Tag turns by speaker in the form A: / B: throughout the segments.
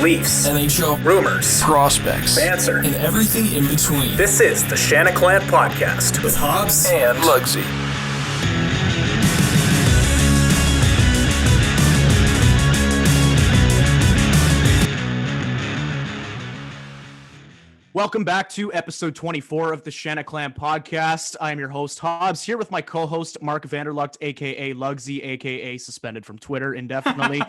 A: Leafs,
B: NHL,
A: rumors,
B: prospects,
A: banter,
B: and everything in between.
A: This is the Shanaclan Podcast
B: with Hobbs
A: and
B: Lugsy.
C: Welcome back to episode 24 of the Shanaclan Podcast. I am your host, Hobbs, here with my co-host, Mark Vanderlucht, a.k.a. Lugsy, a.k.a. suspended from Twitter indefinitely.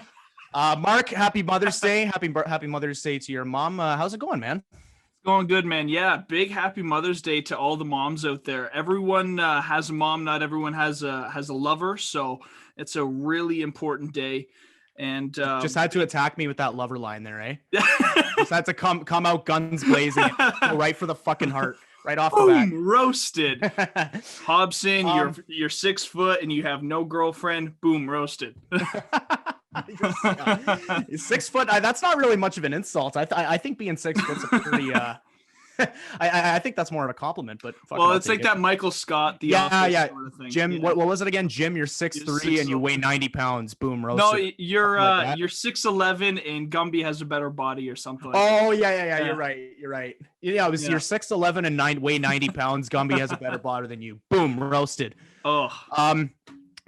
C: Mark, happy Mother's Day. Happy Mother's Day to your mom. How's it going, man?
D: It's going good, man. Yeah, big happy Mother's Day to all the moms out there. Everyone has a mom. Not everyone has a lover, so it's a really important day. And
C: just had to attack me with that lover line there, eh? Just had to come out guns blazing, go right for the fucking heart, right off the bat.
D: Boom, roasted. Hobson, you're 6 foot and you have no girlfriend. Boom, roasted.
C: 6 foot. That's not really much of an insult. I think being 6 foot's a pretty. I think that's more of a compliment, but
D: well, it's like that Michael Scott, the Office sort of thing.
C: Jim, what was it again? Jim, you're 6'3" and you weigh 90 pounds. Boom, roasted.
D: No, you're 6'11" and Gumby has a better body or something.
C: Oh yeah. You're right. Yeah, it was you're 6'11" and weigh 90 pounds. Gumby has a better body than you. Boom, roasted.
D: Oh.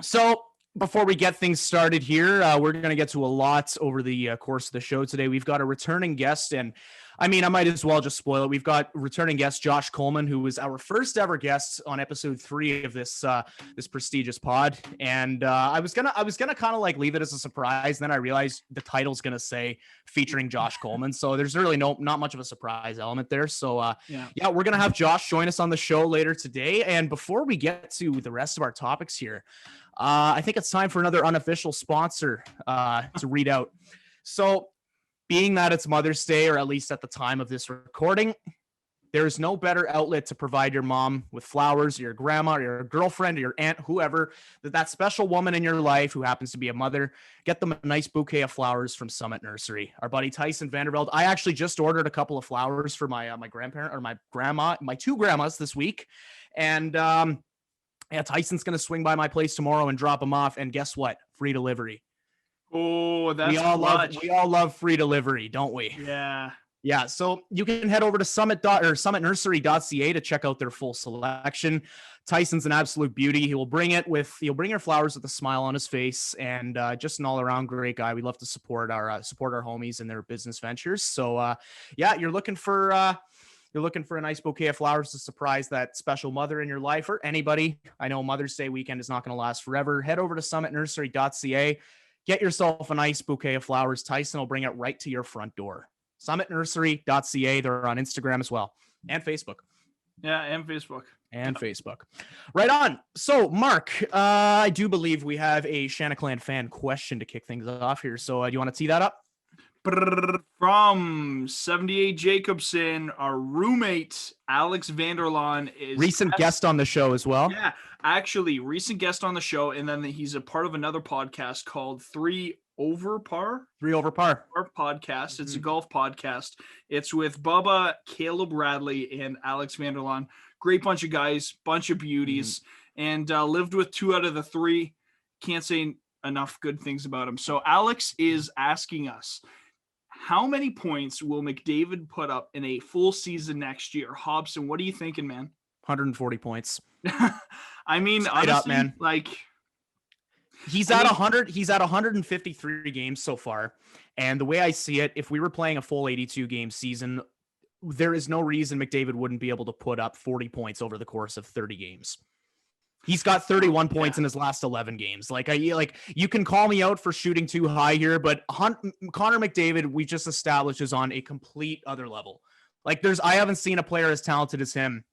C: So before we get things started here, we're going to get to a lot over the course of the show today. We've got a returning guest, and I mean, I might as well just spoil it. We've got returning guest Josh Coleman, who was our first ever guest on episode 3 of this prestigious pod. And I was gonna kind of like leave it as a surprise. And then I realized the title's gonna say featuring Josh Coleman, so there's really not much of a surprise element there. So yeah, we're gonna have Josh join us on the show later today. And before we get to the rest of our topics here, I think it's time for another unofficial sponsor to read out. So, being that it's Mother's Day, or at least at the time of this recording, there is no better outlet to provide your mom with flowers, or your grandma, or your girlfriend, or your aunt, whoever, that special woman in your life who happens to be a mother. Get them a nice bouquet of flowers from Summit Nursery. Our buddy Tyson Vanderveld. I actually just ordered a couple of flowers for my my grandparent, or my grandma, my 2 grandmas this week, and yeah, Tyson's gonna swing by my place tomorrow and drop them off. And guess what? Free delivery.
D: Oh, that's
C: we all love free delivery, don't we? Yeah. So you can head over to summitnursery.ca to check out their full selection. Tyson's an absolute beauty. He'll bring your flowers with a smile on his face, and just an all around great guy. We love to support our homies in their business ventures. So yeah, you're looking for a nice bouquet of flowers to surprise that special mother in your life, or anybody. I know Mother's Day weekend is not going to last forever. Head over to summitnursery.ca. Get yourself a nice bouquet of flowers. Tyson will bring it right to your front door. Summitnursery.ca. They're on Instagram as well, and Facebook.
D: Yeah, and Facebook.
C: Right on. So, Mark, I do believe we have a Shanaclan fan question to kick things off here. So, do you want to tee that up?
D: From 78 Jacobson, our roommate Alex Vanderlaan is
C: recent guest on the show as well.
D: Yeah, actually, recent guest on the show, and then he's a part of another podcast called Three Over Par podcast. It's a golf podcast. It's with Bubba, Caleb Radley, and Alex Vanderlaan. Great bunch of guys, bunch of beauties, and lived with 2 out of the 3. Can't say enough good things about him. So Alex is asking us, how many points will McDavid put up in a full season next year? Hobson, what are you thinking, man?
C: 140 points.
D: I mean,
C: straight
D: honestly,
C: up, man.
D: Like
C: he's at 100. He's at 153 games so far, and the way I see it, if we were playing a full 82 game season, there is no reason McDavid wouldn't be able to put up 40 points over the course of 30 games. He's got 31 points in his last 11 games. You can call me out for shooting too high here, but Connor McDavid, we just established, is on a complete other level. I haven't seen a player as talented as him.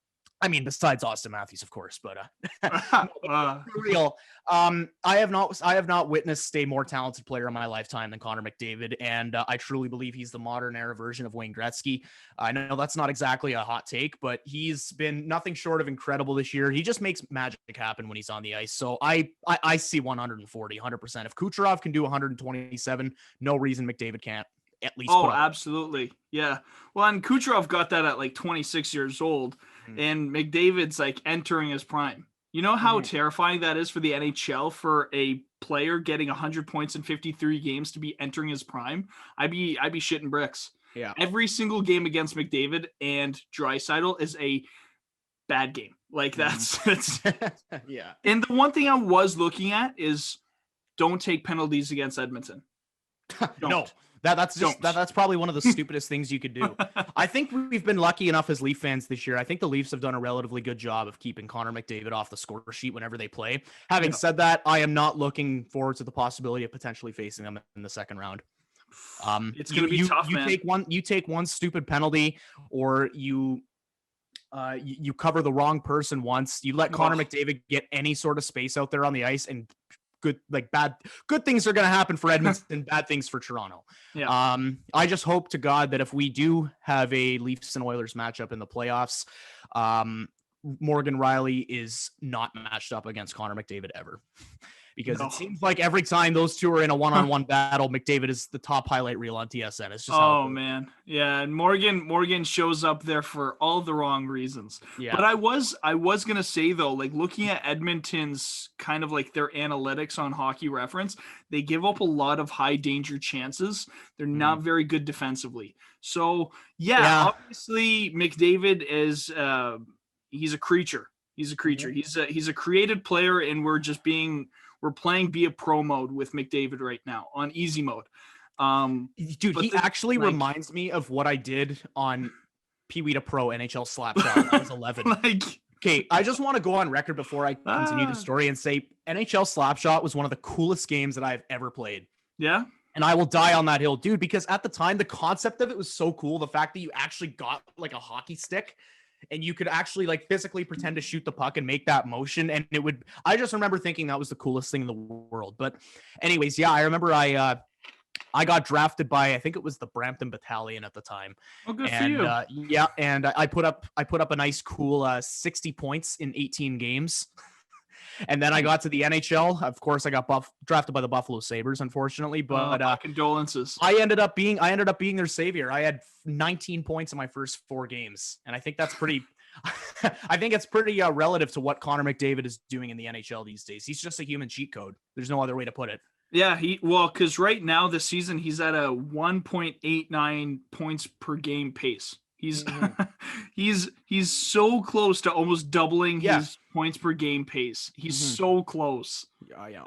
C: I mean, besides Austin Matthews, of course, but for real, I have not witnessed a more talented player in my lifetime than Connor McDavid, and I truly believe he's the modern era version of Wayne Gretzky. I know that's not exactly a hot take, but he's been nothing short of incredible this year. He just makes magic happen when he's on the ice. So I see 140, 100%. If Kucherov can do 127, no reason McDavid can't. At least.
D: Oh, absolutely. Yeah. Well, and Kucherov got that at 26 years old, and McDavid's entering his prime. You know how terrifying that is for the NHL for a player getting 100 points in 53 games to be entering his prime? I'd be shitting bricks.
C: Yeah.
D: Every single game against McDavid and Draisaitl is a bad game. Like that's
C: yeah.
D: And the one thing I was looking at is don't take penalties against Edmonton.
C: No. That's probably one of the stupidest things you could do. I think we've been lucky enough as Leaf fans this year. I think the Leafs have done a relatively good job of keeping Connor McDavid off the score sheet whenever they play. Having said that, I am not looking forward to the possibility of potentially facing them in the second round.
D: It's going to be tough, man.
C: You take one stupid penalty, or you cover the wrong person once. You let Connor McDavid get any sort of space out there on the ice, and good things are going to happen for Edmonton, bad things for Toronto.
D: Yeah.
C: I just hope to God that if we do have a Leafs and Oilers matchup in the playoffs, Morgan Rielly is not matched up against Connor McDavid ever. Because it seems like every time those two are in a one-on-one battle, McDavid is the top highlight reel on TSN. It's just
D: man. Yeah, and Morgan shows up there for all the wrong reasons.
C: Yeah.
D: But I was going to say though, like looking at Edmonton's kind of like their analytics on Hockey Reference, they give up a lot of high danger chances. They're not very good defensively. So, obviously McDavid is he's a creature. He's a creature. He's a created player, and we're playing via pro mode with McDavid right now on easy mode.
C: Dude, he actually reminds me of what I did on Pee Wee to Pro NHL Slapshot when I was 11. Okay, I just want to go on record before I continue the story and say NHL Slapshot was one of the coolest games that I've ever played.
D: Yeah?
C: And I will die on that hill, dude, because at the time, the concept of it was so cool. The fact that you actually got like a hockey stick and you could actually like physically pretend to shoot the puck and make that motion. And I just remember thinking that was the coolest thing in the world. But anyways, yeah, I remember I got drafted by, I think it was the Brampton Battalion at the time.
D: Oh, good for you.
C: And I put up a nice cool 60 points in 18 games. And then I got to the NHL. Of course, I got drafted by the Buffalo Sabres, unfortunately. But
D: condolences.
C: I ended up being their savior. I had 19 points in my first 4 games, and I think that's pretty. I think it's pretty relative to what Connor McDavid is doing in the NHL these days. He's just a human cheat code. There's no other way to put it.
D: Yeah, because right now this season he's at a 1.89 points per game pace. He's he's so close to almost doubling his points per game pace. He's so close.
C: Yeah.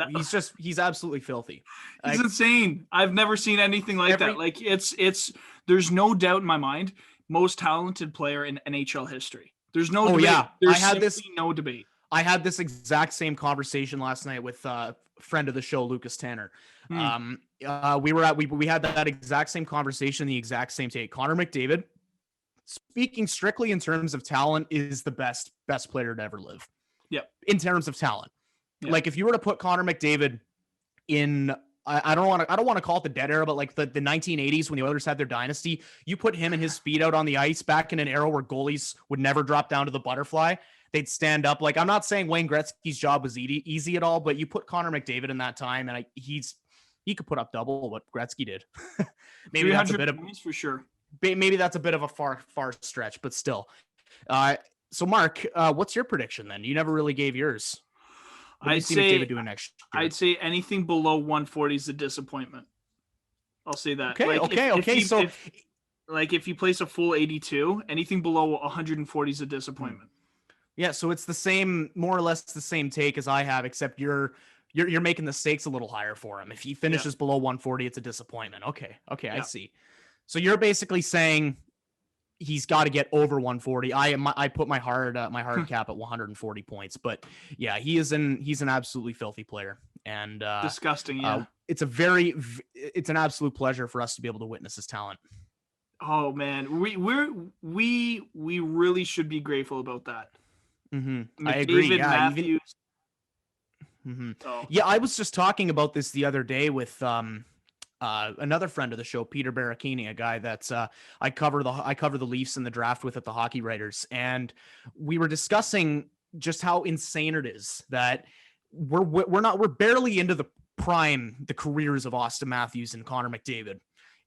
C: He's absolutely filthy.
D: He's insane. I've never seen anything like that. Like it's there's no doubt in my mind, most talented player in NHL history. There's no debate.
C: Yeah.
D: There's no debate.
C: I had this exact same conversation last night with a friend of the show, Lucas Tanner. We had that exact same conversation, the exact same take. Connor McDavid, speaking strictly in terms of talent, is the best player to ever live.
D: Yep.
C: In terms of talent.
D: Yep.
C: Like if you were to put Connor McDavid in, I don't want to call it the dead era, but like the 1980s when the Oilers had their dynasty, you put him and his speed out on the ice back in an era where goalies would never drop down to the butterfly. They'd stand up. Like, I'm not saying Wayne Gretzky's job was easy at all, but you put Connor McDavid in that time, and he could put up double what Gretzky did. Maybe that's a bit of
D: for sure.
C: Maybe that's a bit of a far stretch, but still. So Mark, what's your prediction then? You never really gave yours.
D: I'd say
C: McDavid doing next year?
D: I'd say anything below 140 is a disappointment. I'll say that.
C: Okay.
D: If you place a full 82, anything below 140 is a disappointment.
C: Yeah, so it's the same, more or less the same take as I have, except you're making the stakes a little higher for him. If he finishes below 140, it's a disappointment. Okay, yeah. I see. So you're basically saying he's got to get over 140. I put my hard cap at 140 points, but yeah, he's an absolutely filthy player and
D: disgusting. Yeah,
C: it's an absolute pleasure for us to be able to witness his talent.
D: Oh man, we really should be grateful about that.
C: Mm-hmm. I agree. Yeah, Matthews. Yeah, I was just talking about this the other day with another friend of the show, Peter Baracchini, a guy that's I cover the Leafs in the draft with at the Hockey Writers, and we were discussing just how insane it is that we're barely into the careers of Austin Matthews and Connor McDavid,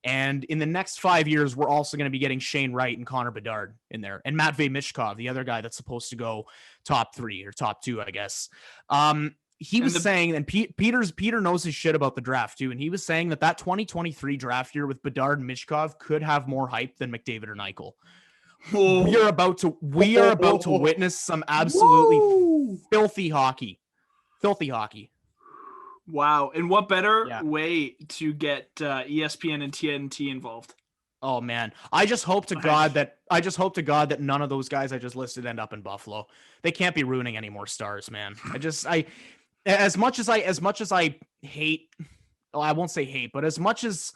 C: And in the next 5 years, we're also going to be getting Shane Wright and Connor Bedard in there, and Matvei Mishkov, the other guy that's supposed to go top 3 or top 2, I guess. He was saying, and Peter knows his shit about the draft too, and he was saying that 2023 draft year with Bedard and Mishkov could have more hype than McDavid or Eichel. We are about to witness some absolutely filthy hockey. Filthy hockey.
D: Wow. And what better way to get ESPN and TNT involved?
C: Oh man. I just hope to God that none of those guys I just listed end up in Buffalo. They can't be ruining any more stars, man. As much as I hate, I won't say hate, but as much as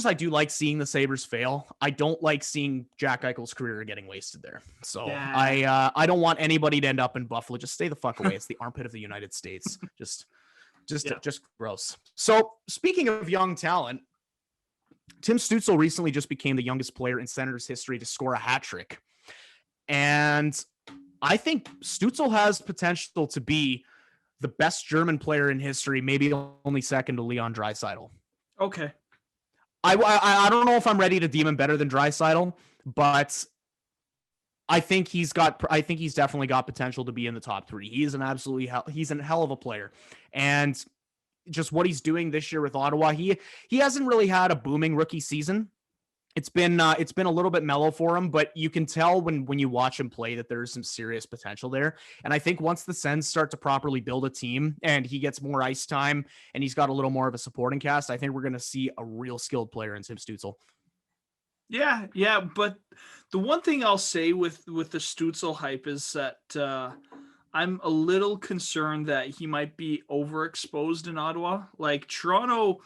C: I do like seeing the Sabres fail, I don't like seeing Jack Eichel's career getting wasted there. So I don't want anybody to end up in Buffalo. Just stay the fuck away. It's the armpit of the United States. Just gross. So speaking of young talent, Tim Stutzel recently just became the youngest player in Senators history to score a hat trick. And I think Stutzel has potential to be the best German player in history, maybe only second to Leon Draisaitl.
D: Okay.
C: I don't know if I'm ready to deem him better than Draisaitl, but I think he's definitely got potential to be in the top 3. He's a hell of a player. And just what he's doing this year with Ottawa, he hasn't really had a booming rookie season. It's been a little bit mellow for him, but you can tell when you watch him play that there's some serious potential there. And I think once the Sens start to properly build a team and he gets more ice time and he's got a little more of a supporting cast, I think we're going to see a real skilled player in Tim Stutzel.
D: Yeah. But the one thing I'll say with the Stutzel hype is that I'm a little concerned that he might be overexposed in Ottawa. Like Toronto,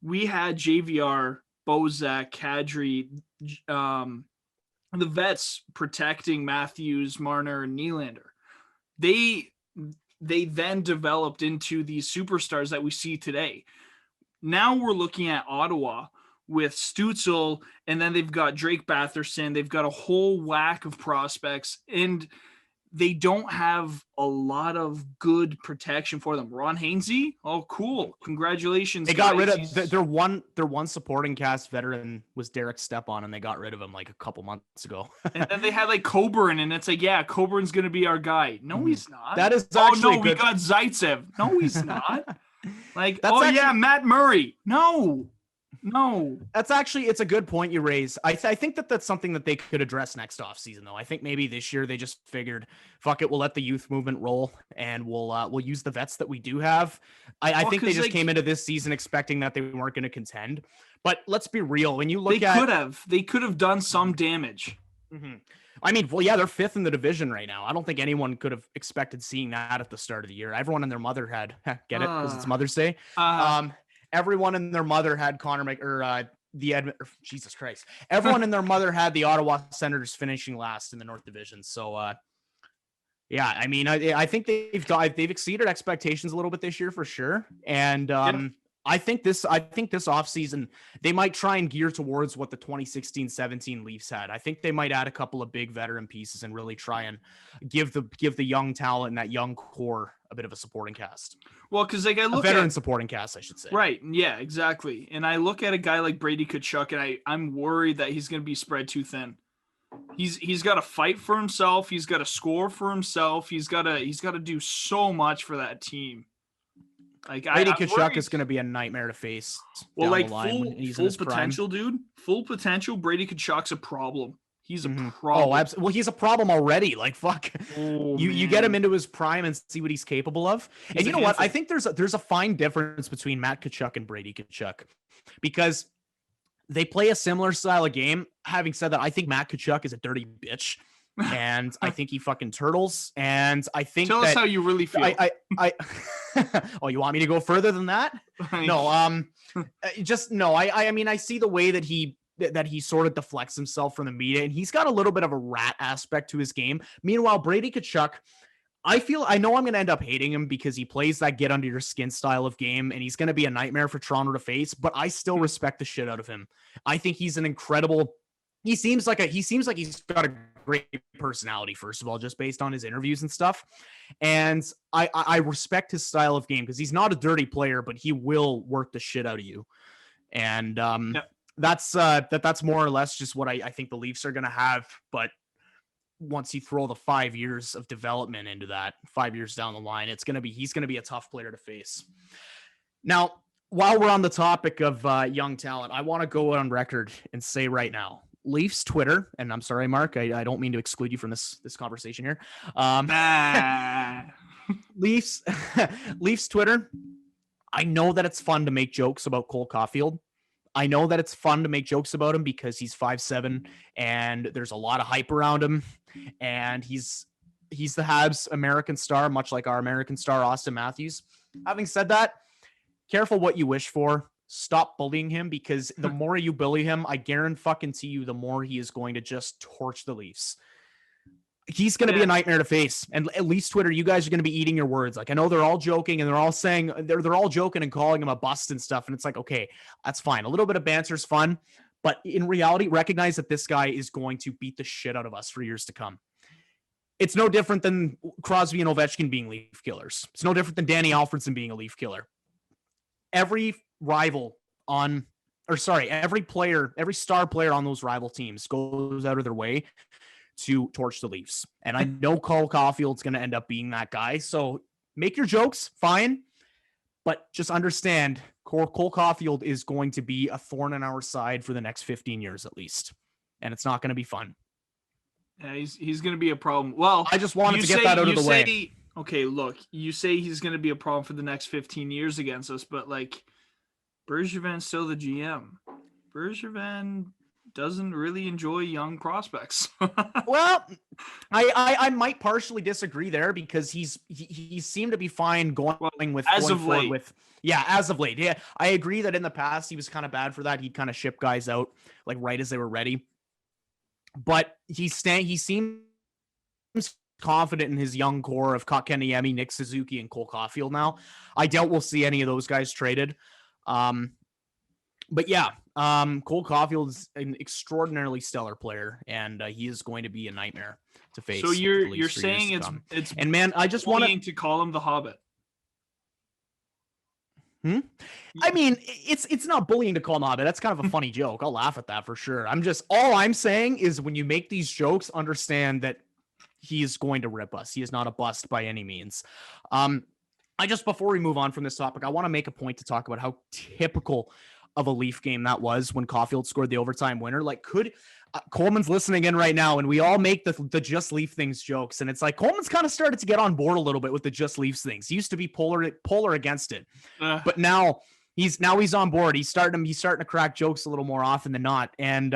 D: we had JVR, Bozak, Kadri, the vets protecting Matthews, Marner, and Nylander. They then developed into these superstars that we see today. Now we're looking at Ottawa with Stutzel, and then they've got Drake Batherson. They've got a whole whack of prospects, and they don't have a lot of good protection for them. Ron Hainsey, oh cool, congratulations!
C: They got rid of their one supporting cast veteran was Derek Stepan, and they got rid of him like a couple months ago.
D: And then they had like Coburn, and it's like, yeah, Coburn's gonna be our guy. No, he's not.
C: That is actually
D: we got Zaitsev. No, he's not. Like, Matt Murray. No,
C: it's a good point you raise. I think that's something that they could address next offseason, though. I think maybe this year they just figured, fuck it, we'll let the youth movement roll and we'll use the vets that we do have. I think they just came into this season expecting that they weren't going to contend. But let's be real. When you look
D: they could have done some damage.
C: Mm-hmm. I mean, well, yeah, they're 5th in the division right now. I don't think anyone could have expected seeing that at the start of the year. Everyone and their mother had get it because it's Mother's Day. Everyone and their mother had Jesus Christ. Everyone and their mother had the Ottawa Senators finishing last in the North Division. So, yeah, I mean, I think they've exceeded expectations a little bit this year for sure. And I think this offseason, they might try and gear towards what the 2016-17 Leafs had. I think they might add a couple of big veteran pieces and really try and give the young talent and that young core a bit of a supporting cast.
D: Well, because like I look
C: at veteran supporting cast, I should say.
D: Right. Yeah, exactly. And I look at a guy like Brady Tkachuk, and I'm worried that he's going to be spread too thin. He's got to fight for himself. He's got to score for himself. He's got to do so much for that team. Like
C: Brady Tkachuk is going to be a nightmare to face.
D: Well, like full potential, dude. Full potential. Brady Tkachuk's a problem. He's a problem.
C: Oh, absolutely. Well, he's a problem already. Like, fuck. You get him into his prime and see what he's capable of. And you know what? I think there's a fine difference between Matt Tkachuk and Brady Tkachuk because they play a similar style of game. Having said that, I think Matt Tkachuk is a dirty bitch. And I think he fucking turtles. And I think
D: tell us how you really feel.
C: I oh, you want me to go further than that? No, I mean, I see the way that he sort of deflects himself from the media, and he's got a little bit of a rat aspect to his game. Meanwhile, Brady Tkachuk, I know I'm going to end up hating him because he plays that get under your skin style of game, and he's going to be a nightmare for Toronto to face, but I still respect the shit out of him. I think he's an incredible. He seems like he's got a great personality, first of all, just based on his interviews and stuff. And I respect his style of game because he's not a dirty player, but he will work the shit out of you. And that's more or less just what I think the Leafs are going to have. But once you throw the 5 years of development into that, 5 years down the line, he's going to be a tough player to face. Now, while we're on the topic of young talent, I want to go on record and say right now, Leafs Twitter, and I'm sorry, Mark, I don't mean to exclude you from this conversation here. Leafs Twitter, I know that it's fun to make jokes about Cole Caulfield. I know that it's fun to make jokes about him because he's 5'7", and there's a lot of hype around him, and he's the Habs American star, much like our American star Austin Matthews. Having said that, careful what you wish for. Stop bullying him, because the more you bully him, I guarantee you, the more he is going to just torch the Leafs. He's going to be a nightmare to face. And at least Twitter, you guys are going to be eating your words. Like, I know they're all joking and they're all saying they're all joking and calling him a bust and stuff. And it's like, okay, that's fine. A little bit of banter is fun, but in reality, recognize that this guy is going to beat the shit out of us for years to come. It's no different than Crosby and Ovechkin being Leaf killers. It's no different than Danny Alfredson being a Leaf killer. Every player, every star player on those rival teams goes out of their way to torch the Leafs. And I know Cole Caulfield's going to end up being that guy. So make your jokes, fine. But just understand, Cole Caulfield is going to be a thorn in our side for the next 15 years at least. And it's not going to be fun.
D: Yeah, he's going to be a problem. Well,
C: I just wanted to get that out of the way.
D: Okay, look, you say he's going to be a problem for the next 15 years against us, but like, Bergevin's still the GM. Bergevin doesn't really enjoy young prospects.
C: Well, I might partially disagree there, because he seemed to be fine going with
D: as of late.
C: As of late. Yeah, I agree that in the past he was kind of bad for that. He'd kind of ship guys out like right as they were ready. But he seems confident in his young core of Kotkaniemi, Nick Suzuki, and Cole Caulfield now. I doubt we'll see any of those guys traded. But yeah, Cole Caulfield is an extraordinarily stellar player, and he is going to be a nightmare to face.
D: So you're saying it's
C: and man, I just want
D: to call him the Hobbit.
C: I mean, it's not bullying to call him Hobbit. That's kind of a funny joke. I'll laugh at that for sure. All I'm saying is, when you make these jokes, understand that he is going to rip us. He is not a bust by any means. Before we move on from this topic, I want to make a point to talk about how typical of a Leaf game that was when Caulfield scored the overtime winner. Like, Coleman's listening in right now, and we all make the just Leaf things jokes, and it's like Coleman's kind of started to get on board a little bit with the just Leafs things. He used to be polar against it, but now he's on board. He's starting to crack jokes a little more often than not. And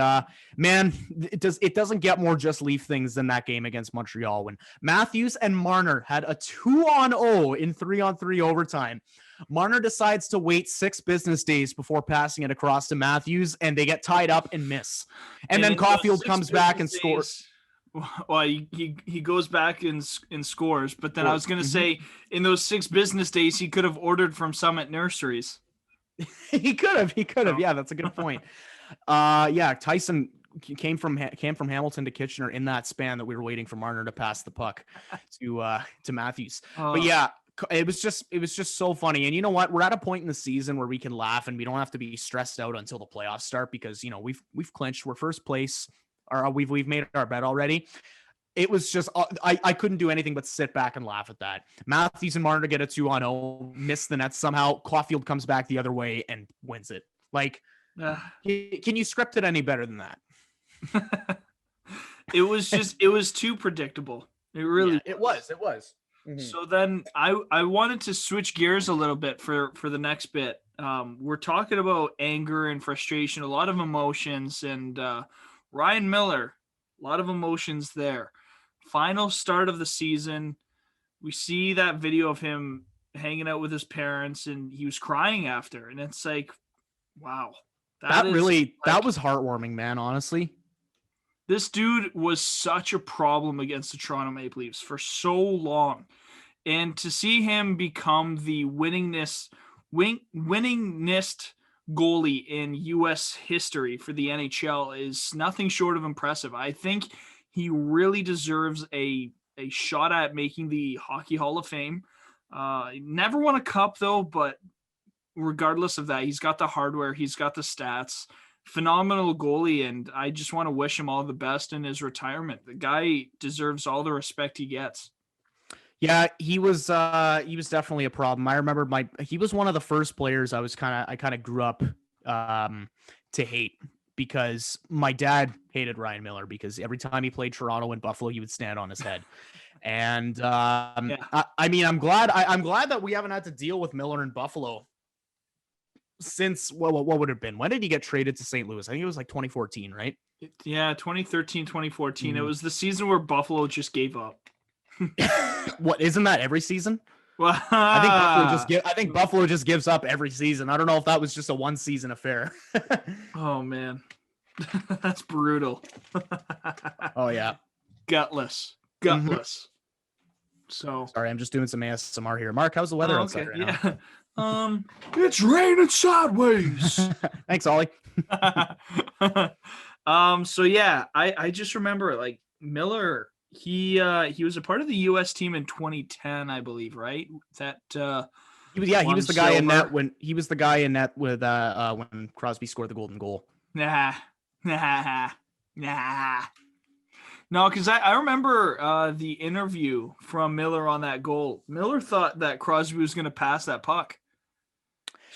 C: man, it doesn't get more just Leaf things than that game against Montreal, when Matthews and Marner had a 2-on-0 in 3-on-3 overtime. Marner decides to wait 6 business days before passing it across to Matthews, and they get tied up and miss. And then Caulfield comes back and scores.
D: Well, he goes back and scores. But then I was going to say, in those 6 business days, he could have ordered from Summit Nurseries.
C: He could have. Yeah, that's a good point. Tyson came from Hamilton to Kitchener in that span that we were waiting for Marner to pass the puck to Matthews. But yeah, it was just so funny. And you know what? We're at a point in the season where we can laugh and we don't have to be stressed out until the playoffs start, because we've clinched. We're first place, or we've made our bet already. It was just, I couldn't do anything but sit back and laugh at that. Matthews and Marner get a 2-on-0, miss the net somehow. Caulfield comes back the other way and wins it. Like, can you script it any better than that?
D: It was too predictable. It really,
C: it was.
D: Mm-hmm. So then I wanted to switch gears a little bit for the next bit. We're talking about anger and frustration, a lot of emotions, and Ryan Miller, a lot of emotions there. Final start of the season, we see that video of him hanging out with his parents, and he was crying after, and it's like, wow.
C: That was heartwarming, man, honestly.
D: This dude was such a problem against the Toronto Maple Leafs for so long. And to see him become the winningest goalie in U.S. history for the NHL is nothing short of impressive. I think he really deserves a shot at making the Hockey Hall of Fame. Never won a cup, though, but regardless of that, he's got the hardware, he's got the stats, phenomenal goalie, and I just want to wish him all the best in his retirement. The guy deserves all the respect he gets.
C: Yeah, he was definitely a problem. I remember he was one of the first players I kind of grew up to hate, because my dad hated Ryan Miller because every time he played Toronto and Buffalo, he would stand on his head. And I mean, I'm glad that we haven't had to deal with Miller in Buffalo since what would have been? When did he get traded to St. Louis? I think it was like 2014, right?
D: Yeah, 2013, 2014. It was the season where Buffalo just gave up.
C: What, isn't that every season?
D: Well,
C: I think Buffalo just gives up every season. I don't know if that was just a one season affair.
D: Oh man, that's brutal.
C: Oh yeah,
D: gutless. So
C: sorry, I'm just doing some ASMR here. Mark, how's the weather outside right now?
D: It's raining sideways.
C: Thanks, Ollie.
D: So yeah, I just remember like Miller. He was a part of the U.S. team in 2010, I believe, right? That
C: he was the guy in net when when Crosby scored the golden goal.
D: Nah. No, because I remember the interview from Miller on that goal. Miller thought that Crosby was going to pass that puck.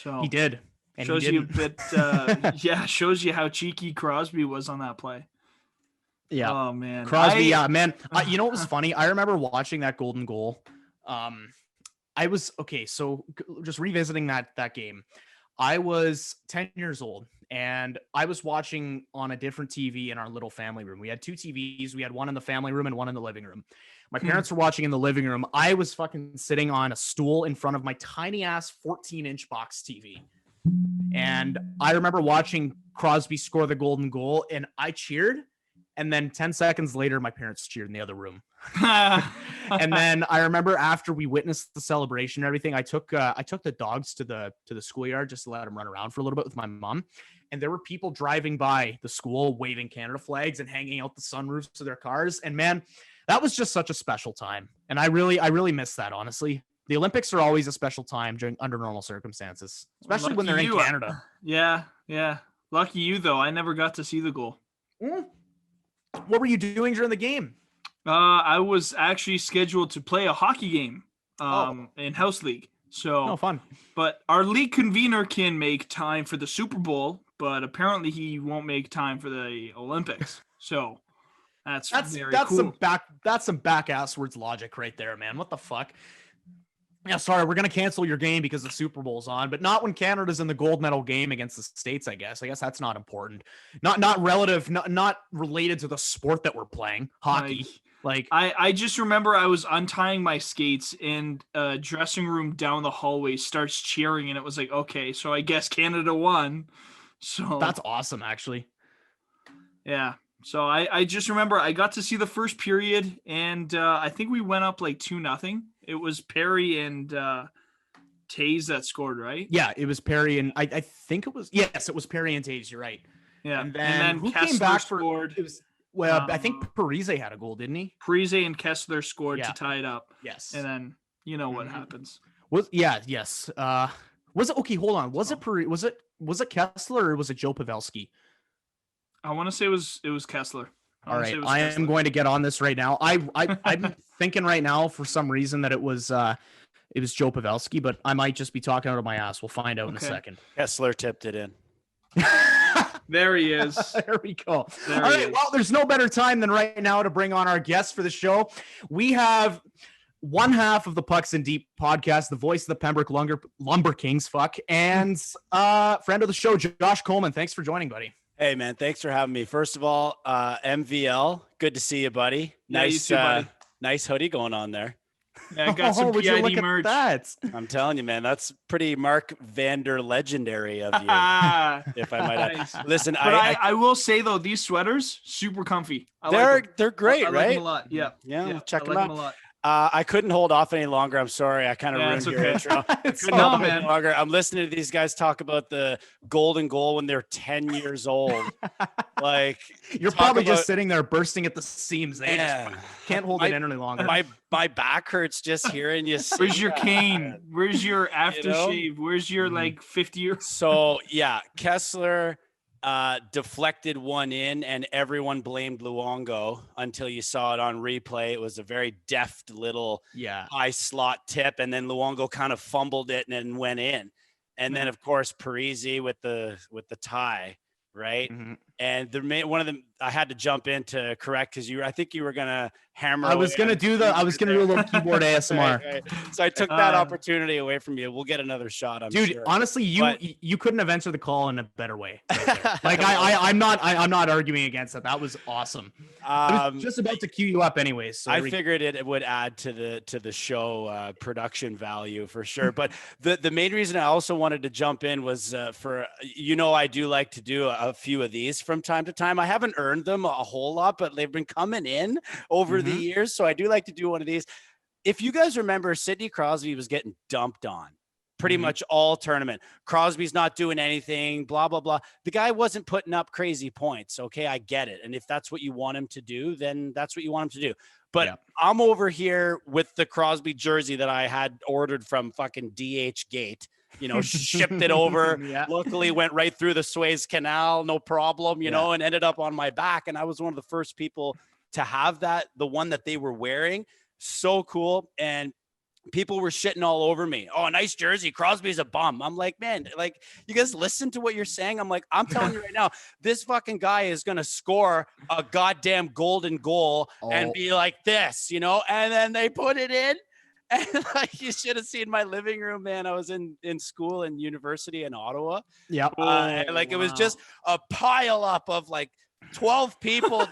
D: So
C: he did. And
D: shows you a bit. Shows you how cheeky Crosby was on that play.
C: Yeah.
D: Oh man,
C: Crosby. Man. You know what was funny? I remember watching that golden goal. I was okay. So just revisiting that game. I was 10 years old and I was watching on a different TV in our little family room. We had two TVs. We had one in the family room and one in the living room. My parents were watching in the living room. I was fucking sitting on a stool in front of my tiny ass 14-inch box TV. And I remember watching Crosby score the golden goal and I cheered. And then 10 seconds later, my parents cheered in the other room. And then I remember after we witnessed the celebration and everything, I took the dogs to the schoolyard just to let them run around for a little bit with my mom. And there were people driving by the school waving Canada flags and hanging out the sunroofs of their cars. And man, that was just such a special time. And I really miss that, honestly. The Olympics are always a special time under normal circumstances, especially when they're in Canada.
D: Yeah. Lucky you, though. I never got to see the goal.
C: What were you doing during the game?
D: I was actually scheduled to play a hockey game in house league. So
C: fun. But
D: our league convener can make time for the Super Bowl, but apparently he won't make time for the Olympics. So that's very cool.
C: That's some back-ass words logic right there, man. What the fuck? Yeah, sorry, we're gonna cancel your game because the Super Bowl's on, but not when Canada's in the gold medal game against the States. I guess that's not important. Not related to the sport that we're playing, hockey.
D: I just remember I was untying my skates and a dressing room down the hallway starts cheering, and it was like, okay, so I guess Canada won. So
C: that's awesome, actually.
D: Yeah. So I just remember I got to see the first period, and I think we went up like 2-0. It was Perry and Taze that scored, right?
C: Yeah, it was Perry and I think it was Perry and Taze. You're right.
D: Yeah,
C: and then who
D: Kessler
C: came back
D: scored?
C: It was I think Parise had a goal, didn't he?
D: Parise and Kessler scored to tie it up.
C: Yes,
D: and then you know what happens.
C: Was it okay? Hold on. Was it Kessler or was it Joe Pavelski?
D: I want to say it was Kessler.
C: All right, I am going to get on this right now. I'm thinking right now for some reason that it was Joe Pavelski, but I might just be talking out of my ass. We'll find out in a second.
B: Kessler tipped it in.
D: There he is.
C: There we go. All right, well, there's no better time than right now to bring on our guest for the show. We have one half of the Pucks in Deep podcast, the voice of the Pembroke Lumber Kings, and friend of the show, Josh Coleman. Thanks for joining, buddy.
B: Hey, man, thanks for having me. First of all, MVL, good to see you, buddy.
D: Nice,
B: you too, buddy. Nice hoodie going on there.
D: Yeah, I got some PID merch.
B: I'm telling you, man, that's pretty Mark Vander legendary of you, if I might add. Listen,
D: I will say though, these sweaters super comfy.
B: They're great,
D: I
B: right?
D: like them a lot. Yeah,
B: check them out. I couldn't hold off any longer. I'm sorry. I kind of ruined your intro.
D: No, man.
B: Longer. I'm listening to these guys talk about the golden goal when they're 10 years old. Like,
C: you're probably just sitting there bursting at the seams. They just can't hold it in any longer.
B: My back hurts just hearing you say
D: Where's your cane? Where's your aftershave? Where's your like 50 years?
B: So yeah, Kessler deflected one in, and everyone blamed Luongo until you saw it on replay. It was a very deft little high slot tip, and then Luongo kind of fumbled it and then went in. And then of course Parise with the tie, right? And one of them I had to jump in to correct because I think you were gonna hammer.
C: I was gonna do a little keyboard ASMR.
B: Right. So I took that opportunity away from you. We'll get another shot. I'm
C: dude,
B: sure.
C: Honestly, you couldn't have answered the call in a better way. Right like I'm not arguing against it. That was awesome. I was just about to cue you up anyways. So
B: I figured it would add to the show production value for sure. But the main reason I also wanted to jump in was for I do like to do a few of these from time to time. I haven't earned them a whole lot, but they've been coming in over the years. So I do like to do one of these. If you guys remember, Sidney Crosby was getting dumped on pretty much all tournament. Crosby's not doing anything, blah, blah, blah. The guy wasn't putting up crazy points. Okay, I get it. And if that's what you want him to do, then that's what you want him to do. But I'm over here with the Crosby jersey that I had ordered from fucking DH Gate. Shipped it over. Luckily went right through the Suez Canal, no problem, and ended up on my back. And I was one of the first people to have the one that they were wearing. So cool. And people were shitting all over me. Oh, nice jersey. Crosby's a bum. I'm like, man, like, you guys listen to what you're saying. I'm like, I'm telling you right now, this fucking guy is going to score a goddamn golden goal and be like this, and then they put it in. And like, you should have seen my living room, man. I was in school and university in Ottawa.
C: Yeah.
B: It was just a pile up of like 12 people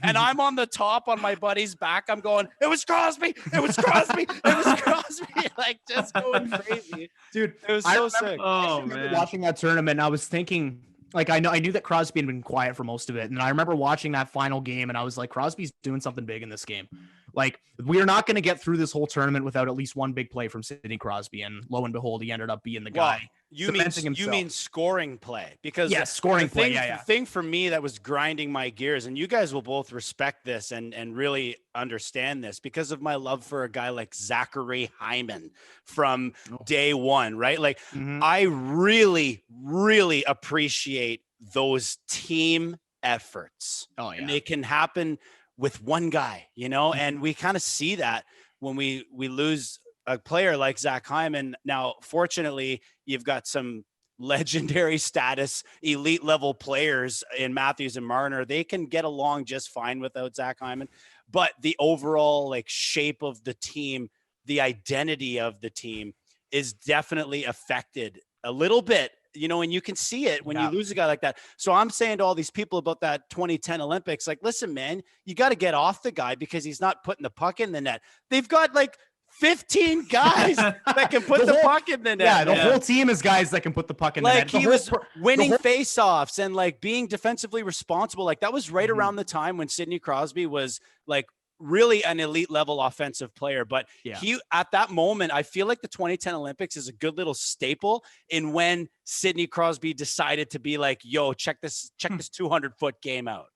B: and I'm on the top on my buddy's back. I'm going, it was Crosby. It was Crosby. It was Crosby. Like, just going crazy. Dude, it was so sick.
C: Oh, man. Watching that tournament, I was thinking, like, I knew that Crosby had been quiet for most of it. And I remember watching that final game and I was like, Crosby's doing something big in this game. Like, we are not going to get through this whole tournament without at least one big play from Sidney Crosby. And lo and behold, he ended up being the guy.
B: You mean scoring play? Because
C: scoring play.
B: The thing for me that was grinding my gears, and you guys will both respect this and really understand this because of my love for a guy like Zachary Hyman from day one, right? Like, I really, really appreciate those team efforts. Oh, yeah. And they can happen with one guy, and we kind of see that when we lose a player like Zach Hyman. Now, fortunately, you've got some legendary status, elite level players in Matthews and Marner. They can get along just fine without Zach Hyman, but the overall like shape of the team, the identity of the team is definitely affected a little bit. And you can see it when you lose a guy like that. So I'm saying to all these people about that 2010 Olympics, like, listen, man, you got to get off the guy because he's not putting the puck in the net. They've got like 15 guys that can put the puck in the net.
C: Yeah, the whole team is guys that can put the puck in the net.
B: Like, he was winning faceoffs and like being defensively responsible. Like, that was right around the time when Sidney Crosby was like really an elite level offensive player. But he, at that moment, I feel like the 2010 Olympics is a good little staple in when Sidney Crosby decided to be like, yo, check this 200-foot game out.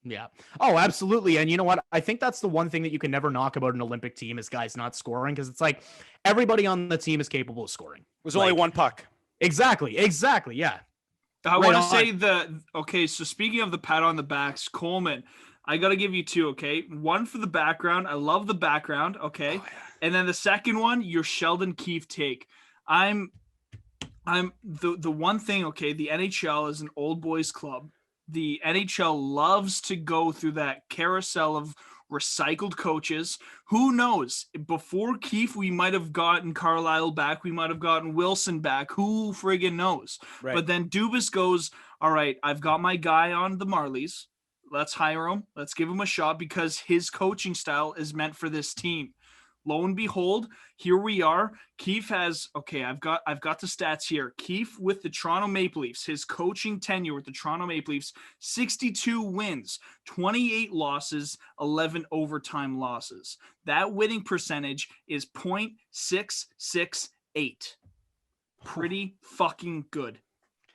C: Yeah. Oh, absolutely. And you know what? I think that's the one thing that you can never knock about an Olympic team is guys not scoring, because it's like everybody on the team is capable of scoring.
B: It was only one puck.
C: Exactly. Yeah.
D: I want to say so speaking of the pat on the backs, Coleman, I got to give you two, okay? One for the background. I love the background, okay? Oh, yeah. And then the second one, your Sheldon Keefe take. I'm the one thing, okay, the NHL is an old boys club. The NHL loves to go through that carousel of recycled coaches. Who knows? Before Keefe, we might have gotten Carlisle back. We might have gotten Wilson back. Who friggin' knows? Right. But then Dubas goes, all right, I've got my guy on the Marlies. Let's hire him. Let's give him a shot because his coaching style is meant for this team. lo and behold, here we are. Keefe has, I've got the stats here. Keefe with the Toronto Maple Leafs, his coaching tenure with the Toronto Maple Leafs, 62 wins, 28 losses, 11 overtime losses. That winning percentage is .668. Pretty fucking good.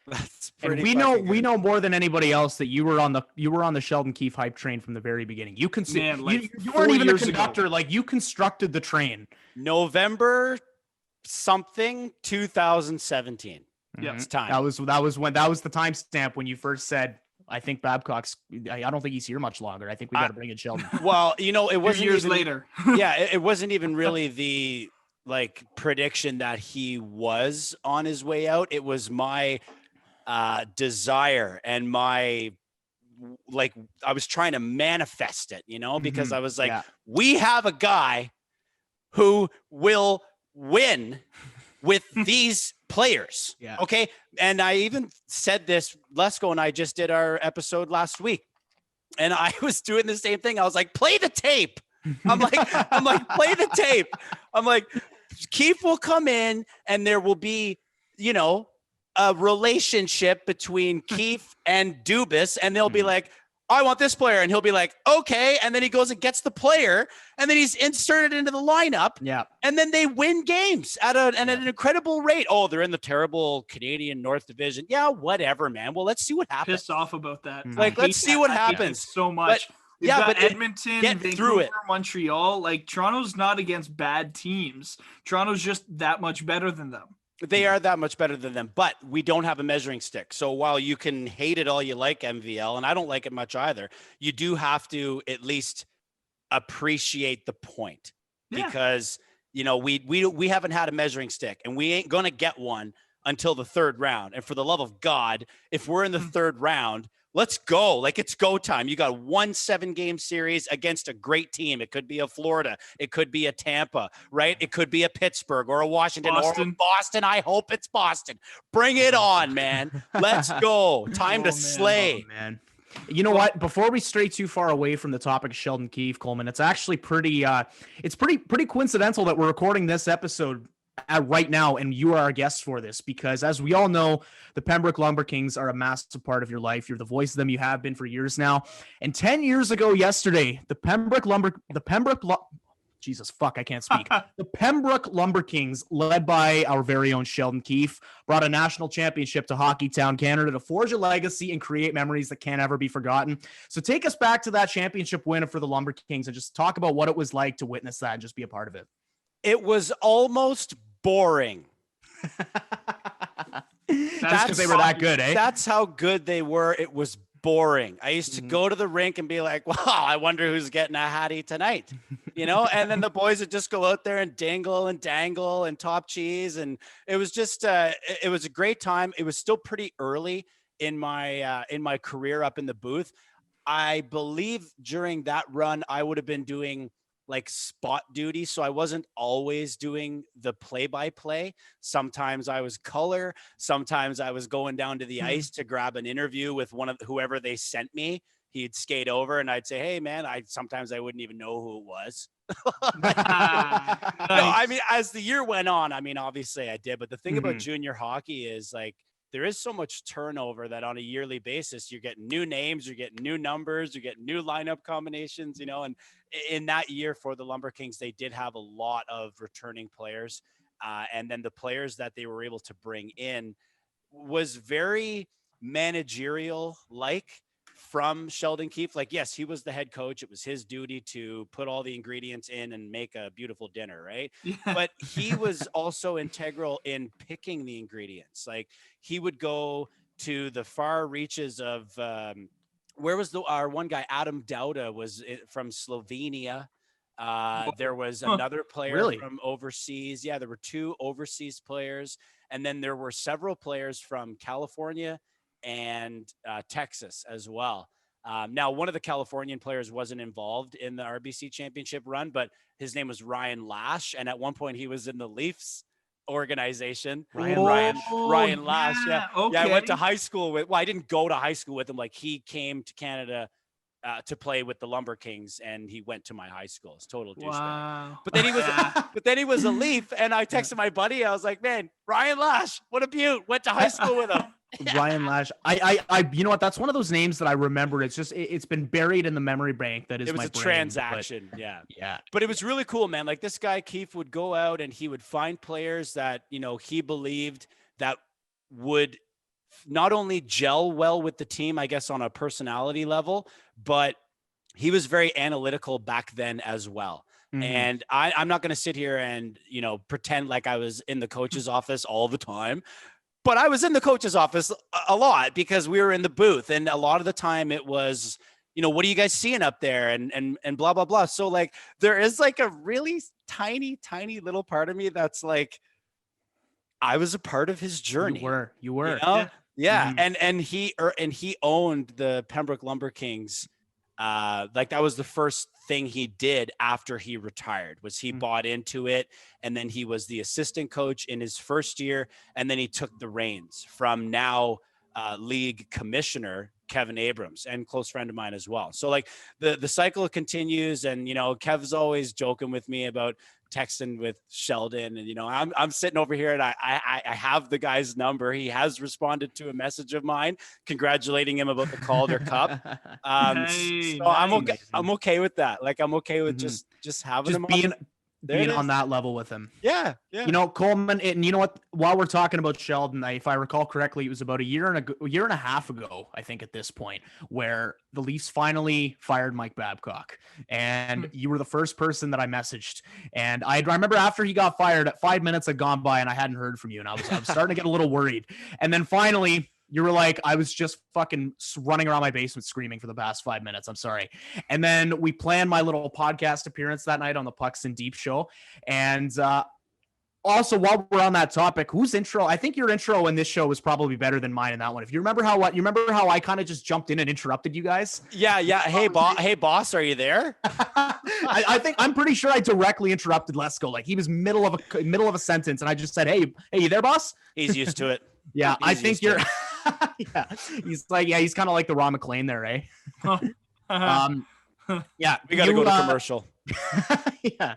B: That's
C: And
B: pretty.
C: we know more than anybody else that you were on the Sheldon Keefe hype train from the very beginning. You can see you weren't even the conductor, like you constructed the train.
B: November something 2017.
D: Yeah,
B: it's time.
C: That was the timestamp when you first said, I think Babcock's. I don't think he's here much longer. I think we got to bring in Sheldon.
B: Well, it wasn't
D: years
B: even,
D: later.
B: Yeah, it wasn't even really the prediction that he was on his way out. It was my desire and my I was trying to manifest it, because I was like, we have a guy who will win with these players.
C: Yeah.
B: Okay. And I even said this, Lesko and I just did our episode last week, and I was doing the same thing. I was like, play the tape. I'm like, play the tape. I'm like, Keefe will come in and there will be, a relationship between Keefe and Dubas, and they'll be like, I want this player. And he'll be like, okay. And then he goes and gets the player, and then he's inserted into the lineup.
C: Yeah.
B: And then they win games at an incredible rate. Oh, they're in the terrible Canadian North Division. Yeah, whatever, man. Well, let's see what happens.
D: Pissed off about that.
B: Let's see what happens.
D: So much.
B: But
D: Edmonton,
B: get
D: Vancouver,
B: through it.
D: Montreal. Toronto's not against bad teams. Toronto's just that much better than them.
B: They are that much better than them, but we don't have a measuring stick. So while you can hate it all you like, MVL, and I don't like it much either, you do have to at least appreciate the point, because we haven't had a measuring stick, and we ain't gonna get one until the third round. And for the love of God, if we're in the third round, let's go. It's go time. You got 1 7-game series against a great team. It could be a Florida. It could be a Tampa, right? It could be a Pittsburgh or a Washington or a Boston. I hope it's Boston. Bring it on, man. Let's go. Time to slay.
C: Man. You know what? Before we stray too far away from the topic of Sheldon Keefe, Coleman, it's actually pretty coincidental that we're recording this episode right now, and you are our guest for this, because as we all know, the Pembroke Lumber Kings are a massive part of your life. You're the voice of them. You have been for years now. And 10 years ago yesterday, the Pembroke Lumber Kings, led by our very own Sheldon Keefe, brought a national championship to Hockeytown, Canada, to forge a legacy and create memories that can't ever be forgotten. So take us back to that championship win for the Lumber Kings and just talk about what it was like to witness that and just be a part of it.
B: It was almost boring.
C: That's because they were that good, eh?
B: That's how good they were. It was boring. I used to go to the rink and be like, wow, I wonder who's getting a hattie tonight, and then the boys would just go out there and dingle and dangle and top cheese. And it was just, it was a great time. It was still pretty early in my career up in the booth. I believe during that run, I would have been doing spot duty. So I wasn't always doing the play-by-play. Sometimes I was color. Sometimes I was going down to the ice to grab an interview with whoever they sent me. He'd skate over and I'd say, hey man, sometimes I wouldn't even know who it was. No, I mean, as the year went on, obviously I did, but the thing about junior hockey is there is so much turnover that on a yearly basis, you're getting new names, you're getting new numbers, you're getting new lineup combinations, and in that year for the Lumber Kings, they did have a lot of returning players. And then the players that they were able to bring in was very managerial from Sheldon Keefe. Yes, he was the head coach. It was his duty to put all the ingredients in and make a beautiful dinner, right? Yeah. But he was also integral in picking the ingredients. He would go to the far reaches of where was our one guy, Adam Dauda, was from Slovenia. There was another player from overseas. Yeah, there were 2 overseas players. And then there were several players from California and Texas as well. Now, one of the Californian players wasn't involved in the RBC championship run, but his name was Ryan Lash. And at one point he was in the Leafs organization. Ryan Lash. Yeah. Okay. Yeah, I went to high school with, I didn't go to high school with him. He came to Canada to play with the Lumber Kings, and he went to my high school. It's total douchebag.
D: Wow.
B: But then he was a Leaf, and I texted my buddy. I was like, "Man, Ryan Lash, what a beaut! Went to high school with him."
C: Ryan Lash. I you know what? That's one of those names that I remember. It's just it's been buried in the memory bank. That is,
B: it was
C: my
B: a
C: brain,
B: transaction. Yeah. But it was really cool, man. Like this guy Keefe would go out and he would find players that he believed that would not only gel well with the team, I guess on a personality level, but he was very analytical back then as well. Mm-hmm. And I'm not going to sit here and pretend like I was in the coach's office all the time. But I was in the coach's office a lot because we were in the booth, and a lot of the time it was, what are you guys seeing up there, and blah blah blah. So like there is like a really tiny little part of me that's like, I was a part of his journey.
C: You were.
B: Yeah. Mm-hmm. And he owned the Pembroke Lumber Kings. Like that was the first thing he did after he retired, was he bought into it, and then he was the assistant coach in his first year, and then he took the reins from now league commissioner Kevin Abrams, and close friend of mine as well. So like the cycle continues, and Kev's always joking with me about texting with Sheldon, and I'm sitting over here and I have the guy's number. He has responded to a message of mine congratulating him about the Calder Cup. So I'm okay with that. Like I'm okay with just having him
C: being on that level with him.
B: Yeah.
C: Coleman, and you know what? While we're talking about Sheldon, if I recall correctly, it was about a year and a half ago, I think, at this point, where the Leafs finally fired Mike Babcock, and you were the first person that I messaged. And I remember after he got fired, 5 minutes had gone by, and I hadn't heard from you, and I was starting to get a little worried. And then finally, you were like, I was just fucking running around my basement screaming for the past 5 minutes. I'm sorry. And then we planned my little podcast appearance that night on the Pucks and Deep show. And also, while we're on that topic, whose intro? I think your intro in this show was probably better than mine in that one. If you remember how I kind of just jumped in and interrupted you guys?
B: Yeah. Hey, boss, are you there?
C: I'm pretty sure I directly interrupted Lesko. Like he was middle of a sentence, and I just said, "Hey, you there, boss?"
B: He's used to it.
C: Yeah, I think you're. Yeah, he's kind of like the Ron McLean there, eh? Yeah,
B: we got to go to commercial.
C: Yeah,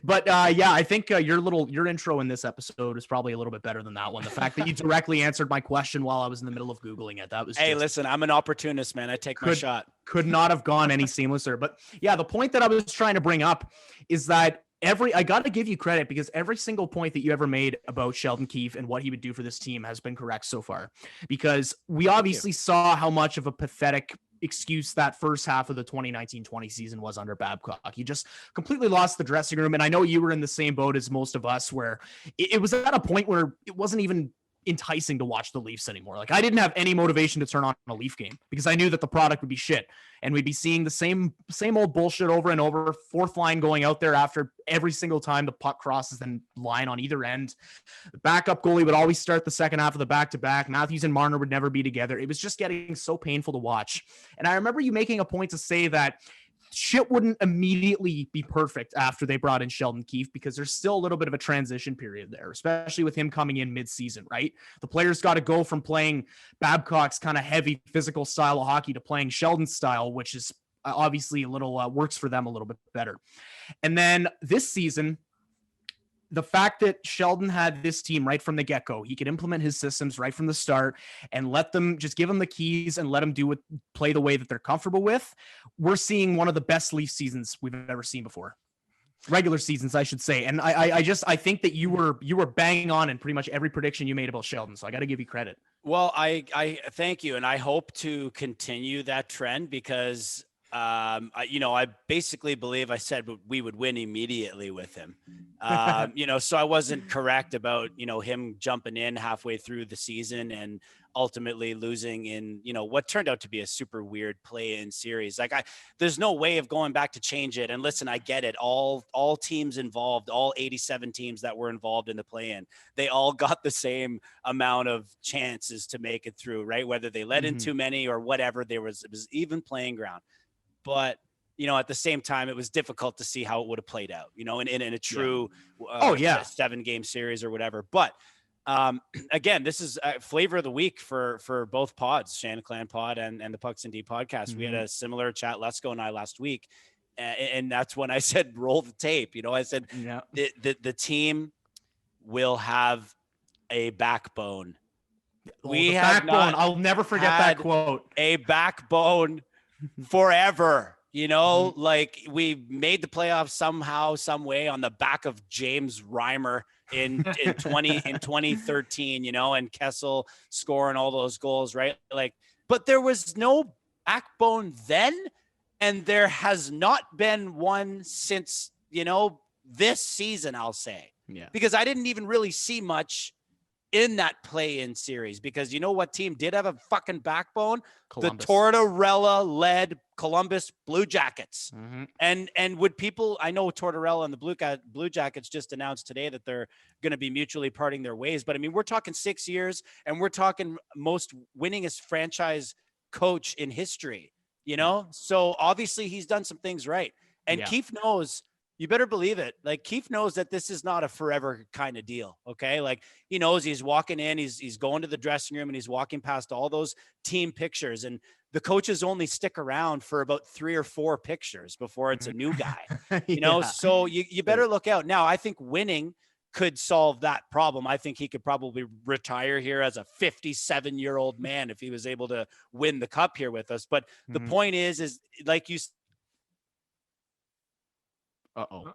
C: but I think your intro in this episode is probably a little bit better than that one. The fact that you directly answered my question while I was in the middle of Googling it, that was.
B: Hey, listen, I'm an opportunist, man. I take my shot.
C: Could not have gone any seamlesser. But yeah, the point that I was trying to bring up is that I got to give you credit, because every single point that you ever made about Sheldon Keefe and what he would do for this team has been correct so far, because we obviously saw how much of a pathetic excuse that first half of the 2019-20 season was under Babcock. He just completely lost the dressing room. And I know you were in the same boat as most of us, where it was at a point where it wasn't even enticing to watch the Leafs anymore. Like I didn't have any motivation to turn on a Leaf game, because I knew that the product would be shit, and we'd be seeing the same old bullshit over and over. Fourth line going out there after every single time the puck crosses the line on either end. The backup goalie would always start the second half of the back-to-back. Matthews and Marner would never be together. It was just getting so painful to watch. And I remember you making a point to say that shit wouldn't immediately be perfect after they brought in Sheldon Keefe, because there's still a little bit of a transition period there, especially with him coming in mid-season, right? The players got to go from playing Babcock's kind of heavy physical style of hockey to playing Sheldon's style, which is obviously a little works for them a little bit better. And then this season, the fact that Sheldon had this team right from the get-go, he could implement his systems right from the start and let them just give them the keys and let them play the way that they're comfortable with. We're seeing one of the best Leaf seasons we've ever seen before. Regular seasons, I should say. And I think that you were banging on in pretty much every prediction you made about Sheldon. So I got to give you credit.
B: Well, I thank you. And I hope to continue that trend, because I basically believe I said we would win immediately with him. So I wasn't correct about, him jumping in halfway through the season and ultimately losing in, what turned out to be a super weird play-in series. Like there's no way of going back to change it. And listen, I get it. All teams involved, all 87 teams that were involved in the play-in, they all got the same amount of chances to make it through, right? Whether they let in too many or whatever, it was even playing ground. But, at the same time, it was difficult to see how it would have played out, in a true 7-game series or whatever. But Again, this is flavor of the week for both pods, Shanaclan pod and the Pucks and D podcast. We had a similar chat, Lesko and I, last week. And that's when I said, roll the tape. I said, the team will have a backbone.
C: I'll never forget that quote.
B: A backbone forever. Like we made the playoffs somehow, some way on the back of James Reimer in 2013, and Kessel scoring all those goals, right? Like, but there was no backbone then, and there has not been one since, this season, I'll say.
C: Yeah.
B: Because I didn't even really see much in that play-in series, because you know what team did have a fucking backbone?
C: Columbus.
B: The Tortorella-led Columbus Blue Jackets. And would people, I know Tortorella and the Blue Jackets just announced today that they're going to be mutually parting their ways, but I mean, we're talking 6 years, and we're talking most winningest franchise coach in history, So obviously he's done some things right. And Keefe knows. You better believe it. Like, Keefe knows that this is not a forever kind of deal. Okay. Like, he knows he's walking in, he's going to the dressing room, and he's walking past all those team pictures, and the coaches only stick around for about 3 or 4 pictures before it's a new guy, so you better look out. Now, I think winning could solve that problem. I think he could probably retire here as a 57-year-old man if he was able to win the cup here with us. But the point is like you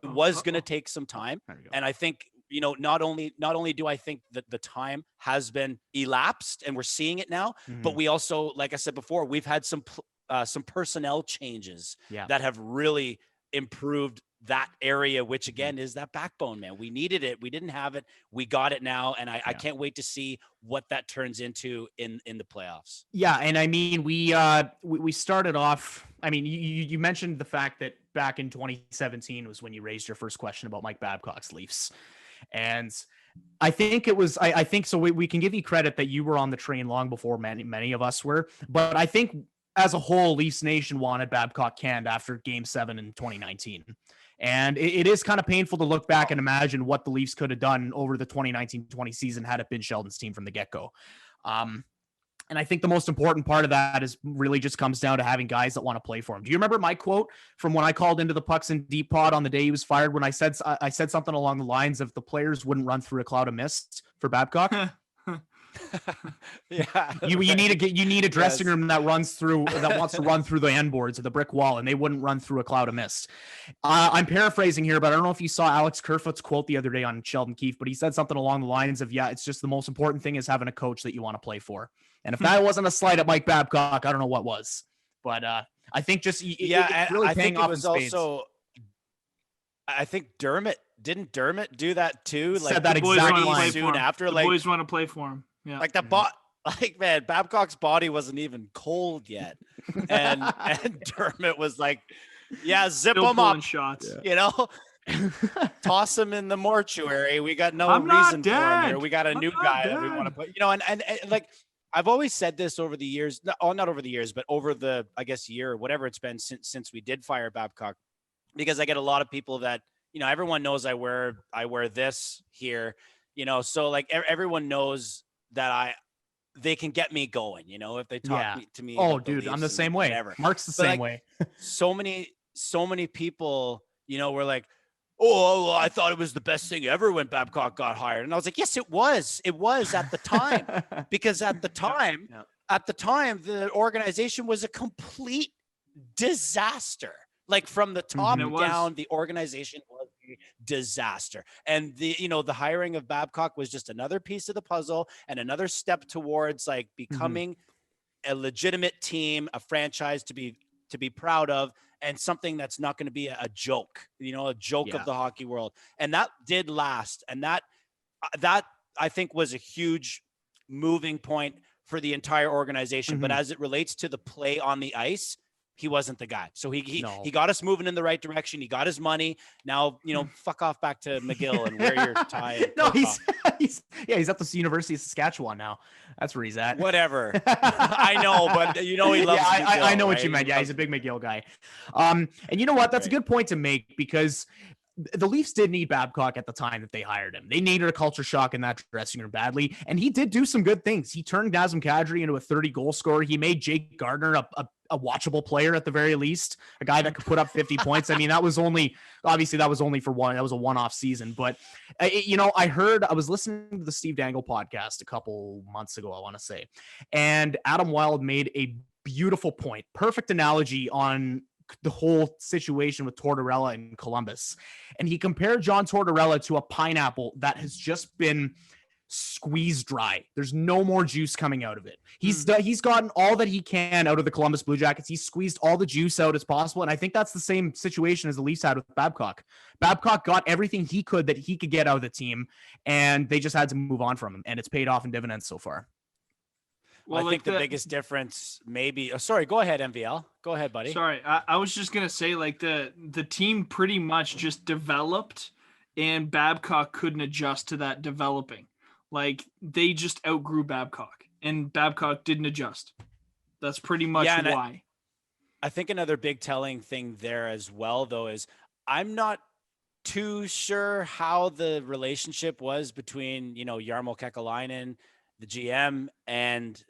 B: was going to take some time. And I think, not only do I think that the time has been elapsed and we're seeing it now, but we also, like I said before, we've had some personnel changes that have really improved that area, which again is that backbone, man. We needed it. We didn't have it. We got it now. And I can't wait to see what that turns into in the playoffs.
C: Yeah. And I mean, we started off, I mean, you mentioned the fact that back in 2017 was when you raised your first question about Mike Babcock's Leafs. And I think it was, I think so. We can give you credit that you were on the train long before many of us were, but I think as a whole, Leafs Nation wanted Babcock canned after Game 7 in 2019. And it is kind of painful to look back and imagine what the Leafs could have done over the 2019-20 season had it been Sheldon's team from the get-go. And I think the most important part of that is really just comes down to having guys that want to play for him. Do you remember my quote from when I called into the Pucks and Deep pod on the day he was fired, when I said something along the lines of the players wouldn't run through a cloud of mist for Babcock?
B: Yeah.
C: You need a dressing room that wants to run through the end boards of the brick wall, and they wouldn't run through a cloud of mist. I'm paraphrasing here, but I don't know if you saw Alex Kerfoot's quote the other day on Sheldon Keefe, but he said something along the lines of, it's just the most important thing is having a coach that you want to play for. And if that wasn't a slight at Mike Babcock, I don't know what was. But I think just it's really
B: I
C: paying
B: think it
C: off
B: was
C: in spades.
B: also. I think Dermott do that too.
C: Said
B: like
C: that exactly
B: soon after.
D: The
B: like
D: boys want to play for him. Yeah,
B: like the like, man, Babcock's body wasn't even cold yet, and Dermott was like, zip
D: Still
B: him up,
D: shots.
B: Toss him in the mortuary. We got no
D: I'm
B: reason
D: not
B: for him
D: dead.
B: here. We got a new guy that we want to put. And like I've always said this over the years. Not over the years, but over the year or whatever it's been since we did fire Babcock, because I get a lot of people that everyone knows I wear this here. So like everyone knows that they can get me going, if they talk to me.
C: Oh, dude, I'm the same way.
B: Whatever.
C: Mark's the same way.
B: so many people, were like, oh, well, I thought it was the best thing ever when Babcock got hired. And I was like, yes, it was. It was at the time, because at the time, the organization was a complete disaster. Like from the top down, the organization was a disaster. And the hiring of Babcock was just another piece of the puzzle and another step towards like becoming a legitimate team, a franchise to be proud of, and something that's not going to be a joke, a joke of the hockey world. And that did last. And that I think was a huge moving point for the entire organization. But as it relates to the play on the ice, he wasn't the guy. So he got us moving in the right direction. He got his money. Now, fuck off back to McGill and wear your tie.
C: No, he's at the University of Saskatchewan now. That's where he's at.
B: Whatever. I know, but he loves McGill,
C: I know what
B: right?
C: you meant. Yeah, he's a big McGill guy. And you know what? That's a good point to make, because the Leafs did need Babcock at the time that they hired him. They needed a culture shock in that dressing room badly, and he did do some good things. He turned Nazem Kadri into a 30-goal scorer. He made Jake Gardiner a watchable player at the very least, a guy that could put up 50 points. I mean, that was only for one. That was a one-off season. But, I was listening to the Steve Dangle podcast a couple months ago, I want to say, and Adam Wilde made a beautiful point, perfect analogy on the whole situation with Tortorella in Columbus. And he compared John Tortorella to a pineapple that has just been squeezed dry. There's no more juice coming out of it. He's gotten all that he can out of the Columbus Blue Jackets. He's squeezed all the juice out as possible. And I think that's the same situation as the Leafs had with Babcock. Babcock got everything he could that he could get out of the team, and they just had to move on from him. And it's paid off in dividends so far.
B: Well, I think the biggest difference maybe. Oh, sorry, go ahead, MVL. Go ahead, buddy.
D: Sorry, I was just gonna say, like, the team pretty much just developed, and Babcock couldn't adjust to that developing. Like, they just outgrew Babcock, and Babcock didn't adjust. That's pretty much why.
B: I think another big telling thing there as well, though, is I'm not too sure how the relationship was between, Jarmo Kekalainen, the GM, and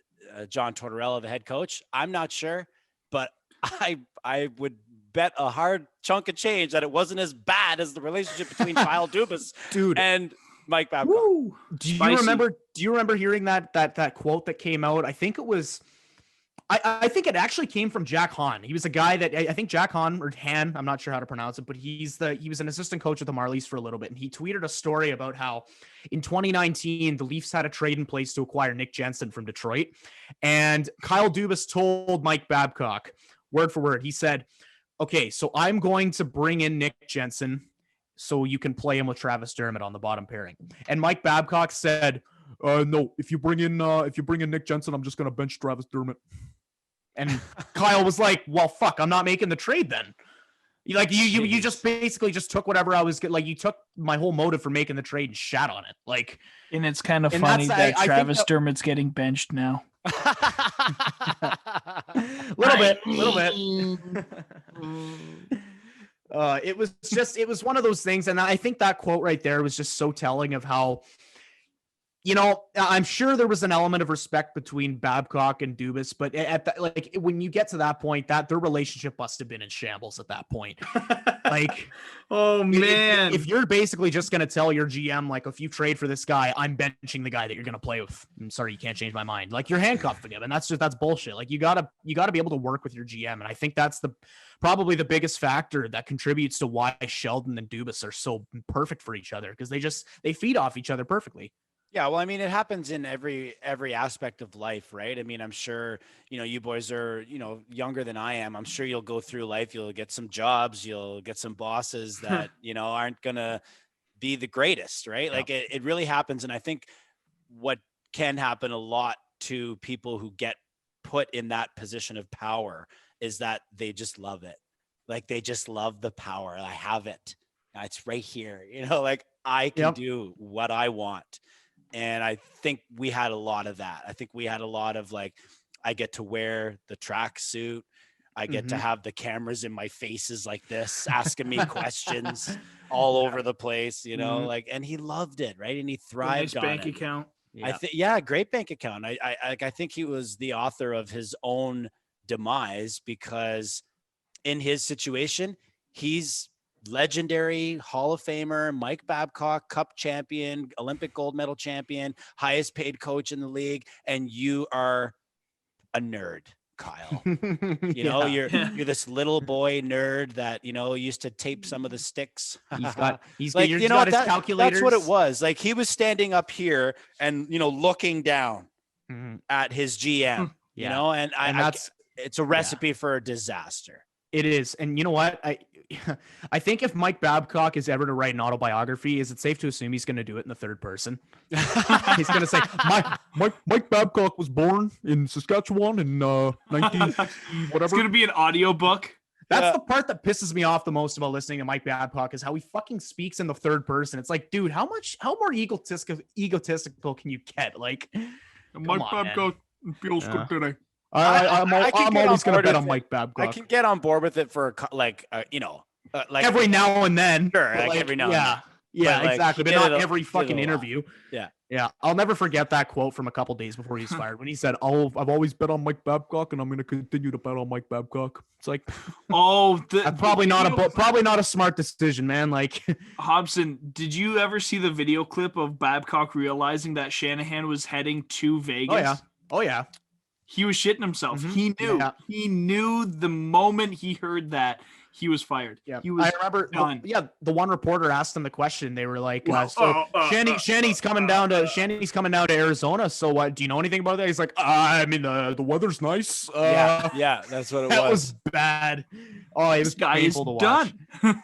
B: John Tortorella, the head coach. I'm not sure, but I would bet a hard chunk of change that it wasn't as bad as the relationship between Kyle Dubas and Mike Babcock.
C: Woo. Do you remember hearing that quote that came out? I think it was I think it actually came from Jack Hahn. He was a guy that I think Jack Hahn or Han, I'm not sure how to pronounce it, but he was an assistant coach at the Marlies for a little bit. And he tweeted a story about how in 2019, the Leafs had a trade in place to acquire Nick Jensen from Detroit. And Kyle Dubas told Mike Babcock, word for word, he said, okay, so I'm going to bring in Nick Jensen so you can play him with Travis Dermott on the bottom pairing. And Mike Babcock said, no, if you bring in Nick Jensen, I'm just going to bench Travis Dermott. And Kyle was like, well, fuck, I'm not making the trade then. You just basically just took whatever I was like, you took my whole motive for making the trade and shat on it. Like,
E: and it's kind of funny that Travis Dermott's getting benched now.
C: little bit. It was one of those things. And I think that quote right there was just so telling of how, I'm sure there was an element of respect between Babcock and Dubas, but when you get to that point, that their relationship must have been in shambles at that point. Like,
D: oh man,
C: if you're basically just going to tell your GM, like, if you trade for this guy, I'm benching the guy that you're going to play with. I'm sorry, you can't change my mind. Like, you're handcuffing him, and that's bullshit. Like, you gotta be able to work with your GM. And I think that's probably the biggest factor that contributes to why Sheldon and Dubas are so perfect for each other, because they feed off each other perfectly.
B: Yeah, well, I mean, it happens in every aspect of life, right? I mean, I'm sure, you boys are, younger than I am. I'm sure you'll go through life. You'll get some jobs. You'll get some bosses that, aren't going to be the greatest, right? Yeah. Like, it really happens. And I think what can happen a lot to people who get put in that position of power is that they just love it. Like, they just love the power. I have it. It's right here. Like, I can do what I want. And I think we had a lot of that. I think we had a lot of, like, I get to wear the tracksuit. I get to have the cameras in my faces like this, asking me questions all over the place, like, and he loved it. Right. And he thrived on
D: bank
B: it.
D: Account.
B: Great bank account. I think he was the author of his own demise, because in his situation, he's legendary Hall of Famer, Mike Babcock, Cup champion, Olympic gold medal champion, highest paid coach in the league, and you are a nerd, Kyle. You're this little boy nerd that used to tape some of the sticks.
C: He's got his calculators.
B: That's what it was. Like, he was standing up here and looking down at his GM. And it's a recipe for a disaster.
C: It is. And you know what? I think if Mike Babcock is ever to write an autobiography, is it safe to assume he's going to do it in the third person? He's going to say, Mike Babcock was born in Saskatchewan in 19 whatever.
D: It's going to be an audiobook.
C: That's the part that pisses me off the most about listening to Mike Babcock, is how he fucking speaks in the third person. It's like, dude, how more egotistical can you get? Like,
D: Mike Babcock feels good today.
C: I'm always going to bet on Mike Babcock.
B: I can get on board with it for like
C: every now and then.
B: Sure, like every now and then.
C: Yeah,
B: But, like,
C: exactly. But not every fucking interview.
B: Yeah.
C: Yeah. I'll never forget that quote from a couple days before he was fired when he said, "Oh, I've always bet on Mike Babcock and I'm going to continue to bet on Mike Babcock." It's like, probably not a smart decision, man. Like,
D: Hobson, did you ever see the video clip of Babcock realizing that Shanahan was heading to Vegas?
C: Oh yeah.
D: He was shitting himself.
C: Mm-hmm.
D: He knew. Yeah. He knew the moment he heard that he was fired.
C: Yeah,
D: he was.
C: I remember. The one reporter asked him the question. They were like, Shanny's coming down to Arizona. So what? Do you know anything about that? He's like, I mean, the weather's nice.
B: Yeah, that's what it was.
C: That was bad. Oh, it was painful to watch.
D: Done.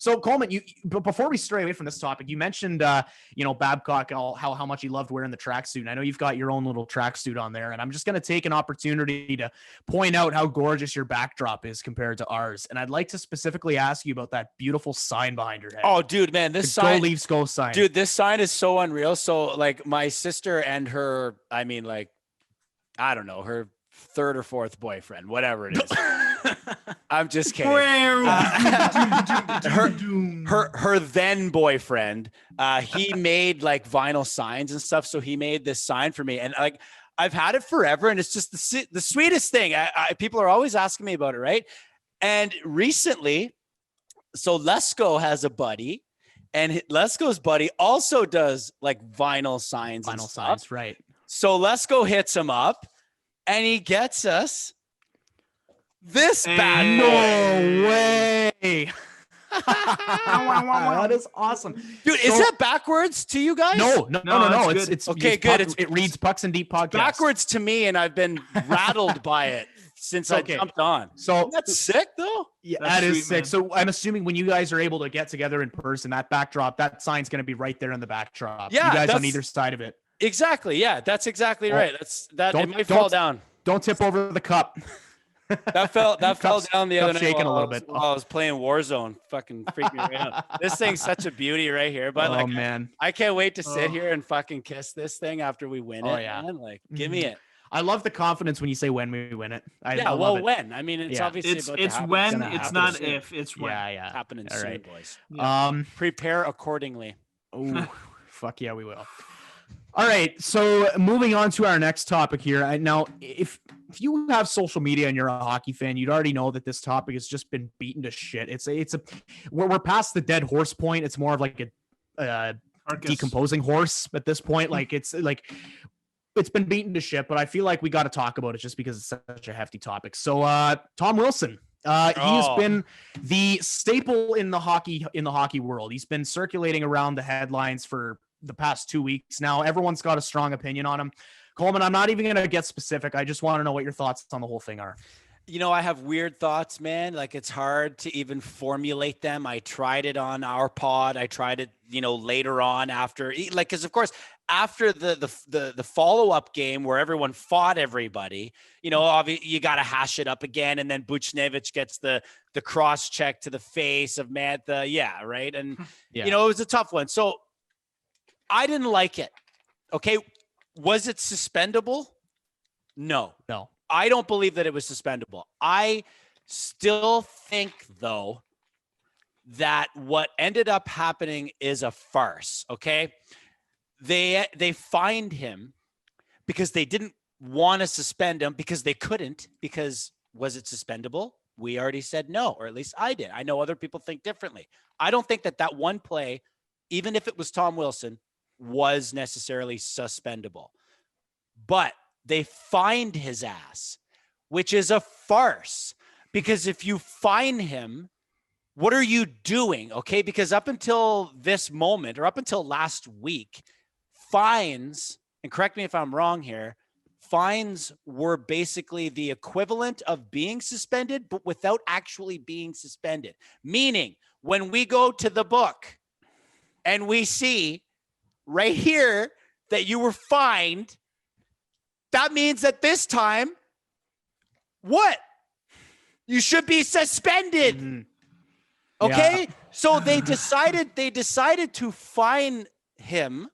C: So Coleman, but before we stray away from this topic, you mentioned Babcock, how much he loved wearing the tracksuit. And I know you've got your own little tracksuit on there, and I'm just going to take an opportunity to point out how gorgeous your backdrop is compared to ours. And I'd like to specifically ask you about that beautiful sign behind your head.
B: Oh, dude, man, this sign,
C: Go Leafs Go sign.
B: Dude, this sign is so unreal. So like my sister and her, I mean, like, I don't know, her third or fourth boyfriend, whatever it is. I'm just kidding. Her then boyfriend, he made like vinyl signs and stuff. So he made this sign for me, and like I've had it forever, and it's just the sweetest thing. People are always asking me about it, right? And recently, so Lesko has a buddy, and Lesko's buddy also does like vinyl signs.
C: Vinyl signs, right?
B: So Lesko hits him up, and he gets us this bad boy.
C: No way. That is awesome.
B: Dude, is that backwards to you guys?
C: No. It's
B: okay, good.
C: It reads Pucks and Deep podcast.
B: Backwards to me, and I've been rattled by it since I jumped on.
C: So
B: that's sick, though.
C: Yeah, that is sick. Man. So I'm assuming when you guys are able to get together in person, that backdrop, that sign's going to be right there in the backdrop.
B: Yeah,
C: you guys on either side of it.
B: Exactly. Yeah, that's exactly right. It might fall down.
C: Don't tip over the cup.
B: That fell down the other night.
C: Shaking a little bit.
B: While I was playing Warzone. Fucking freaked me right out. This thing's such a beauty right here. But
C: man,
B: I can't wait to sit here and fucking kiss this thing after we win it.
C: Yeah.
B: Man. Like, give me it.
C: I love the confidence when you say when we win it. I love it.
B: When. I mean, it's obviously
D: it's when. It's not soon. If. It's when.
C: Yeah.
B: Happening soon, right. Boys.
C: Yeah.
B: Prepare accordingly.
C: Oh, fuck yeah, we will. All right, so moving on to our next topic here. Now, if you have social media and you're a hockey fan, you'd already know that this topic has just been beaten to shit. We're past the dead horse point. It's more of like a decomposing horse at this point. Like it's been beaten to shit, but I feel like we got to talk about it just because it's such a hefty topic. So, Tom Wilson. He has been the staple in the hockey world. He's been circulating around the headlines for the past 2 weeks now. Everyone's got a strong opinion on him. Coleman, I'm not even going to get specific. I just want to know what your thoughts on the whole thing are.
B: I have weird thoughts, man. Like, it's hard to even formulate them. I tried it on our pod. I tried it, later on after, like, because of course, after the follow-up game where everyone fought everybody, obviously you got to hash it up again. And then Buchnevich gets the cross check to the face of Mantha. Yeah. Right. And, it was a tough one. So I didn't like it. Okay. Was it suspendable? No. I don't believe that it was suspendable. I still think, though, that what ended up happening is a farce. Okay. They fined him because they didn't want to suspend him because they couldn't, because was it suspendable? We already said no, or at least I did. I know other people think differently. I don't think that one play, even if it was Tom Wilson, was necessarily suspendable, but they fined his ass, which is a farce, because if you fine him, what are you doing? Okay. Because up until this moment, or up until last week, fines, and correct me if I'm wrong here, fines were basically the equivalent of being suspended, but without actually being suspended. Meaning, when we go to the book and we see right here that you were fined, that means that this time, what? You should be suspended. Mm-hmm. Okay? Yeah. So they decided to fine him,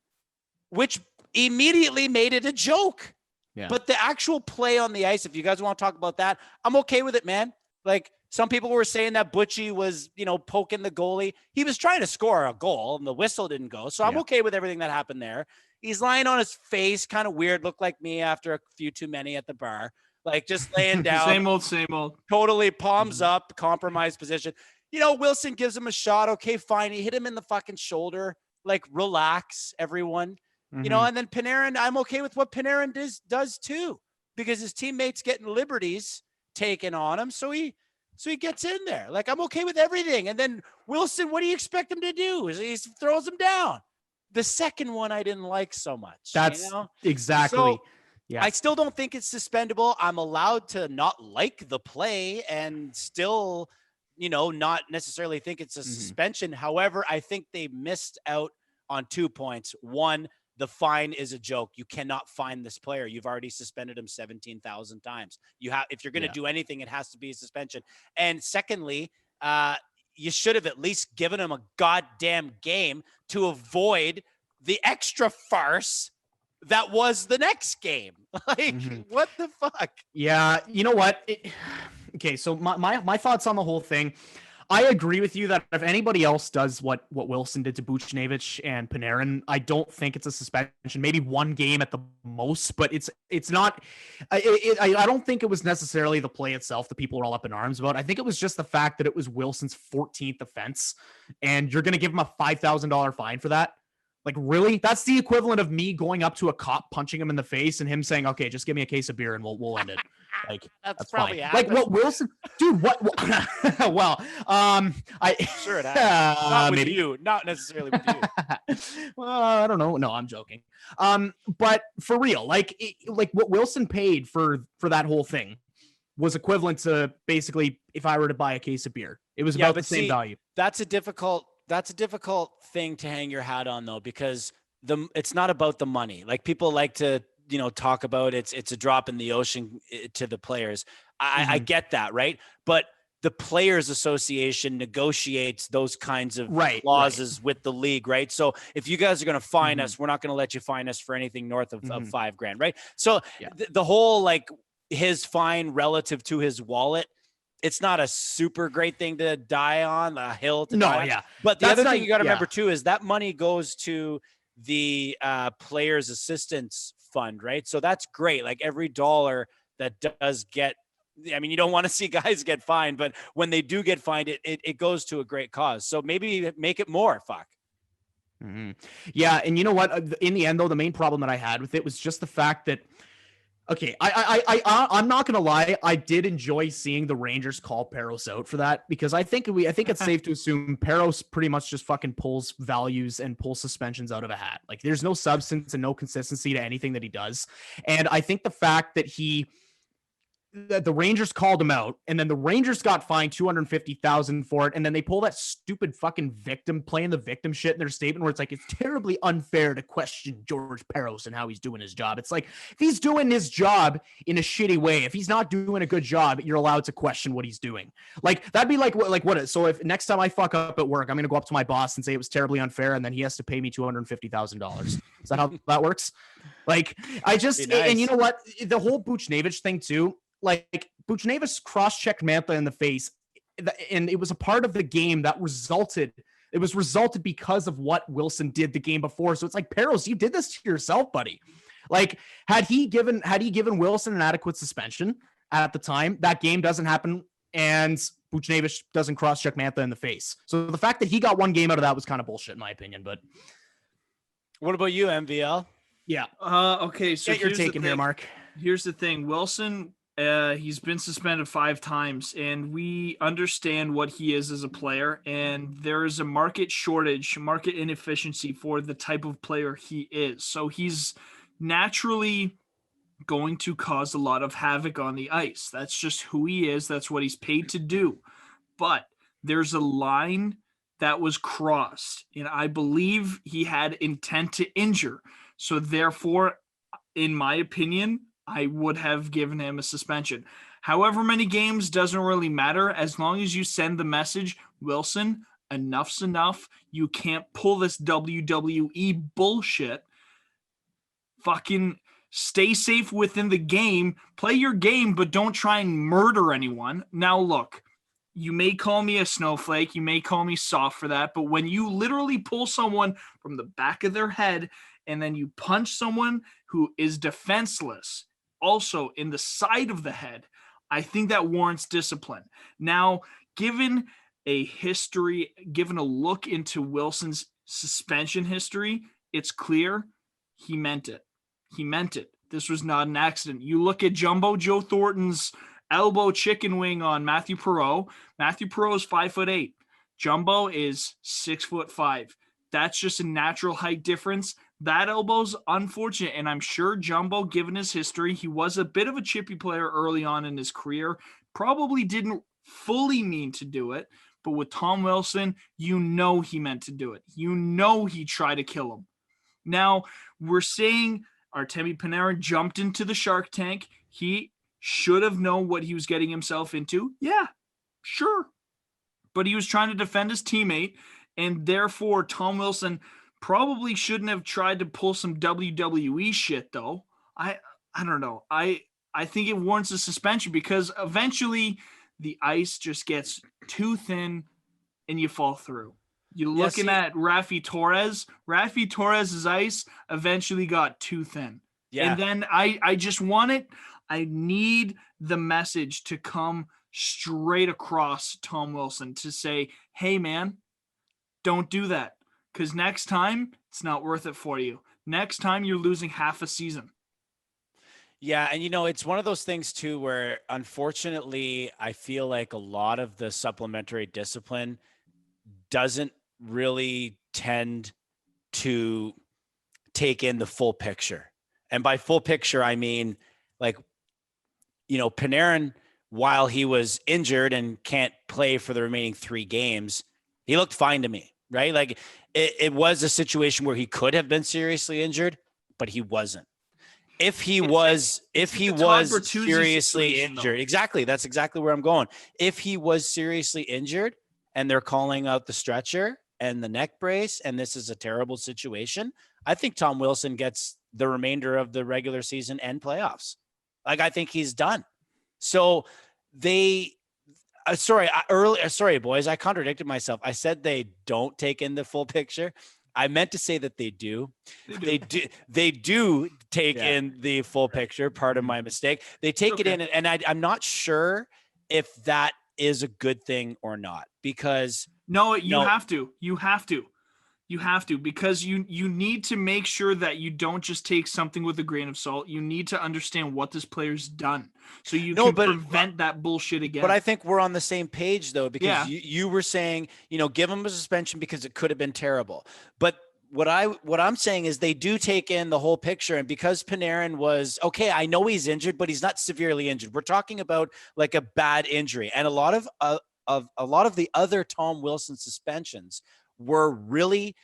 B: which immediately made it a joke. Yeah. But the actual play on the ice, if you guys want to talk about that, I'm okay with it, man. Like, some people were saying that Butchie was, poking the goalie. He was trying to score a goal and the whistle didn't go. So I'm okay with everything that happened there. He's lying on his face, kind of weird, looked like me after a few too many at the bar. Like, just laying down.
D: Same old.
B: Totally palms up, compromised position. Wilson gives him a shot. Okay, fine. He hit him in the fucking shoulder. Like, relax, everyone. And then Panarin, I'm okay with what Panarin does too, because his teammates getting liberties taken on him. So he gets in there. Like, I'm okay with everything. And then Wilson, what do you expect him to do? He throws him down. The second one I didn't like so much.
C: That's exactly.
B: So, I still don't think it's suspendable. I'm allowed to not like the play and still, not necessarily think it's a suspension. However, I think they missed out on 2 points. One, the fine is a joke. You cannot fine this player. You've already suspended him 17,000 times. If you're going to do anything, it has to be a suspension. And secondly, you should have at least given him a goddamn game to avoid the extra farce that was the next game. Like, what the fuck?
C: Yeah, you know what? Okay, so my thoughts on the whole thing. I agree with you that if anybody else does what Wilson did to Buchnevich and Panarin, I don't think it's a suspension. Maybe one game at the most, but it's not. I don't think it was necessarily the play itself that people were all up in arms about. I think it was just the fact that it was Wilson's 14th offense, and you're going to give him a $5,000 fine for that. Like, really? That's the equivalent of me going up to a cop, punching him in the face, and him saying, "Okay, just give me a case of beer and we'll end it." Like, that's
B: probably
C: fine. Like, what Wilson, dude? What? Well,
B: Sure it has. Not with you, not necessarily with you.
C: Well, I don't know. No, I'm joking. But for real, like what Wilson paid for that whole thing was equivalent to basically if I were to buy a case of beer. It was about the same value.
B: That's a difficult thing to hang your hat on, though, because it's not about the money. Like, people like to talk about it's a drop in the ocean to the players. I get that, right? But the Players Association negotiates those kinds of clauses with the league, right? So if you guys are going to fine us, we're not going to let you fine us for anything north of $5,000, right? So the whole, like, his fine relative to his wallet, it's not a super great thing to die on, a hill to die on. But the other thing you got to remember too is that money goes to the players' assistance fund, right? So that's great. Like, every dollar that does get, I mean, you don't want to see guys get fined, but when they do get fined, it goes to a great cause. So maybe make it more. Fuck.
C: Yeah, and you know what? In the end, though, the main problem that I had with it was just the fact that, okay, I'm not gonna lie, I did enjoy seeing the Rangers call Parros out for that, because I think it's safe to assume Parros pretty much just fucking pulls values and pulls suspensions out of a hat. Like, there's no substance and no consistency to anything that he does, and I think the fact that the Rangers called him out, and then the Rangers got fined $250,000 for it, and then they pull that stupid fucking victim, playing the victim shit in their statement, where it's like, it's terribly unfair to question George Parros and how he's doing his job. It's like, if he's doing his job in a shitty way, if he's not doing a good job, you're allowed to question what he's doing. Like, that'd be like what? So if next time I fuck up at work, I'm gonna go up to my boss and say it was terribly unfair, and then he has to pay me $250,000. Is that how that works? Like, I just nice. And you know what? The whole Buchnevich thing too. Like, Buchnevich cross-checked Mantha in the face, and it was a part of the game that resulted because of what Wilson did the game before. So it's like, Parros, you did this to yourself, buddy. Like, had he given Wilson an adequate suspension at the time, that game doesn't happen, and Buchnevich doesn't cross-check Mantha in the face. So the fact that he got one game out of that was kind of bullshit, in my opinion. But
B: what about you, MVL?
C: Yeah.
D: Okay. So
C: get your take in here, Mark.
D: Here's the thing, Wilson. He's been suspended 5 times, and we understand what he is as a player, and there is a market inefficiency for the type of player he is. So he's naturally going to cause a lot of havoc on the ice. That's just who he is. That's what he's paid to do. But there's a line that was crossed, and I believe he had intent to injure. So therefore, in my opinion, I would have given him a suspension. However many games doesn't really matter, as long as you send the message, Wilson, enough's enough. You can't pull this WWE bullshit. Fucking Stay safe within the game, play your game, but don't try and murder anyone. Now, look, you may call me a snowflake, you may call me soft for that, but when you literally pull someone from the back of their head and then you punch someone who is defenseless, also in the side of the head, I think that warrants discipline. Now, given a look into Wilson's suspension history, it's clear he meant it. He meant it. This was not an accident. You look at Jumbo Joe Thornton's elbow chicken wing on Matthew Perreault. Matthew Perreault is 5'8". Jumbo is 6'5". That's just a natural height difference. That elbow's unfortunate, and I'm sure Jumbo, given his history, he was a bit of a chippy player early on in his career, probably didn't fully mean to do it, but with Tom Wilson, you know he meant to do it. You know he tried to kill him. Now, we're saying Artemi Panarin jumped into the Shark Tank. He should have known what he was getting himself into. Yeah, sure. But he was trying to defend his teammate, and therefore Tom Wilson probably shouldn't have tried to pull some WWE shit, though. I don't know. I think it warrants a suspension because eventually the ice just gets too thin and you fall through. You're looking at Rafi Torres. Rafi Torres' ice eventually got too thin. Yeah. And then I just want it. I need the message to come straight across Tom Wilson to say, hey, man, don't do that. Because next time, it's not worth it for you. Next time, you're losing half a season.
B: Yeah, and it's one of those things too where unfortunately I feel like a lot of the supplementary discipline doesn't really tend to take in the full picture. And by full picture, I mean like, Panarin, while he was injured and can't play for the remaining 3 games, he looked fine to me, right? Like it was a situation where he could have been seriously injured, but he wasn't. If he was seriously injured, exactly. That's exactly where I'm going. If he was seriously injured and they're calling out the stretcher and the neck brace, and this is a terrible situation, I think Tom Wilson gets the remainder of the regular season and playoffs. Like, I think he's done. So sorry, boys, I contradicted myself. I said they don't take in the full picture. I meant to say that they do. They do take in the full picture. Part of my mistake. They take it in, and I'm not sure if that is a good thing or not, because
D: you have to, because you need to make sure that you don't just take something with a grain of salt. You need to understand what this player's done so you can prevent that bullshit again.
B: But I think we're on the same page though, because you were saying, give him a suspension because it could have been terrible. But what I'm saying is they do take in the whole picture. And because Panarin was okay, I know he's injured, but he's not severely injured. We're talking about like a bad injury. And a lot of the other Tom Wilson suspensions were really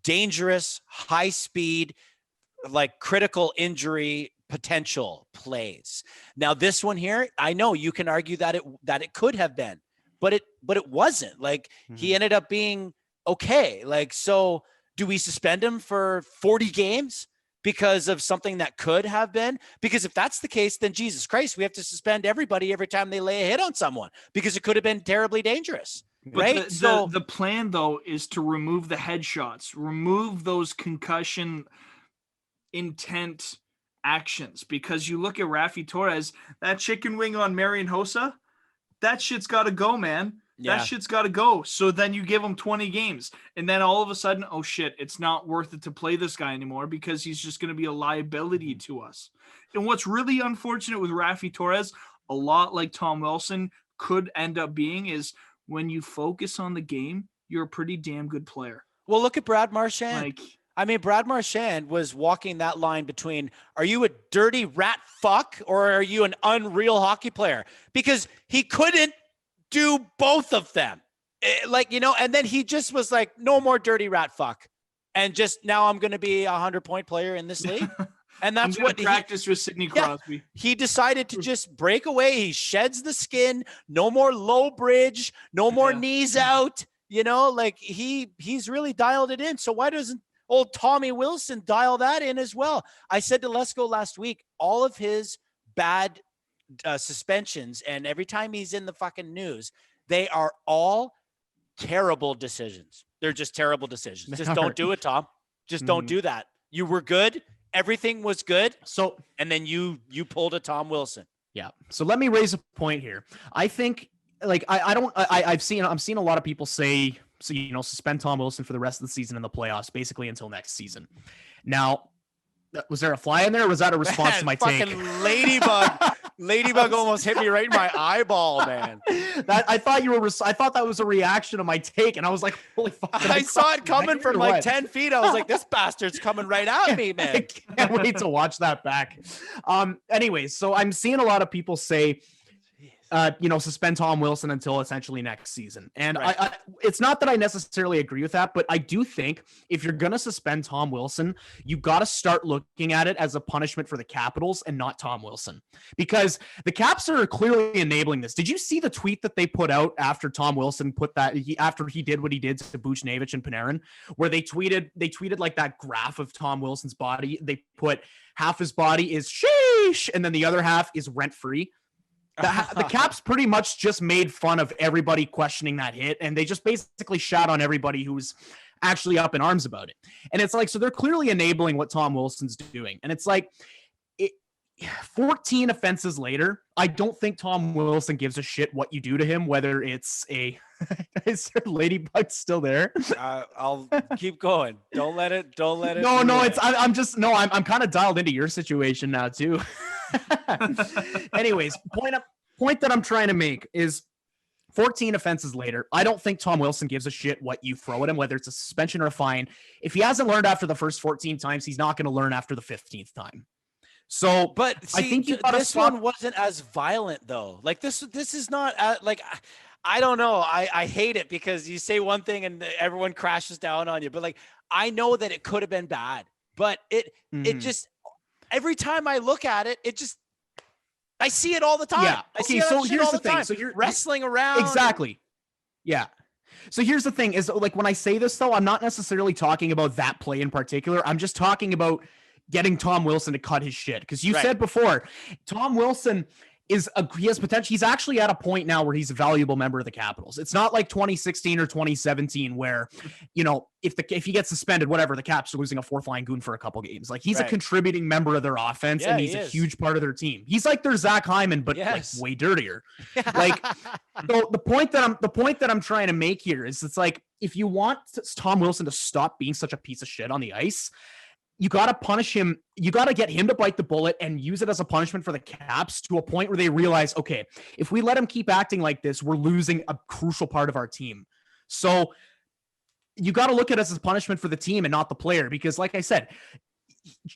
B: dangerous, high speed, like critical injury potential plays. Now this one here, I know you can argue that it could have been, but it wasn't. Like he ended up being okay. Like, so do we suspend him for 40 games because of something that could have been? Because if that's the case, then Jesus Christ, we have to suspend everybody every time they lay a hit on someone because it could have been terribly dangerous.
D: But
B: right.
D: The plan though is to remove the headshots, remove those concussion intent actions, because you look at Rafi Torres, that chicken wing on Marian Hossa, that shit's got to go, man. That shit's got to go. So then you give him 20 games and then all of a sudden, oh shit, it's not worth it to play this guy anymore because he's just going to be a liability to us. And what's really unfortunate with Rafi Torres, a lot like Tom Wilson could end up being, is when you focus on the game, you're a pretty damn good player.
B: Well, look at Brad Marchand. Brad Marchand was walking that line between, are you a dirty rat fuck or are you an unreal hockey player? Because he couldn't do both of them. And then he just was like, no more dirty rat fuck. And just now I'm going to be a 100-point player in this league. And that's what
D: practice with Sidney Crosby.
B: Yeah, he decided to just break away. He sheds the skin. No more low bridge. No more knees out. He's really dialed it in. So why Old Tommy Wilson, dial that in as well. I said to Lesko last week, all of his bad suspensions, and every time he's in the fucking news, they are all terrible decisions. They're just terrible decisions. Just don't do it, Tom. Just don't do that. You were good. Everything was good.
C: So,
B: and then you pulled a Tom Wilson.
C: Yeah. So let me raise a point here. I think like I'm seeing a lot of people say, so, suspend Tom Wilson for the rest of the season in the playoffs, basically until next season. Now, was there a fly in there, or was that a response to my take?
B: Ladybug almost hit me right in my eyeball, man.
C: I thought that was a reaction to my take, and I was like, holy fuck.
B: I saw it coming from like 10 feet. I was like, this bastard's coming right at me, man.
C: I can't wait to watch that back. Anyways, so I'm seeing a lot of people say, suspend Tom Wilson until essentially next season. And right. It's not that I necessarily agree with that, but I do think if you're going to suspend Tom Wilson, you got to start looking at it as a punishment for the Capitals and not Tom Wilson, because the Caps are clearly enabling this. Did you see the tweet that they put out after Tom Wilson after he did what he did to Buchnevich and Panarin, where they tweeted like that graph of Tom Wilson's body. They put half his body is sheesh, and then the other half is rent-free. The Caps pretty much just made fun of everybody questioning that hit, and they just basically shot on everybody who's actually up in arms about it. And it's like, so they're clearly enabling what Tom Wilson's doing. And it's like, 14 offenses later, I don't think Tom Wilson gives a shit what you do to him, whether it's is there Ladybug still there?
B: I'll keep going. Don't let it.
C: No, I'm kind of dialed into your situation now too. Anyways, point that I'm trying to make is 14 offenses later, I don't think Tom Wilson gives a shit what you throw at him, whether it's a suspension or a fine. If he hasn't learned after the first 14 times, he's not going to learn after the 15th time. So,
B: but see, I think this one wasn't as violent though. Like this is not like, I don't know. I hate it because you say one thing and everyone crashes down on you. But like, I know that it could have been bad, but it just, every time I look at it, I see it all the time.
C: Yeah. Okay. So here's the thing. So you're
B: wrestling around.
C: Exactly. Yeah. So here's the thing is, like, when I say this though, I'm not necessarily talking about that play in particular. I'm just talking about getting Tom Wilson to cut his shit. Because you said before, Tom Wilson he has potential. He's actually at a point now where he's a valuable member of the Capitals. It's not like 2016 or 2017 where, if he gets suspended, whatever, the Caps are losing a fourth line goon for a couple games. Like, he's a contributing member of their offense, and he's a huge part of their team. He's like their Zach Hyman, but like way dirtier. Like, so the point that I'm trying to make here is, it's like, if you want Tom Wilson to stop being such a piece of shit on the ice, you got to punish him. You got to get him to bite the bullet and use it as a punishment for the Caps to a point where they realize, okay, if we let him keep acting like this, we're losing a crucial part of our team. So you got to look at it as a punishment for the team and not the player, because like I said,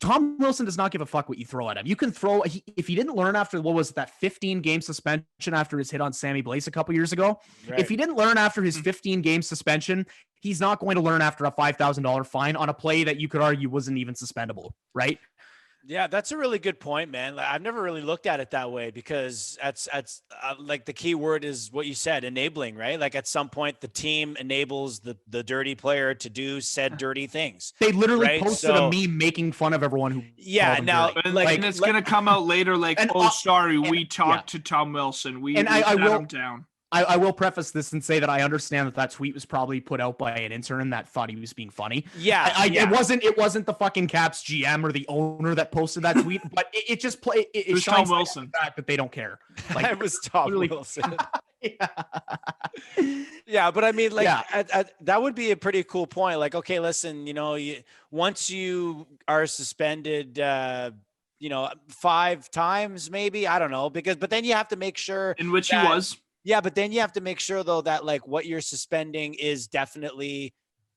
C: Tom Wilson does not give a fuck what you throw at him. You can throw, if he didn't learn after, what was it, that 15-game suspension after his hit on Sammy Blais a couple years ago? Right. If he didn't learn after his 15-game suspension, he's not going to learn after a $5,000 fine on a play that you could argue wasn't even suspendable, right?
B: Yeah, that's a really good point, man. I've never really looked at it that way, because that's like the key word is what you said, enabling, right? Like, at some point the team enables the dirty player to do said dirty things.
C: They literally posted a meme making fun of everyone who.
B: Yeah, now
D: and it's gonna come out later. Like, we talked to Tom Wilson. We shut him down.
C: I will preface this and say that I understand that tweet was probably put out by an intern that thought he was being funny.
B: Yeah,
C: It wasn't the fucking Caps GM or the owner that posted that tweet, but it was
D: Tom Wilson.
C: The fact that they don't care. Like,
B: it was Tom Wilson. Yeah, but I mean, like, that would be a pretty cool point. Like, okay, listen, once you are suspended, 5 times, maybe, I don't know, but then you have to make sure
D: in which he was.
B: Yeah, but then you have to make sure, though, that like what you're suspending is definitely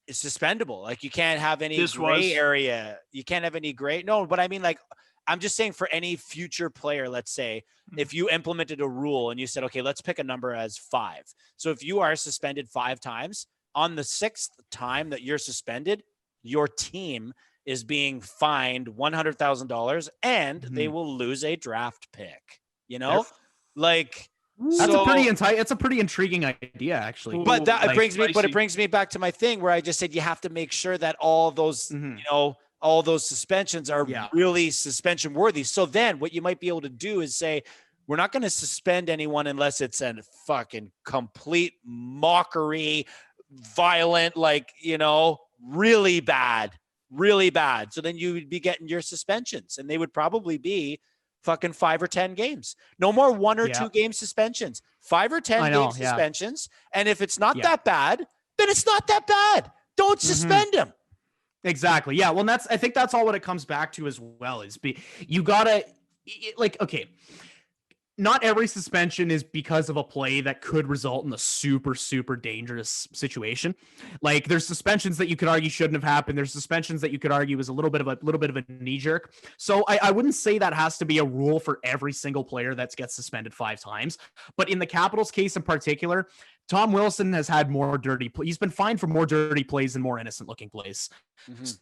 B: suspendable. Like, you can't have any gray area. You can't have any gray. No, but I mean, like, I'm just saying for any future player, let's say, if you implemented a rule and you said, okay, let's pick a number as 5. So if you are suspended 5 times, on the 6th time that you're suspended, your team is being fined $100,000 and they will lose a draft pick, like,
C: It's a pretty intriguing idea, actually.
B: But it brings me back to my thing where I just said you have to make sure that all those, all those suspensions are really suspension worthy. So then what you might be able to do is say, we're not going to suspend anyone unless it's a fucking complete mockery, violent, really bad. So then you would be getting your suspensions, and they would probably be fucking 5 or 10 games. No more 1 or 2 game suspensions, 5 or 10 game suspensions. And if it's not that bad, then it's not that bad. Don't suspend him.
C: Exactly. Yeah. Well, I think that's all what it comes back to as well is you gotta okay. Not every suspension is because of a play that could result in a super, super dangerous situation. Like there's suspensions that you could argue shouldn't have happened. There's suspensions that you could argue was a little bit of a knee jerk. So I wouldn't say that has to be a rule for every single player that gets suspended 5 times. But in the Capitals case in particular, Tom Wilson has had more dirty plays. He's been fined for more dirty plays and more innocent looking plays.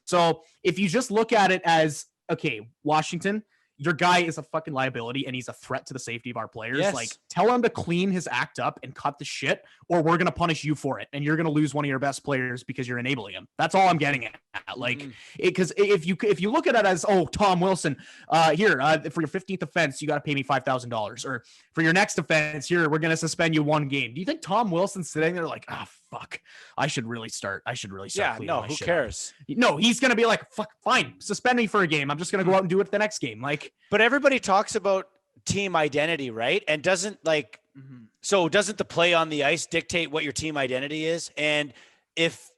C: So if you just look at it as, okay, Washington, your guy is a fucking liability and he's a threat to the safety of our players.
B: Yes.
C: Like, tell him to clean his act up and cut the shit, or we're going to punish you for it. And you're going to lose one of your best players because you're enabling him. That's all I'm getting at. Like, because if you look at it as, oh, Tom Wilson, for your 15th offense, you got to pay me $5,000, or for your next offense, here, we're going to suspend you 1 game. Do you think Tom Wilson's sitting there like, fuck, I should really start.
B: Yeah, no, who cares?
C: No, he's going to be like, fuck, fine, suspend me for a game. I'm just going to go out and do it the next game. Like,
B: but everybody talks about team identity, right? And doesn't the play on the ice dictate what your team identity is? And if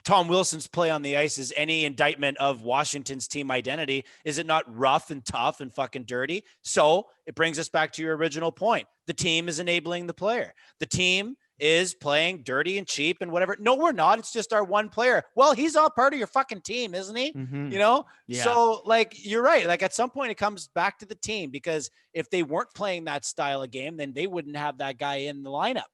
B: Tom Wilson's play on the ice is any indictment of Washington's team identity, is it not rough and tough and fucking dirty? So it brings us back to your original point. The team is enabling the player. The team is playing dirty and cheap and whatever. No, we're not. It's just our one player. Well, he's all part of your fucking team, isn't he? Yeah. So you're right. Like at some point it comes back to the team, because if they weren't playing that style of game, then they wouldn't have that guy in the lineup.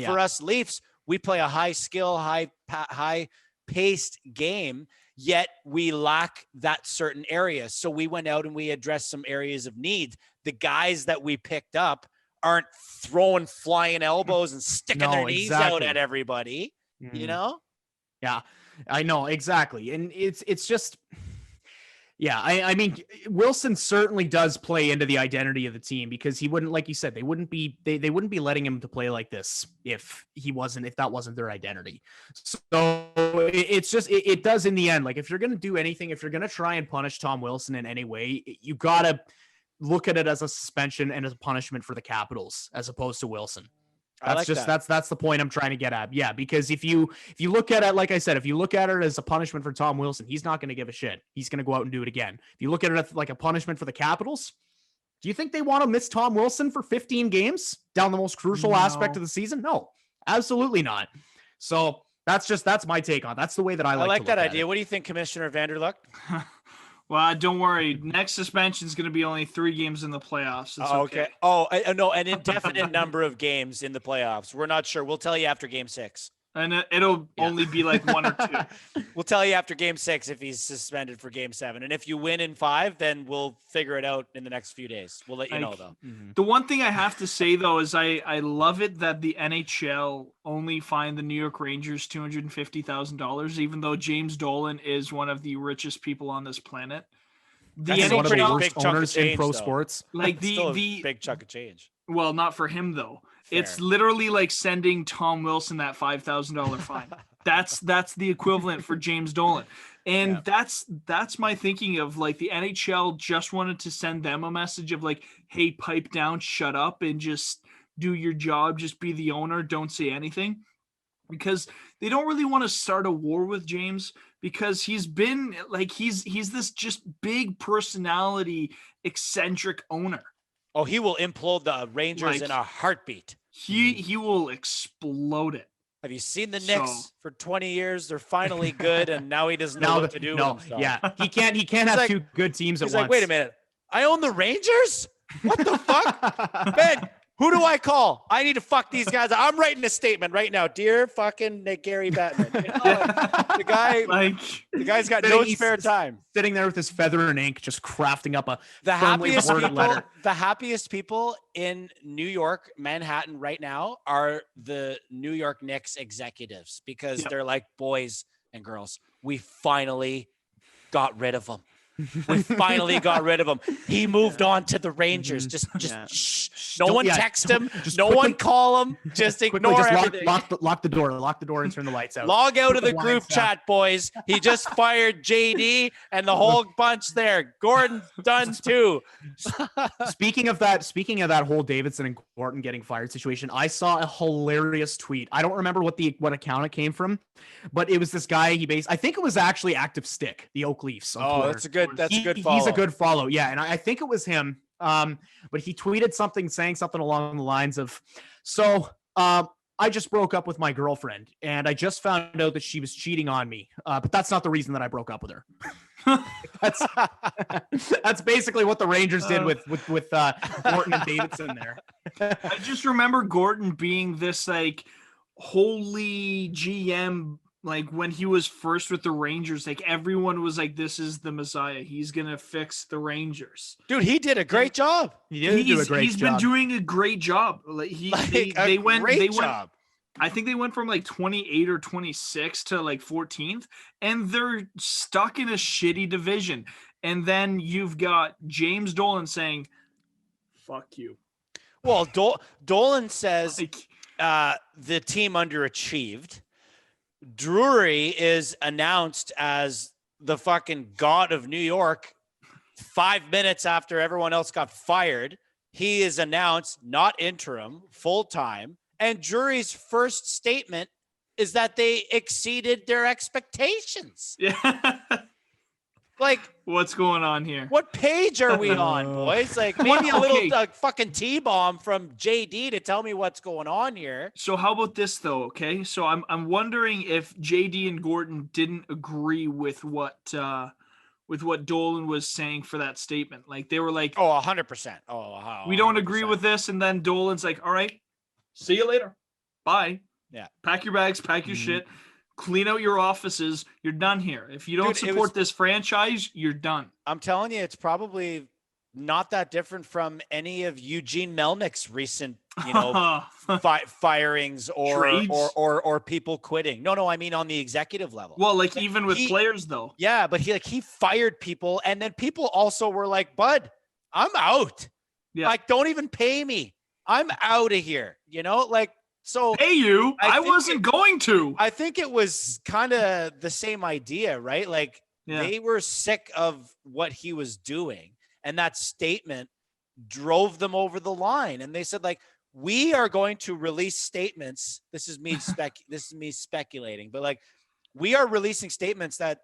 B: For us Leafs, we play a high skill, high paced game, yet we lack that certain area. So we went out and we addressed some areas of need. The guys that we picked up aren't throwing flying elbows and sticking their knees out at everybody,
C: Yeah, I know. Exactly. And it's just, I mean, Wilson certainly does play into the identity of the team, because he wouldn't, like you said, they wouldn't be letting him to play like this if that wasn't their identity. So it's just, it does in the end. Like if you're going to do anything, if you're going to try and punish Tom Wilson in any way, you got to look at it as a suspension and as a punishment for the Capitals as opposed to Wilson. That's the point I'm trying to get at. Yeah, because if you look at it, like I said, if you look at it as a punishment for Tom Wilson, he's not going to give a shit. He's going to go out and do it again. If you look at it as like a punishment for the Capitals, do you think they want to miss Tom Wilson for 15 games down the most crucial aspect of the season? No, absolutely not. So that's my take on it. That's the way that I like
B: that idea. What do you think, Commissioner Vanderluck?
D: Well, don't worry. Next suspension is going to be only 3 games in the playoffs. It's okay.
B: Oh, no, an indefinite number of games in the playoffs. We're not sure. We'll tell you after Game 6.
D: And it'll only be like 1 or 2.
B: We'll tell you after Game 6 if he's suspended for Game 7. And if you win in 5, then we'll figure it out in the next few days. We'll let you know, though.
D: The one thing I have to say, though, is I love it that the NHL only fined the New York Rangers $250,000, even though James Dolan is one of the richest people on this planet.
C: That's one of the worst owners in pro sports.
B: Like the big chunk of change.
D: Well, not for him, though.
B: Fair.
D: It's literally like sending Tom Wilson that $5,000 fine. That's the equivalent for James Dolan. And that's my thinking of like the NHL just wanted to send them a message of like, hey, pipe down, shut up, and just do your job. Just be the owner. Don't say anything. Because they don't really want to start a war with James, because he's been like, he's this just big personality, eccentric owner.
B: Oh, he will implode the Rangers in a heartbeat.
D: He will explode it.
B: Have you seen the Knicks for 20 years? They're finally good, and now he doesn't know what to do with himself.
C: Yeah, he can't have 2 good teams at once.
B: He's like, wait a minute, I own the Rangers? What the fuck? Man, Who do I call? I need to fuck these guys. I'm writing a statement right now. Dear fucking Gary Bettman. You know, the guy's got no spare time.
C: Sitting there with his feather and ink, just crafting up
B: the happiest people in New York, Manhattan right now are the New York Knicks executives because they're like, boys and girls, we finally got rid of him. We finally got rid of him. He moved on to the Rangers. Shh. No one text him. No one call him. Just ignore everything.
C: Lock the door and turn the lights out.
B: Log out of the group chat, boys. He just fired JD and the whole bunch there. Gordon's done too.
C: Speaking of that whole Davidson and Gordon getting fired situation, I saw a hilarious tweet. I don't remember what account it came from, but it was this guy. I think it was actually Active Stick, the Oak Leafs. On Twitter.
B: That's a good follow.
C: He's a good follow. Yeah. And I think it was him. But he tweeted saying something along the lines of, I just broke up with my girlfriend and I just found out that she was cheating on me. But that's not the reason that I broke up with her. That's basically what the Rangers did with Gordon and Davidson there.
D: I just remember Gordon being this like holy GM. Like when he was first with the Rangers, like everyone was like, this is the Messiah. He's going to fix the Rangers.
B: Dude, he did a great job.
D: He's been doing a great job. Like they went, I think they went from like 28 or 26 to like 14th, and they're stuck in a shitty division. And then you've got James Dolan saying, fuck you.
B: Well, Dolan says the team underachieved. Drury is announced as the fucking god of New York 5 minutes after everyone else got fired. He is announced not interim, full-time. And Drury's first statement is that they exceeded their expectations.
D: Yeah.
B: Like,
D: what's going on here?
B: What page are we on, boys? Like, maybe a little fucking T-bomb from JD to tell me what's going on here.
D: So how about this though? Okay, so I'm wondering if JD and Gordon didn't agree with what Dolan was saying for that statement. Like they were like,
B: "Oh, 100%.
D: We don't agree with this," and then Dolan's like, "All right, see you later, bye.
B: Yeah,
D: pack your bags, pack your shit." Clean out your offices. You're done here. If you don't support this franchise, you're done.
B: I'm telling you, it's probably not that different from any of Eugene Melnick's recent, firings or people quitting. No, I mean on the executive level.
D: Well, like even with players though.
B: Yeah, but he fired people, and then people also were like, "Bud, I'm out. Yeah. Like, don't even pay me. I'm out of here." So
D: hey, I wasn't going to.
B: I think it was kind of the same idea, right? Like they were sick of what he was doing, and that statement drove them over the line. And they said, like, we are going to release statements. This is me speculating, but like we are releasing statements that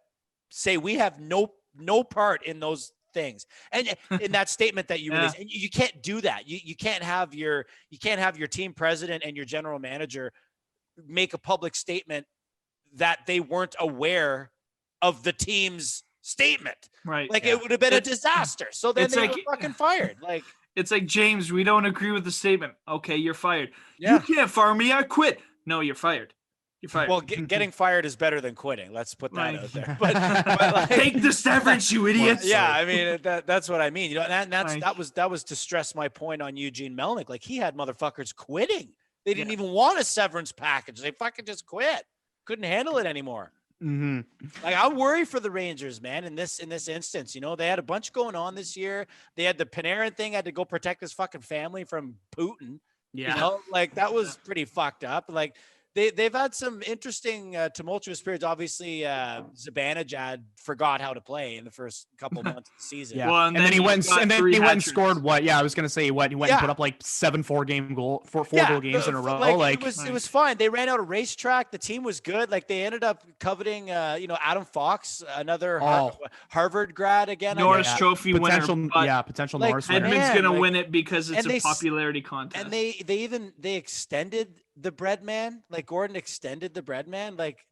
B: say we have no part in those things. And in that statement that you release, and you can't do that. You can't have your team president and your general manager make a public statement that they weren't aware of the team's statement.
D: Right.
B: Like it would have been a disaster. So then they were fucking fired. Like
D: it's like, James, we don't agree with the statement. Okay, you're fired. Yeah. You can't fire me. I quit. No, you're fired. You're fired.
B: Well, getting fired is better than quitting. Let's put that out there.
D: But like, take the severance, you idiots.
B: Yeah, I mean that's what I mean. That was to stress my point on Eugene Melnick. Like he had motherfuckers quitting. They didn't even want a severance package. They fucking just quit. Couldn't handle it anymore.
C: Mm-hmm.
B: Like I worry for the Rangers, man. In this instance, they had a bunch going on this year. They had the Panarin thing. Had to go protect his fucking family from Putin.
C: Yeah,
B: like that was pretty fucked up. Like. They've had some interesting tumultuous periods. Obviously, Zibanejad forgot how to play in the first couple months of the season.
C: Yeah, well, and then he went and scored what? Yeah, I was gonna say what he went and put up like 7 4-game goal for 4 goal games in a row. Like
B: it was fine. They ran out of racetrack. The team was good. Like they ended up coveting, Adam Fox, another Harvard grad again.
D: Norris Trophy winner.
C: Potential Norris winner.
D: Edmund's gonna win it because it's a popularity contest.
B: And they extended the bread man. Like Gordon extended the bread man. Like,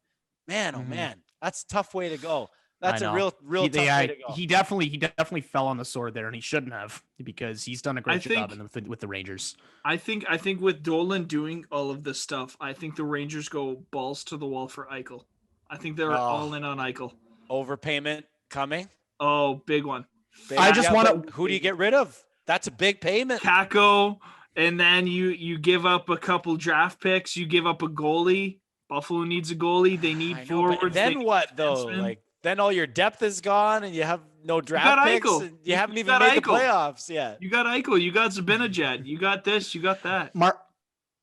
B: man, oh man, that's a tough way to go. That's a real tough way to go.
C: He definitely fell on the sword there, and he shouldn't have, because he's done a great job with the Rangers.
D: I think with Dolan doing all of this stuff, I think the Rangers go balls to the wall for Eichel. I think they're all in on Eichel.
B: Overpayment coming?
D: Oh, big one.
B: Who do you get rid of? That's a big payment.
D: Kako, and then you give up a couple draft picks. You give up a goalie. Buffalo needs a goalie. They need forwards.
B: Then what though? Like then all your depth is gone, and you have no draft picks. And you haven't even made the playoffs yet.
D: You got Eichel. You got Zibanejad. You got this. You got that.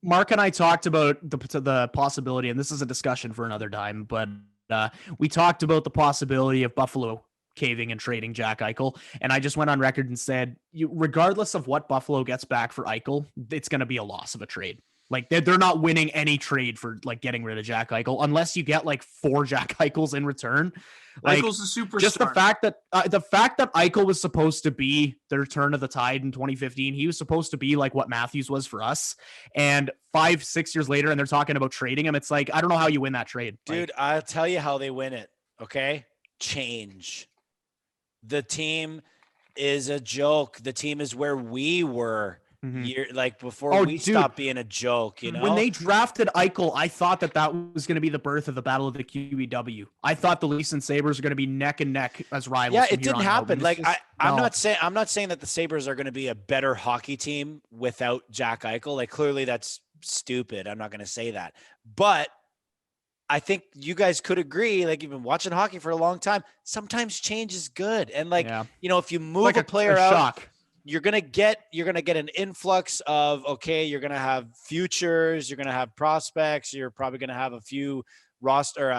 C: Mark and I talked about the possibility, and this is a discussion for another time, but we talked about the possibility of Buffalo caving and trading Jack Eichel, and I just went on record and said, regardless of what Buffalo gets back for Eichel, it's going to be a loss of a trade. Like they're not winning any trade for like getting rid of Jack Eichel unless you get like 4 Jack Eichels in return. Like,
D: Eichel's a superstar.
C: Just the fact that Eichel was supposed to be the return of the tide in 2015, he was supposed to be like what Matthews was for us. And 5-6 years later, and they're talking about trading him. It's like, I don't know how you win that trade,
B: dude. I'll tell you how they win it. Okay, change. The team is a joke. The team is where we were. Before we stopped being a joke, you know.
C: When they drafted Eichel, I thought that was going to be the birth of the Battle of the QEW. I thought the Leafs and Sabres are going to be neck and neck as rivals.
B: Yeah, it didn't happen. Like I'm not saying that the Sabres are going to be a better hockey team without Jack Eichel. Like clearly that's stupid. I'm not going to say that, but I think you guys could agree. Like you've been watching hockey for a long time. Sometimes change is good, and if you move a player out. You're gonna get an influx of you're gonna have futures, you're gonna have prospects, you're probably gonna have a few roster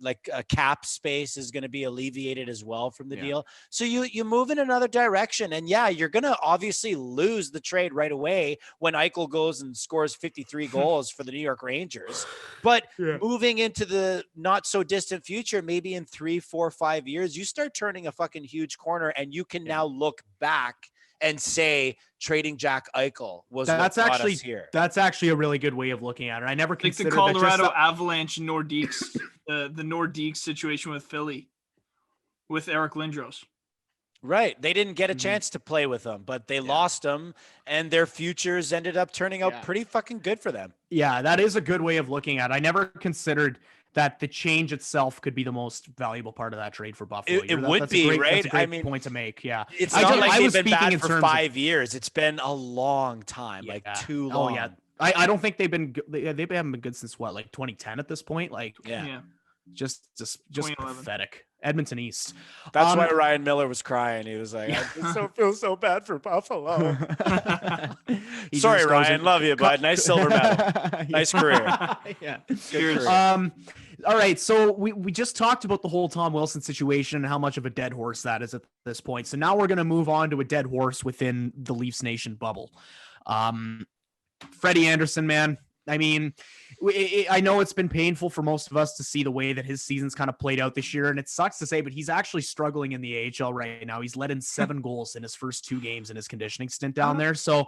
B: like a cap space is going to be alleviated as well from the deal. So you move in another direction, and you're going to obviously lose the trade right away when Eichel goes and scores 53 goals for the New York Rangers. But moving into the not so distant future, maybe in 3, 4, 5 years, you start turning a fucking huge corner, and you can now look back and say trading Jack Eichel was what got us here.
C: That's actually a really good way of looking at it. I never considered
D: the Colorado Avalanche Nordiques, the Nordiques situation with Philly, with Eric Lindros.
B: Right. They didn't get a chance to play with them, but they lost them, and their futures ended up turning out pretty fucking good for them.
C: Yeah, that is a good way of looking at it. I never considered that the change itself could be the most valuable part of that trade for Buffalo.
B: It would be, right?
C: That's a great point to make. Yeah.
B: It's not like they've been bad for 5 years. It's been a long time, like too long.
C: Oh, yeah. I don't think they haven't been good since what, like 2010 at this point? Like, just pathetic. Edmonton East.
B: That's why Ryan Miller was crying. He was like, I feel so bad for Buffalo. Sorry, Ryan. Love you, bud. Nice silver medal. Nice career.
C: Good career. All right. So we just talked about the whole Tom Wilson situation and how much of a dead horse that is at this point. So now we're going to move on to a dead horse within the Leafs Nation bubble. Freddie Anderson, man. I mean, I know it's been painful for most of us to see the way that his season's kind of played out this year, and it sucks to say, but he's actually struggling in the AHL right now. He's let in 7 goals in his first 2 games in his conditioning stint down there. So,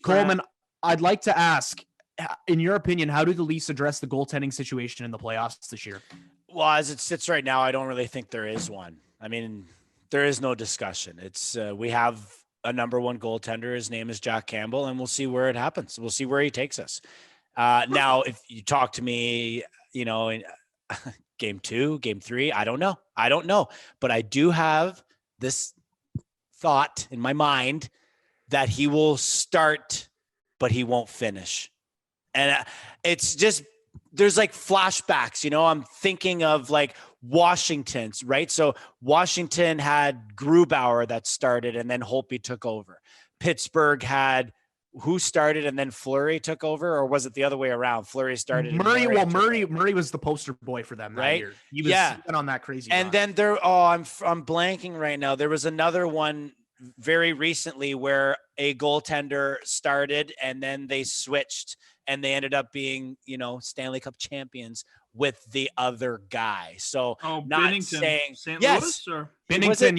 C: Coleman, I'd like to ask, in your opinion, how do the Leafs address the goaltending situation in the playoffs this year?
B: Well, as it sits right now, I don't really think there is one. I mean, there is no discussion. It's we have a number 1 goaltender. His name is Jack Campbell, and we'll see where it happens. We'll see where he takes us. Now, if you talk to me, in game 2, game 3, I don't know, but I do have this thought in my mind that he will start, but he won't finish. And it's just, there's like flashbacks, I'm thinking of like Washington's, right? So Washington had Grubauer that started, and then Holtby took over. Pittsburgh had who started and then Fleury took over, or was it the other way around? Fleury started.
C: Murray was the poster boy for them that year. He was on that crazy.
B: And then I'm blanking right now. There was another one very recently where a goaltender started and then they switched and they ended up being, Stanley Cup champions with the other guy. So not
D: Binnington,
B: saying
D: St. Louis or
C: Binnington,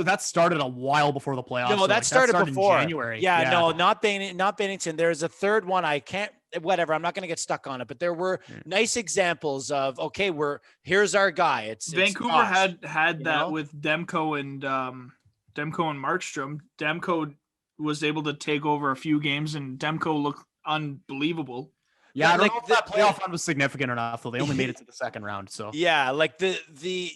C: that started a while before the playoffs.
B: No, that started before
C: January.
B: No, not Binnington. There's a third one. I can't whatever. I'm not going to get stuck on it, but there were nice examples of, okay, here's our guy. It's
D: Vancouver
B: it's
D: had that with Demko and Markstrom. Demko was able to take over a few games, and Demko looked unbelievable.
C: Yeah, I don't know if that playoff run was significant or not, though. They only made it to the second round. So
B: yeah, like the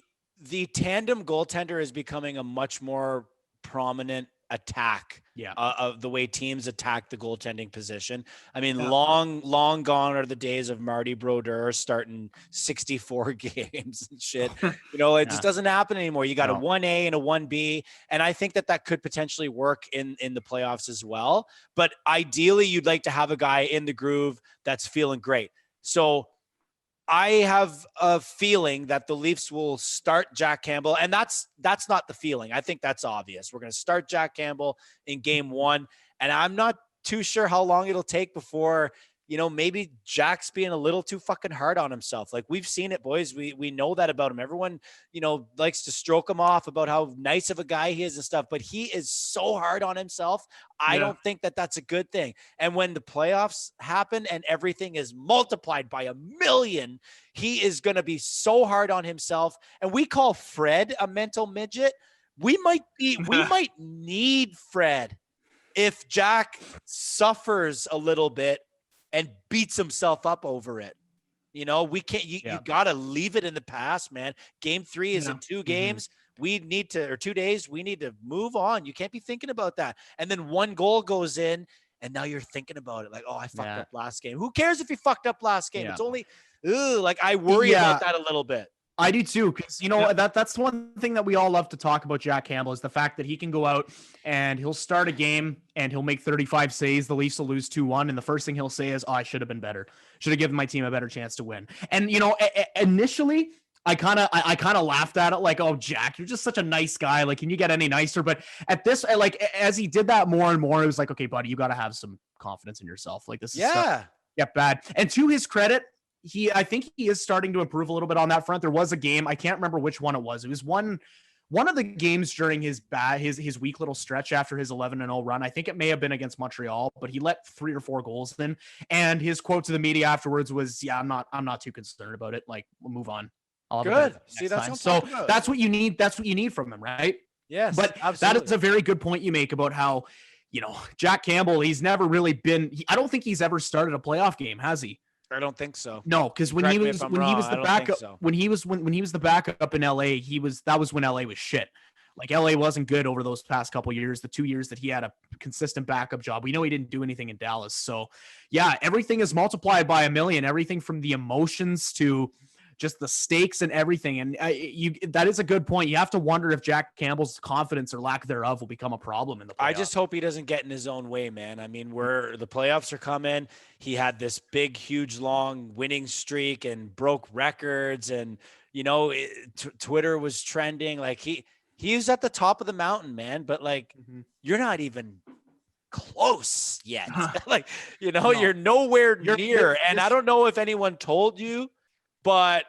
B: tandem goaltender is becoming a much more prominent attack of the way teams attack the goaltending position. I mean, long gone are the days of Marty Brodeur starting 64 games and shit. It just doesn't happen anymore. You got a 1A and a 1B. And I think that could potentially work in the playoffs as well. But ideally, you'd like to have a guy in the groove that's feeling great. So I have a feeling that the Leafs will start Jack Campbell, and that's not the feeling. I think that's obvious. We're going to start Jack Campbell in game 1, and I'm not too sure how long it'll take before, maybe Jack's being a little too fucking hard on himself. Like, we've seen it, boys. We know that about him. Everyone, likes to stroke him off about how nice of a guy he is and stuff, but he is so hard on himself. I don't think that that's a good thing. And when the playoffs happen and everything is multiplied by 1,000,000, he is going to be so hard on himself. And we call Fred a mental midget. We might need Fred if Jack suffers a little bit and beats himself up over it. We can't, you got to leave it in the past, man. Game 3 is in 2 games. We need to, or 2 days, we need to move on. You can't be thinking about that. And then 1 goal goes in and now you're thinking about it. Like, oh, I fucked up last game. Who cares if you fucked up last game? It's only, I worry about that a little bit.
C: I do too, because that's one thing that we all love to talk about Jack Campbell is the fact that he can go out and he'll start a game and he'll make 35 saves. The Leafs will lose 2-1, and the first thing he'll say is, "Oh, I should have been better. Should have given my team a better chance to win." And initially, I kind of laughed at it, like, "Oh, Jack, you're just such a nice guy. Like, can you get any nicer?" But at this, like, as he did that more and more, it was like, "Okay, buddy, you got to have some confidence in yourself. Like, this is get bad." And to his credit, I think he is starting to improve a little bit on that front. There was a game, I can't remember which one it was. It was one of the games during his weak little stretch after his 11-0 run. I think it may have been against Montreal, but he let 3 or 4 goals in. And his quote to the media afterwards was, "Yeah, I'm not too concerned about it. Like, we'll move on."
B: Good. See, that's
C: so that's what you need. That's what you need from him, right?
B: Yes.
C: But
B: absolutely.
C: That is a very good point you make about how, Jack Campbell, he's never really been. I don't think he's ever started a playoff game, has he?
B: I don't think so.
C: No, because when he was the backup, when he was the backup in LA, that was when LA was shit. Like, LA wasn't good over those past couple years. The 2 years that he had a consistent backup job, we know he didn't do anything in Dallas. So yeah, everything is multiplied by 1,000,000. Everything from the emotions to just the stakes and everything. And that is a good point. You have to wonder if Jack Campbell's confidence or lack thereof will become a problem in the playoffs.
B: I just hope he doesn't get in his own way, man. I mean, the playoffs are coming. He had this big, huge, long winning streak and broke records. And, Twitter was trending. Like, he was at the top of the mountain, man. But, like, you're not even close yet. Like, you're nowhere near. And I don't know if anyone told you, but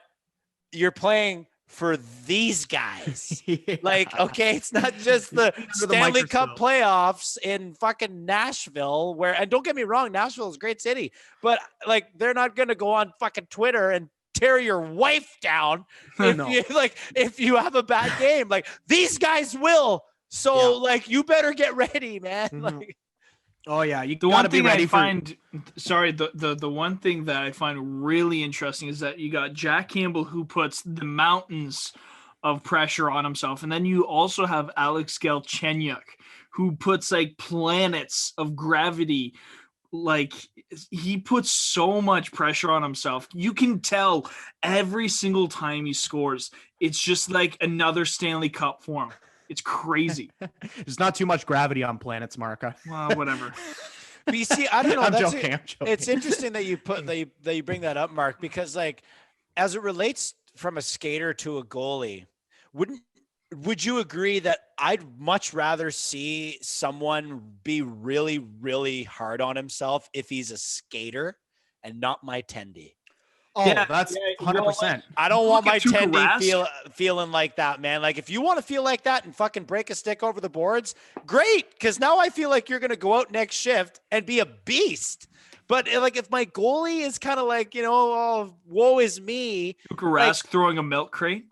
B: you're playing for these guys. Like, okay, it's not just the Stanley Cup playoffs in fucking Nashville and don't get me wrong, Nashville is a great city, but like, they're not going to go on fucking Twitter and tear your wife down if you have a bad game. Like, these guys will. So like, you better get ready, man. Like,
C: oh yeah, you
D: the one thing I find the one thing that I find really interesting is that you got Jack Campbell, who puts the mountains of pressure on himself, and then you also have Alex Galchenyuk, who puts like planets of gravity. Like, he puts so much pressure on himself. You can tell every single time he scores, it's just like another Stanley Cup for him. It's crazy.
C: There's not too much gravity on planets, Marka.
D: Well, whatever.
B: BC, I don't know.
C: I'm joking.
B: It's interesting that you bring that up, Mark, because like, as it relates from a skater to a goalie, would you agree that I'd much rather see someone be really, really hard on himself if he's a skater and not my tendy?
C: Oh, yeah, that's 100%.
B: I don't want my tendy feeling like that, man. Like, if you want to feel like that and fucking break a stick over the boards, great. Because now I feel like you're going to go out next shift and be a beast.
F: But like, if my goalie is kind of like, oh, woe is me.
D: Tuukka Rask throwing a milk crate.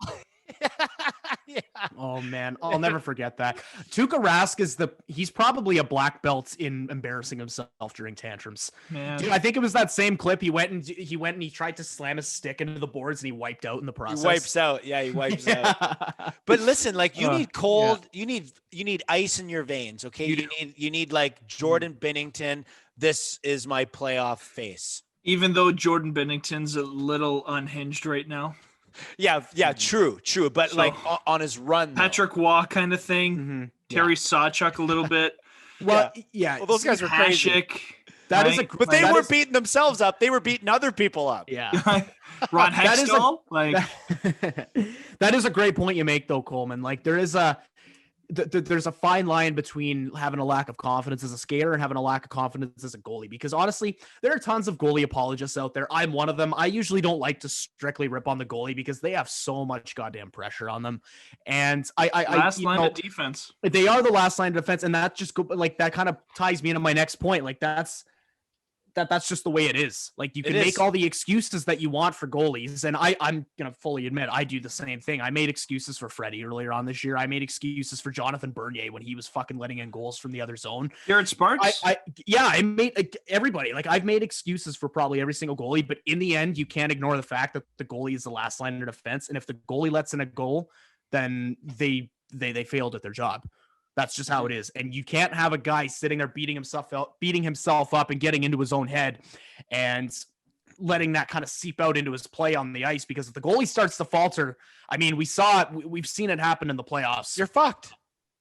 C: Yeah. Oh man, I'll never forget that. Tuukka Rask he's probably a black belt in embarrassing himself during tantrums.
D: Man.
C: Dude, I think it was that same clip. He went and he tried to slam his stick into the boards and he wiped out in the process.
F: He wipes out. Yeah, he wipes out. But listen, like, you need cold, you need ice in your veins, okay? You need like Jordan Binnington. This is my playoff face.
D: Even though Jordan Binnington's a little unhinged right now.
F: Yeah, true. But so, like on his run,
D: Patrick Waugh kind of thing. Terry Sawchuk a little bit.
C: Well, yeah.
F: Well, those guys were crazy.
C: That is
F: but they weren't beating themselves up. They were beating other people up.
C: Yeah.
D: Ron Hextall.
C: That is a great point you make, though, Coleman. Like, there's a fine line between having a lack of confidence as a skater and having a lack of confidence as a goalie, because honestly, there are tons of goalie apologists out there. I'm one of them. I usually don't like to strictly rip on the goalie because they have so much goddamn pressure on them. And
D: last line of defense.
C: They are the last line of defense. And that just that kind of ties me into my next point. Like, that's just the way it is. Like, you can make all the excuses that you want for goalies. And I'm going to fully admit, I do the same thing. I made excuses for Freddie earlier on this year. I made excuses for Jonathan Bernier when he was fucking letting in goals from the other zone.
D: Garrett Sparks.
C: I made everybody. Like, I've made excuses for probably every single goalie, but in the end, you can't ignore the fact that the goalie is the last line of defense. And if the goalie lets in a goal, then they failed at their job. That's just how it is. And you can't have a guy sitting there beating himself up and getting into his own head and letting that kind of seep out into his play on the ice, because if the goalie starts to falter, I mean, we saw it. We've seen it happen in the playoffs.
F: You're fucked.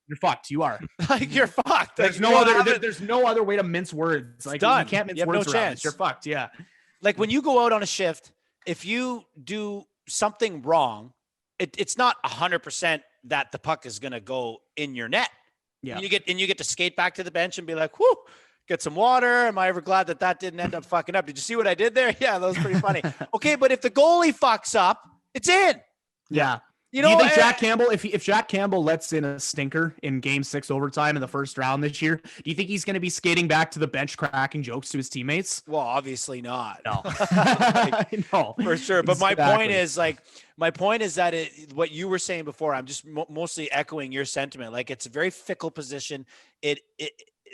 C: You're fucked. You are.
F: Like, you're fucked.
C: There's no other way to mince words. Like, you can't mince words
F: no
C: around
F: chance.
C: this. You're fucked. Yeah.
F: Like, when you go out on a shift, if you do something wrong, it's not 100% that the puck is going to go in your net.
C: Yeah.
F: You get to skate back to the bench and be like, whoo, get some water. Am I ever glad that didn't end up fucking up? Did you see what I did there? Yeah, that was pretty funny. Okay, but if the goalie fucks up, it's in.
C: Yeah.
F: Do
C: you think Jack Campbell, if Jack Campbell lets in a stinker in Game 6 overtime in the first round this year, do you think he's going to be skating back to the bench cracking jokes to his teammates?
F: Well, obviously not.
C: No.
F: No, for sure. But
C: exactly.
F: my point is that what you were saying before, I'm just mostly echoing your sentiment. Like, it's a very fickle position.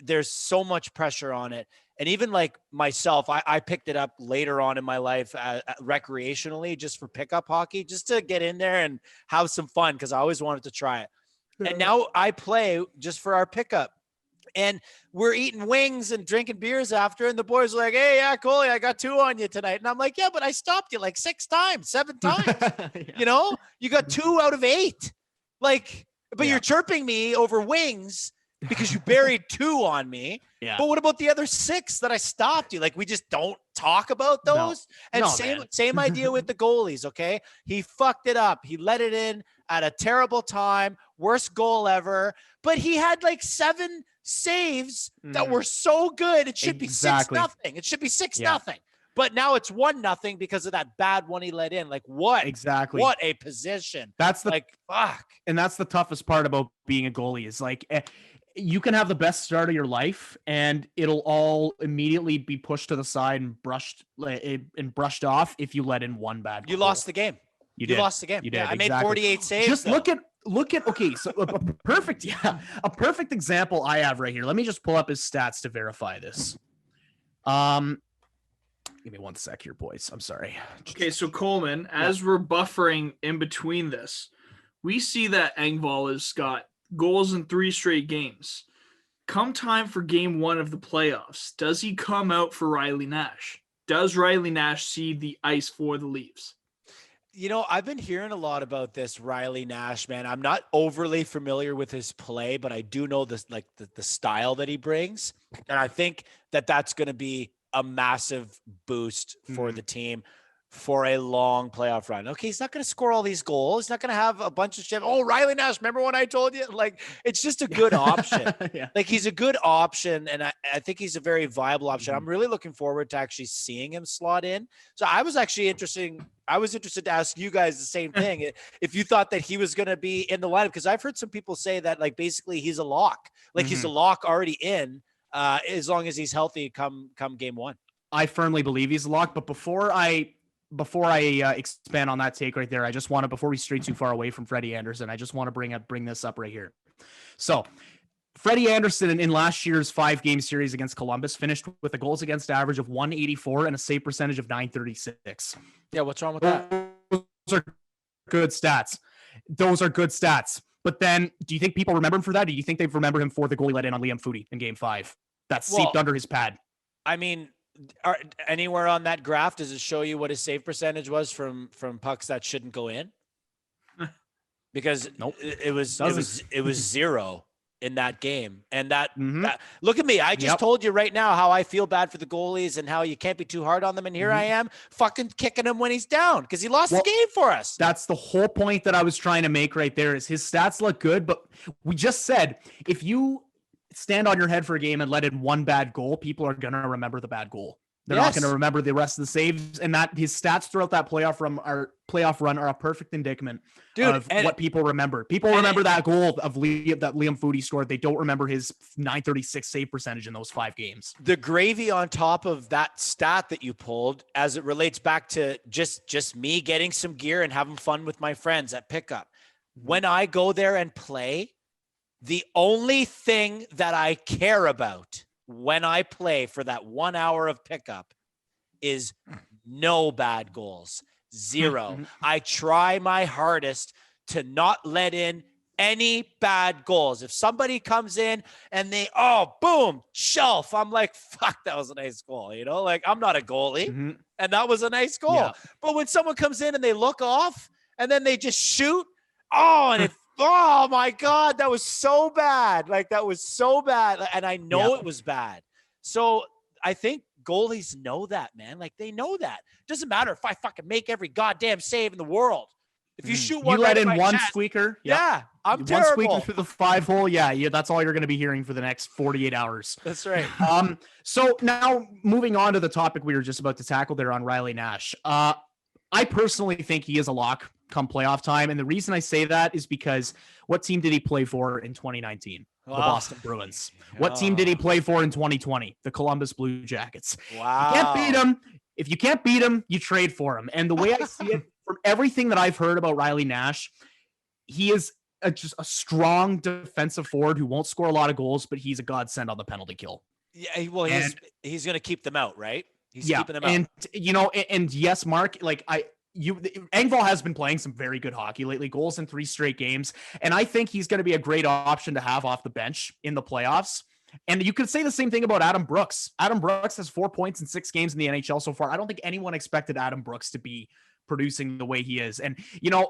F: There's so much pressure on it. And even like myself, I picked it up later on in my life recreationally, just for pickup hockey, just to get in there and have some fun, because I always wanted to try it. And now I play just for our pickup. And we're eating wings and drinking beers after, and the boys are like, hey, yeah, Coley, I got 2 on you tonight. And I'm like, yeah, but I stopped you like 6 times, 7 times.
C: Yeah.
F: You got 2 out of 8. Like, but you're chirping me over wings because you buried 2 on me.
C: Yeah.
F: But what about the other 6 that I stopped you? Like, we just don't talk about those. Same idea with the goalies. Okay. He fucked it up. He let it in at a terrible time. Worst goal ever. But he had like 7 saves that were so good. It should be 6-0. It should be 6-0. But now it's 1-0 because of that bad one he let in. Like, what?
C: Exactly.
F: What a position.
C: That's
F: fuck.
C: And that's the toughest part about being a goalie, is like, you can have the best start of your life and it'll all immediately be pushed to the side and brushed off if you let in one bad goal.
F: You lost the game.
C: You
F: lost the game.
C: You did.
F: Yeah, I made 48 saves.
C: Just look at okay, so a perfect example I have right here. Let me just pull up his stats to verify this. Give me 1 sec here, boys. I'm sorry.
D: Okay, so Coleman, as we're buffering in between this, we see that Engvall has got goals in 3 straight games. Come time for game 1 of the playoffs, does he come out for Riley Nash? Does Riley Nash see the ice for the Leafs?
F: I've been hearing a lot about this Riley Nash, man. I'm not overly familiar with his play, but I do know this, like the style that he brings. And I think that's going to be a massive boost for the team for a long playoff run. Okay, he's not going to score all these goals. He's not going to have a bunch of shit. Oh, Riley Nash, remember when I told you? Like, it's just a good option.
C: Yeah.
F: Like, he's a good option, and I think he's a very viable option. I'm really looking forward to actually seeing him slot in. So I was actually interested to ask you guys the same thing. If you thought that he was going to be in the lineup, because I've heard some people say that, like, basically he's a lock. Like, he's a lock already in, as long as he's healthy come game 1.
C: I firmly believe he's a lock. But before I expand on that take right there, I just want to, before we stray too far away from Freddie Anderson, I just want to bring this up right here. So Freddie Anderson in last year's 5-game series against Columbus finished with a goals against average of 184 and a save percentage of 936.
F: Yeah, what's wrong with that?
C: Those are good stats. But then, do you think people remember him for that? Do you think they remember him for the goal he let in on Liam Foudy in Game 5? That seeped under his pad.
F: I mean, anywhere on that graph, does it show you what his save percentage was from pucks that shouldn't go in? Because it was 0 in that game. And that look at me. I just told you right now how I feel bad for the goalies and how you can't be too hard on them. And here I am fucking kicking him when he's down because he lost the game for us.
C: That's the whole point that I was trying to make right there is his stats look good. But we just said, if you stand on your head for a game and let in one bad goal, people are going to remember the bad goal. They're not going to remember the rest of the saves, and that his stats throughout that playoff run are a perfect indictment of what people remember. People remember that goal that Liam Foudy scored. They don't remember his 936 save percentage in those 5 games.
F: The gravy on top of that stat that you pulled, as it relates back to just me getting some gear and having fun with my friends at pickup. When I go there and play, the only thing that I care about when I play for that 1 hour of pickup is no bad goals. 0. I try my hardest to not let in any bad goals. If somebody comes in and they, boom, shelf, I'm like, fuck, that was a nice goal. You know, like I'm not a goalie and that was a nice goal. Yeah. But when someone comes in and they look off and then they just shoot, oh my God, that was so bad. Like that was so bad. And I know it was bad. So I think goalies know that, man. Like they know that. Doesn't matter if I fucking make every goddamn save in the world. If you shoot one,
C: you let in one squeaker.
F: Yeah, I'm
C: one
F: terrible.
C: Squeaker through the 5-hole. Yeah, that's all you're going to be hearing for the next 48 hours.
F: That's right.
C: So now moving on to the topic we were just about to tackle there on Riley Nash. I personally think he is a lock come playoff time. And the reason I say that is because what team did he play for in 2019? The Boston Bruins. What team did he play for in 2020? The Columbus Blue Jackets.
F: Wow.
C: You can't beat him. If you can't beat him, you trade for him. And the way I see it, from everything that I've heard about Riley Nash, he is just a strong defensive forward who won't score a lot of goals, but he's a godsend on the penalty kill.
F: Yeah, well, he's going to keep them out, right? He's keeping them out.
C: And, and yes, Mark, Engvall has been playing some very good hockey lately, goals in 3 straight games. And I think he's going to be a great option to have off the bench in the playoffs. And you could say the same thing about Adam Brooks. Adam Brooks has 4 points in 6 games in the NHL so far. I don't think anyone expected Adam Brooks to be producing the way he is. And,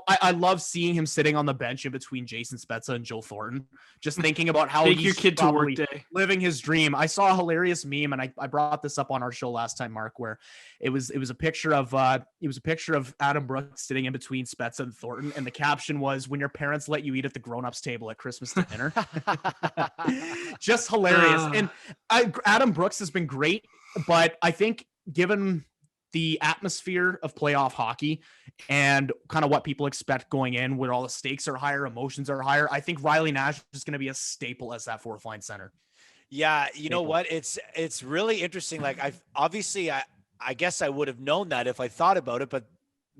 C: I love seeing him sitting on the bench in between Jason Spezza and Joe Thornton, just thinking about how
D: take your kid to work day,
C: living his dream. I saw a hilarious meme, and I brought this up on our show last time, Mark, where it was a picture of Adam Brooks sitting in between Spezza and Thornton. And the caption was, "When your parents let you eat at the grown-ups table at Christmas dinner." Just hilarious. And Adam Brooks has been great, but I think given the atmosphere of playoff hockey and kind of what people expect going in, where all the stakes are higher, emotions are higher, I think Riley Nash is going to be a staple as that 4th line center.
F: Yeah. You know what? It's really interesting. Like I guess I would have known that if I thought about it, but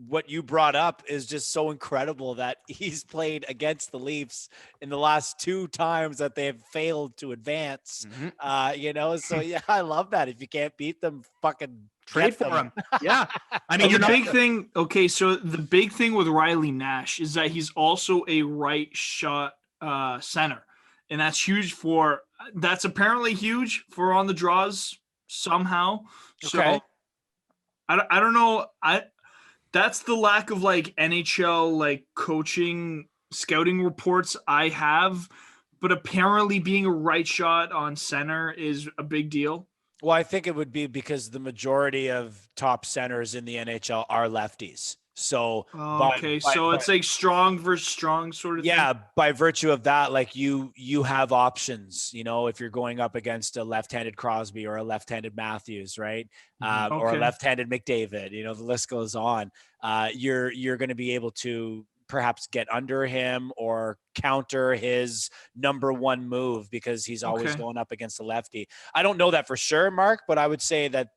F: what you brought up is just so incredible that he's played against the Leafs in the last 2 times that they have failed to advance. So yeah, I love that. If you can't beat them, fucking
C: trade for him. Yeah. I mean,
D: thing. Okay. So the big thing with Riley Nash is that he's also a right shot center. And that's apparently huge for on the draws somehow.
F: Okay.
D: So I don't know. That's the lack of NHL coaching scouting reports I have, but apparently being a right shot on center is a big deal.
F: Well, I think it would be because the majority of top centers in the NHL are lefties. So,
D: it's like strong versus strong sort of thing.
F: Yeah, by virtue of that, you have options, if you're going up against a left-handed Crosby or a left-handed Matthews, right? Or a left-handed McDavid, the list goes on. You're going to be able to perhaps get under him or counter his number one move because he's always going up against the lefty. I don't know that for sure, Mark, but I would say that,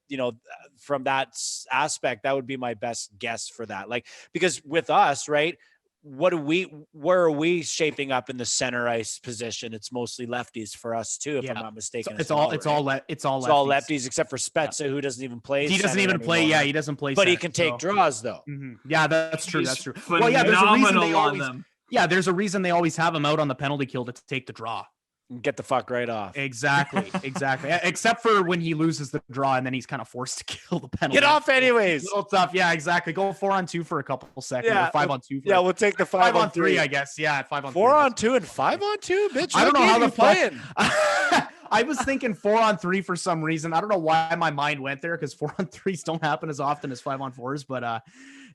F: from that aspect, that would be my best guess for that. Like, because with us, right, where are we shaping up in the center ice position? It's mostly lefties for us too, if I'm not mistaken.
C: It's all lefties
F: except for Spezza, who doesn't even play.
C: He doesn't even play. Yeah, he doesn't play.
F: But he can take draws though.
C: Yeah, that's true. That's true.
D: Well, yeah, there's a reason they always.
C: Yeah, there's a reason they always have him out on the penalty kill to take the draw.
F: Get the fuck right off.
C: Exactly. Except for when he loses the draw and then he's kind of forced to kill the penalty.
F: Get off anyways.
C: Little tough. Yeah, exactly. Go 4-on-2 for a couple seconds.
F: Yeah.
C: Or 5-on-2.
F: Yeah, we'll take the 5-on-3,
C: I guess. Yeah, 5-on-3.
F: 4-on-2 and 5-on-2, bitch.
C: I don't know how the
F: playing.
C: I was thinking 4-on-3 for some reason. I don't know why my mind went there because 4-on-3s don't happen as often as 5-on-4s. But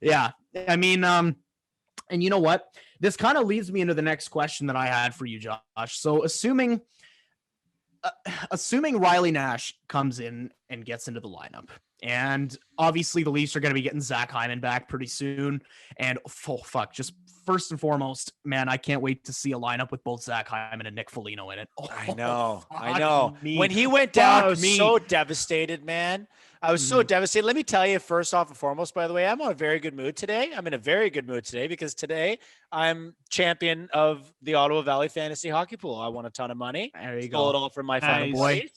C: yeah, I mean, and you know what? This kind of leads me into the next question that I had for you, Josh. So assuming Riley Nash comes in and gets into the lineup, and obviously the Leafs are going to be getting Zach Hyman back pretty soon. And just first and foremost, man, I can't wait to see a lineup with both Zach Hyman and Nick Foligno in it.
F: I know. Me. When he went down, I was so devastated, man. I was so devastated. Let me tell you, first off and foremost, by the way, I'm in a very good mood today. I'm in a very good mood today because today I'm champion of the Ottawa Valley Fantasy Hockey Pool. I won a ton of money.
C: There you
F: Stole it all from my final boys.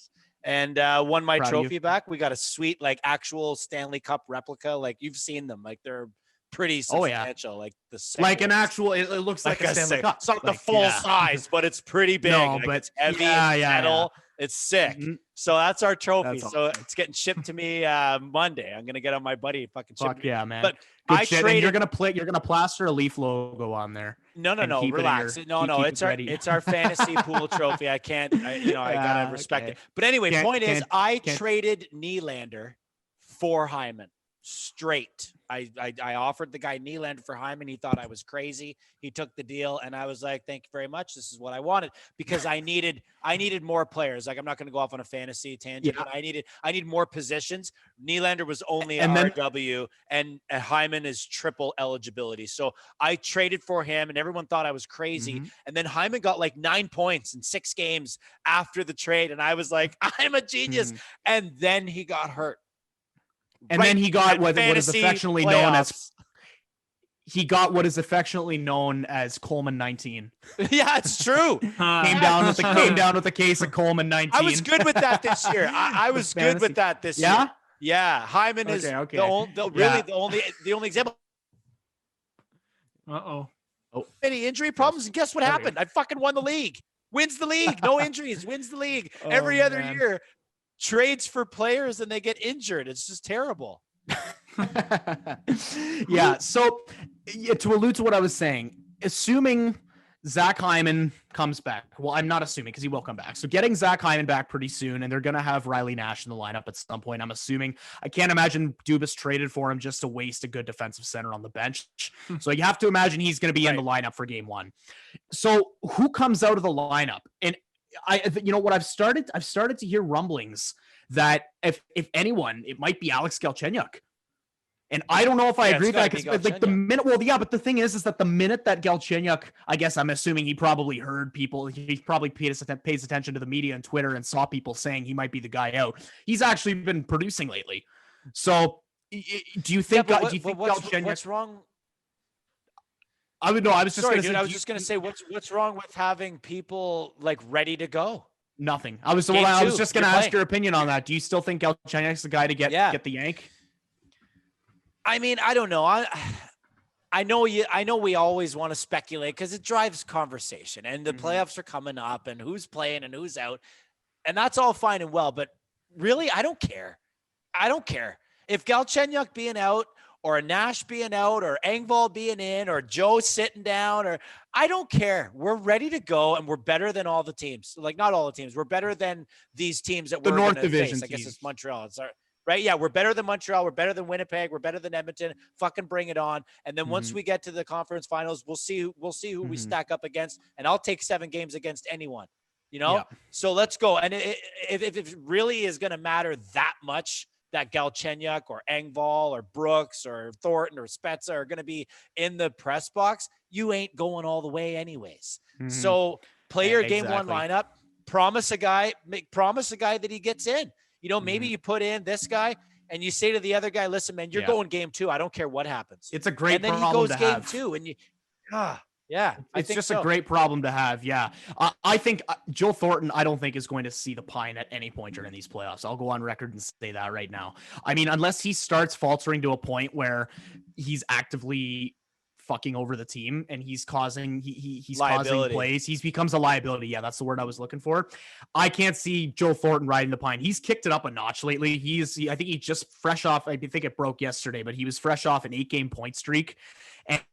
F: And won my trophy back. We got a sweet, like, actual Stanley Cup replica. Like, you've seen them. Like, they're pretty substantial. Like
C: like an actual, it looks like a Stanley Cup.
F: It's not the full size, but it's pretty big.
C: No,
F: like,
C: but
F: it's heavy, metal.
C: Yeah.
F: It's sick. So that's our trophy. So it's getting shipped to me Monday. I'm gonna get on my buddy fucking ship.
C: Fuck yeah, man.
F: But
C: I traded. You're gonna plaster a Leaf logo on there.
F: No. Relax. It's our fantasy pool trophy. I can't. I gotta respect it. But anyway, point is, I traded Nylander for Hyman straight. I offered the guy Nylander for Hyman. He thought I was crazy. He took the deal, and I was like, "Thank you very much. This is what I wanted," because I needed more players. Like, I'm not going to go off on a fantasy tangent, but I need more positions. Nylander was only an RW, and Hyman is triple eligibility. So I traded for him, and everyone thought I was crazy. And then Hyman got like 9 points in 6 games after the trade, and I was like, "I'm a genius." And then he got hurt.
C: And then he got what is affectionately known as Coleman 19.
F: Yeah, it's true.
C: Came down with a case of Coleman 19.
F: I was good with that this year. I was good with that this year. Yeah. Hyman is the only example. Any injury problems, and guess what happened? I fucking won the league. Wins the league. No injuries. Wins the league every other year. Trades for players and they get injured. It's just terrible.
C: Yeah. So to allude to what I was saying, assuming Zach Hyman comes back. Well, I'm not assuming because he will come back. So getting Zach Hyman back pretty soon, and they're going to have Riley Nash in the lineup at some point. I'm assuming. I can't imagine Dubas traded for him just to waste a good defensive center on the bench. So you have to imagine he's going to be in the lineup for game 1. So who comes out of the lineup? And I've started to hear rumblings that if anyone, it might be Alex Galchenyuk. And I don't know if I agree with that, because like the minute, but the thing is that the minute that Galchenyuk, I guess I'm assuming he probably heard people, he probably pays attention to the media and Twitter and saw people saying he might be the guy out. He's actually been producing lately. So do you think Galchenyuk?
F: What's wrong?
C: I was just going
F: to say, what's wrong with having people like ready to go?
C: Nothing. I was just going to ask your opinion on that. Do you still think Galchenyuk's the guy to get the yank?
F: I mean, I don't know. I know we always want to speculate because it drives conversation, and the playoffs are coming up, and who's playing and who's out, and that's all fine and well. But really, I don't care. If Galchenyuk being out, or a Nash being out, or Engvall being in, or Joe sitting down, or I don't care. We're ready to go, and we're better than all the teams. Like, not all the teams. We're better than these teams that we're going to face. I guess it's Montreal. It's our, right? Yeah, we're better than Montreal. We're better than Winnipeg. We're better than Edmonton. Fucking bring it on. And then once we get to the conference finals, we'll see who we stack up against. And I'll take 7 games against anyone. You know? Yeah. So let's go. And if it really is going to matter that much that Galchenyuk or Engvall or Brooks or Thornton or Spezza are going to be in the press box, you ain't going all the way anyways. So play your game one lineup, promise a guy that he gets in. You know, maybe you put in this guy and you say to the other guy, listen, man, you're going game 2. I don't care what happens.
C: It's a great problem to have.
F: And then he goes game 2 and you,
C: it's just a great problem to have. Yeah. I think Joe Thornton, I don't think is going to see the pine at any point during these playoffs. I'll go on record and say that right now. I mean, unless he starts faltering to a point where he's actively fucking over the team and he's causing plays. He becomes a liability. Yeah, that's the word I was looking for. I can't see Joe Thornton riding the pine. He's kicked it up a notch lately. I think he just fresh off, I think it broke yesterday, but he was fresh off an 8-game point streak.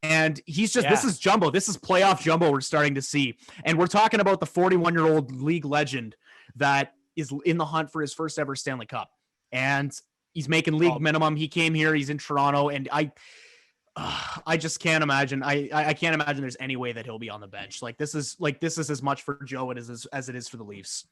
C: And he's just, this is jumbo. This is playoff jumbo we're starting to see. And we're talking about the 41-year-old league legend that is in the hunt for his first ever Stanley Cup. And he's making league minimum. He came here, he's in Toronto, and I just can't imagine. I can't imagine there's any way that he'll be on the bench. This is as much for Joe as it is for the Leafs.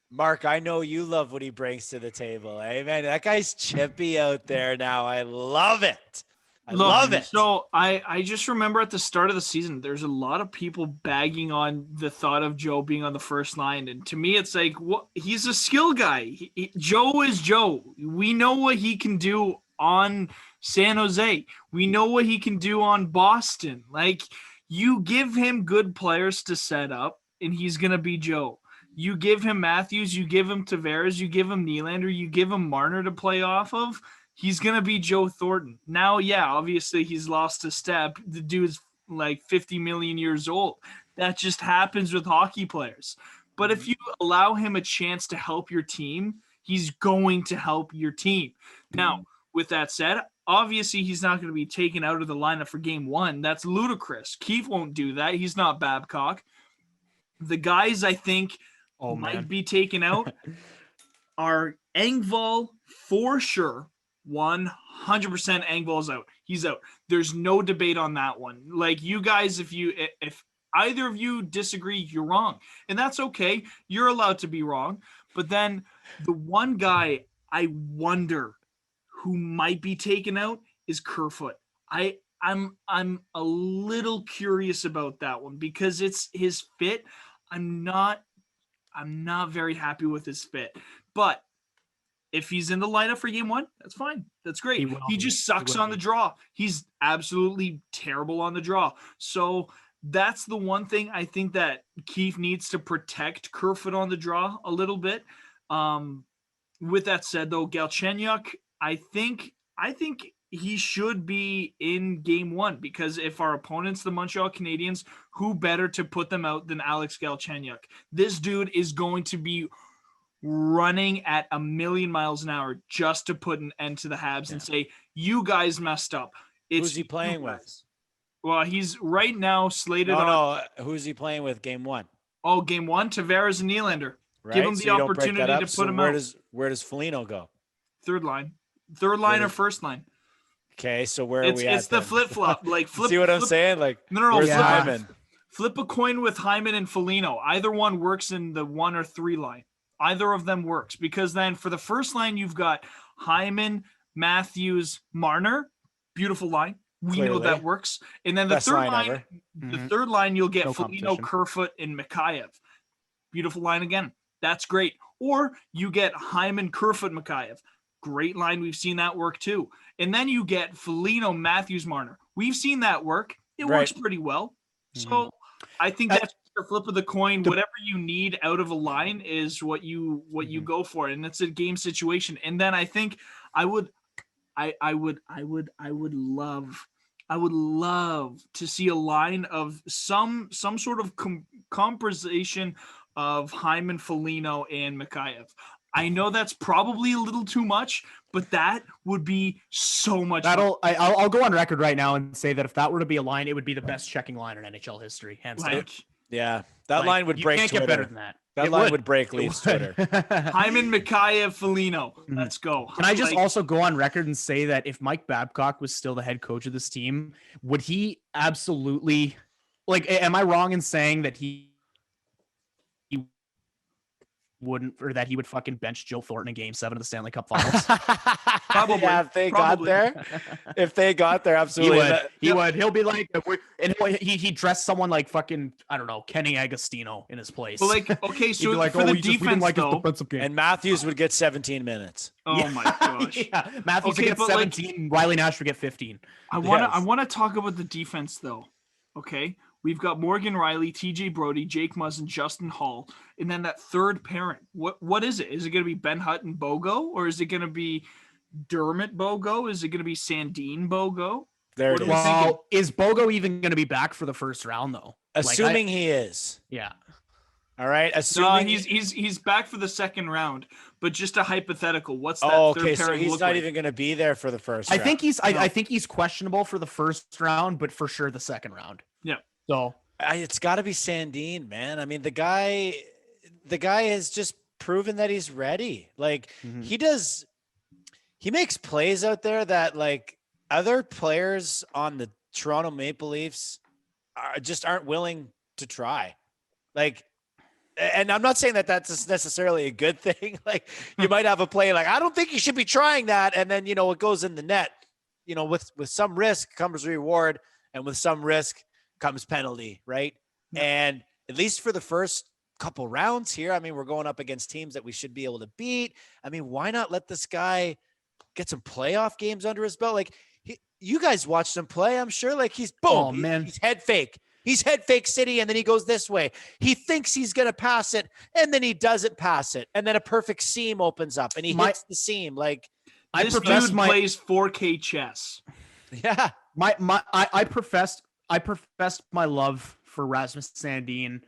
F: Mark, I know you love what he brings to the table. Hey, man, that guy's chippy out there now. I love it. I love it.
D: So I just remember at the start of the season, there's a lot of people bagging on the thought of Joe being on the first line. And to me, it's like, he's a skill guy. Joe is Joe. We know what he can do on San Jose. We know what he can do on Boston. Like, you give him good players to set up, and he's going to be Joe. You give him Matthews, you give him Tavares, you give him Nylander, you give him Marner to play off of, he's going to be Joe Thornton. Now, obviously he's lost a step. The dude's like 50 million years old. That just happens with hockey players. But if you allow him a chance to help your team, he's going to help your team. Now, with that said, obviously he's not going to be taken out of the lineup for game 1. That's ludicrous. Keefe won't do that. He's not Babcock. The guys I think might be taken out are Engvall for sure. 100% Engvall's out. He's out. There's no debate on that one. Like, you guys, if either of you disagree, you're wrong. And that's okay. You're allowed to be wrong. But then the one guy I wonder who might be taken out is Kerfoot. I'm a little curious about that one because it's his fit. I'm not very happy with his fit. But if he's in the lineup for game 1, that's fine. That's great. He just sucks on the draw. He's absolutely terrible on the draw. So that's the one thing I think that Keefe needs to protect Kerfoot on the draw a little bit. With that said, though, Galchenyuk, I think he should be in game 1 because if our opponent's the Montreal Canadiens, who better to put them out than Alex Galchenyuk? This dude is going to be running at 1,000,000 miles an hour just to put an end to the Habs and say, you guys messed up.
F: Who's he playing with?
D: Well, he's right now slated
F: who's he playing with game 1?
D: Oh, game 1, Tavares and Nylander. Right? Give him the opportunity to put him out.
F: Where does Foligno go?
D: Third line or first line.
F: Okay, so where are we at?
D: It's the flip-flop.
F: See what I'm saying? Like,
D: where's
F: Hyman?
D: Flip a coin with Hyman and Foligno. Either one works in the 1 or 3 line. Either of them works because then for the first line, you've got Hyman, Matthews, Marner. Beautiful line. We know that works. And then the third line, you'll get Foligno, Kerfoot, and Mikheyev. Beautiful line again. That's great. Or you get Hyman, Kerfoot, Mikheyev. Great line. We've seen that work too. And then you get Foligno, Matthews, Marner. We've seen that work. It works pretty well. So I think that's the flip of the coin. Whatever you need out of a line is what you go for. And it's a game situation. And then I think I would love to see a line of some sort of composition of Hyman, Foligno, and Mikheyev. I know that's probably a little too much, but that would be so much.
C: I'll go on record right now and say that if that were to be a line, it would be the best checking line in NHL history, hands down.
F: Yeah, that line would break Twitter.
C: Get better than that.
F: That line would break Leafs Twitter.
D: Hyman, Mikheyev, Foligno. Let's go.
C: Can I just also go on record and say that if Mike Babcock was still the head coach of this team, would he absolutely, am I wrong in saying that he he would fucking bench Joe Thornton in Game 7 of the Stanley Cup Finals.
B: Probably. Yeah, if they got there, absolutely.
C: He would. He'll be like, and he dressed someone like fucking, I don't know, Kenny Agostino in his place.
D: Well, like, okay, so like, for the defense though,
F: and Matthews would get 17 minutes.
D: Oh my gosh.
C: Yeah. Matthews would get 17. Riley Nash would get 15.
D: I want to talk about the defense though. Okay. We've got Morgan Riley, TJ Brody, Jake Muzzin, Justin Hall, and then that third parent. What is it? Is it going to be Ben Hutton Bogo, or is it going to be Dermott Bogo? Is it going to be Sandin Bogo?
F: There it is.
C: Well, is Bogo even going to be back for the first round though?
F: Assuming he is.
C: Yeah.
F: All right. Assuming
D: he's back for the second round, but just a hypothetical. What's that third pairing
F: so he's
D: look
F: not
D: like?
F: even going to be there for the first round.
C: I think he's questionable for the first round, but for sure the second round.
D: Yeah.
C: So
F: it's got to be Sandin, man. I mean, the guy has just proven that he's ready. Like he makes plays out there that like other players on the Toronto Maple Leafs aren't willing to try. Like, and I'm not saying that that's necessarily a good thing. Like you might have a play like, I don't think you should be trying that. And then, it goes in the net, with some risk comes reward, and with some risk comes penalty, right? Yeah. And at least for the first couple rounds here, I mean, we're going up against teams that we should be able to beat. I mean, why not let this guy get some playoff games under his belt? Like you guys watched him play, I'm sure. Like he's he's head fake. He's head fake city, and then he goes this way. He thinks he's going to pass it, and then he doesn't pass it. And then a perfect seam opens up, and he hits the seam. Like
D: this dude plays 4K chess.
F: Yeah.
C: I professed my love for Rasmus Sandin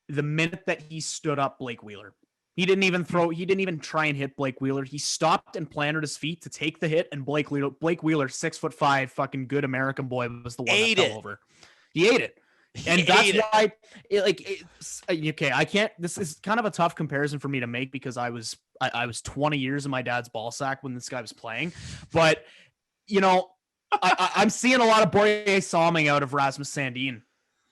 C: the minute that he stood up Blake Wheeler. He didn't even try and hit Blake Wheeler. He stopped and planted his feet to take the hit, and Blake Wheeler, 6'5", fucking good American boy, was the one that fell over. He ate it. And that's why I can't, this is kind of a tough comparison for me to make because I was 20 years in my dad's ball sack when this guy was playing, but I'm seeing a lot of Borje Salming out of Rasmus Sandin.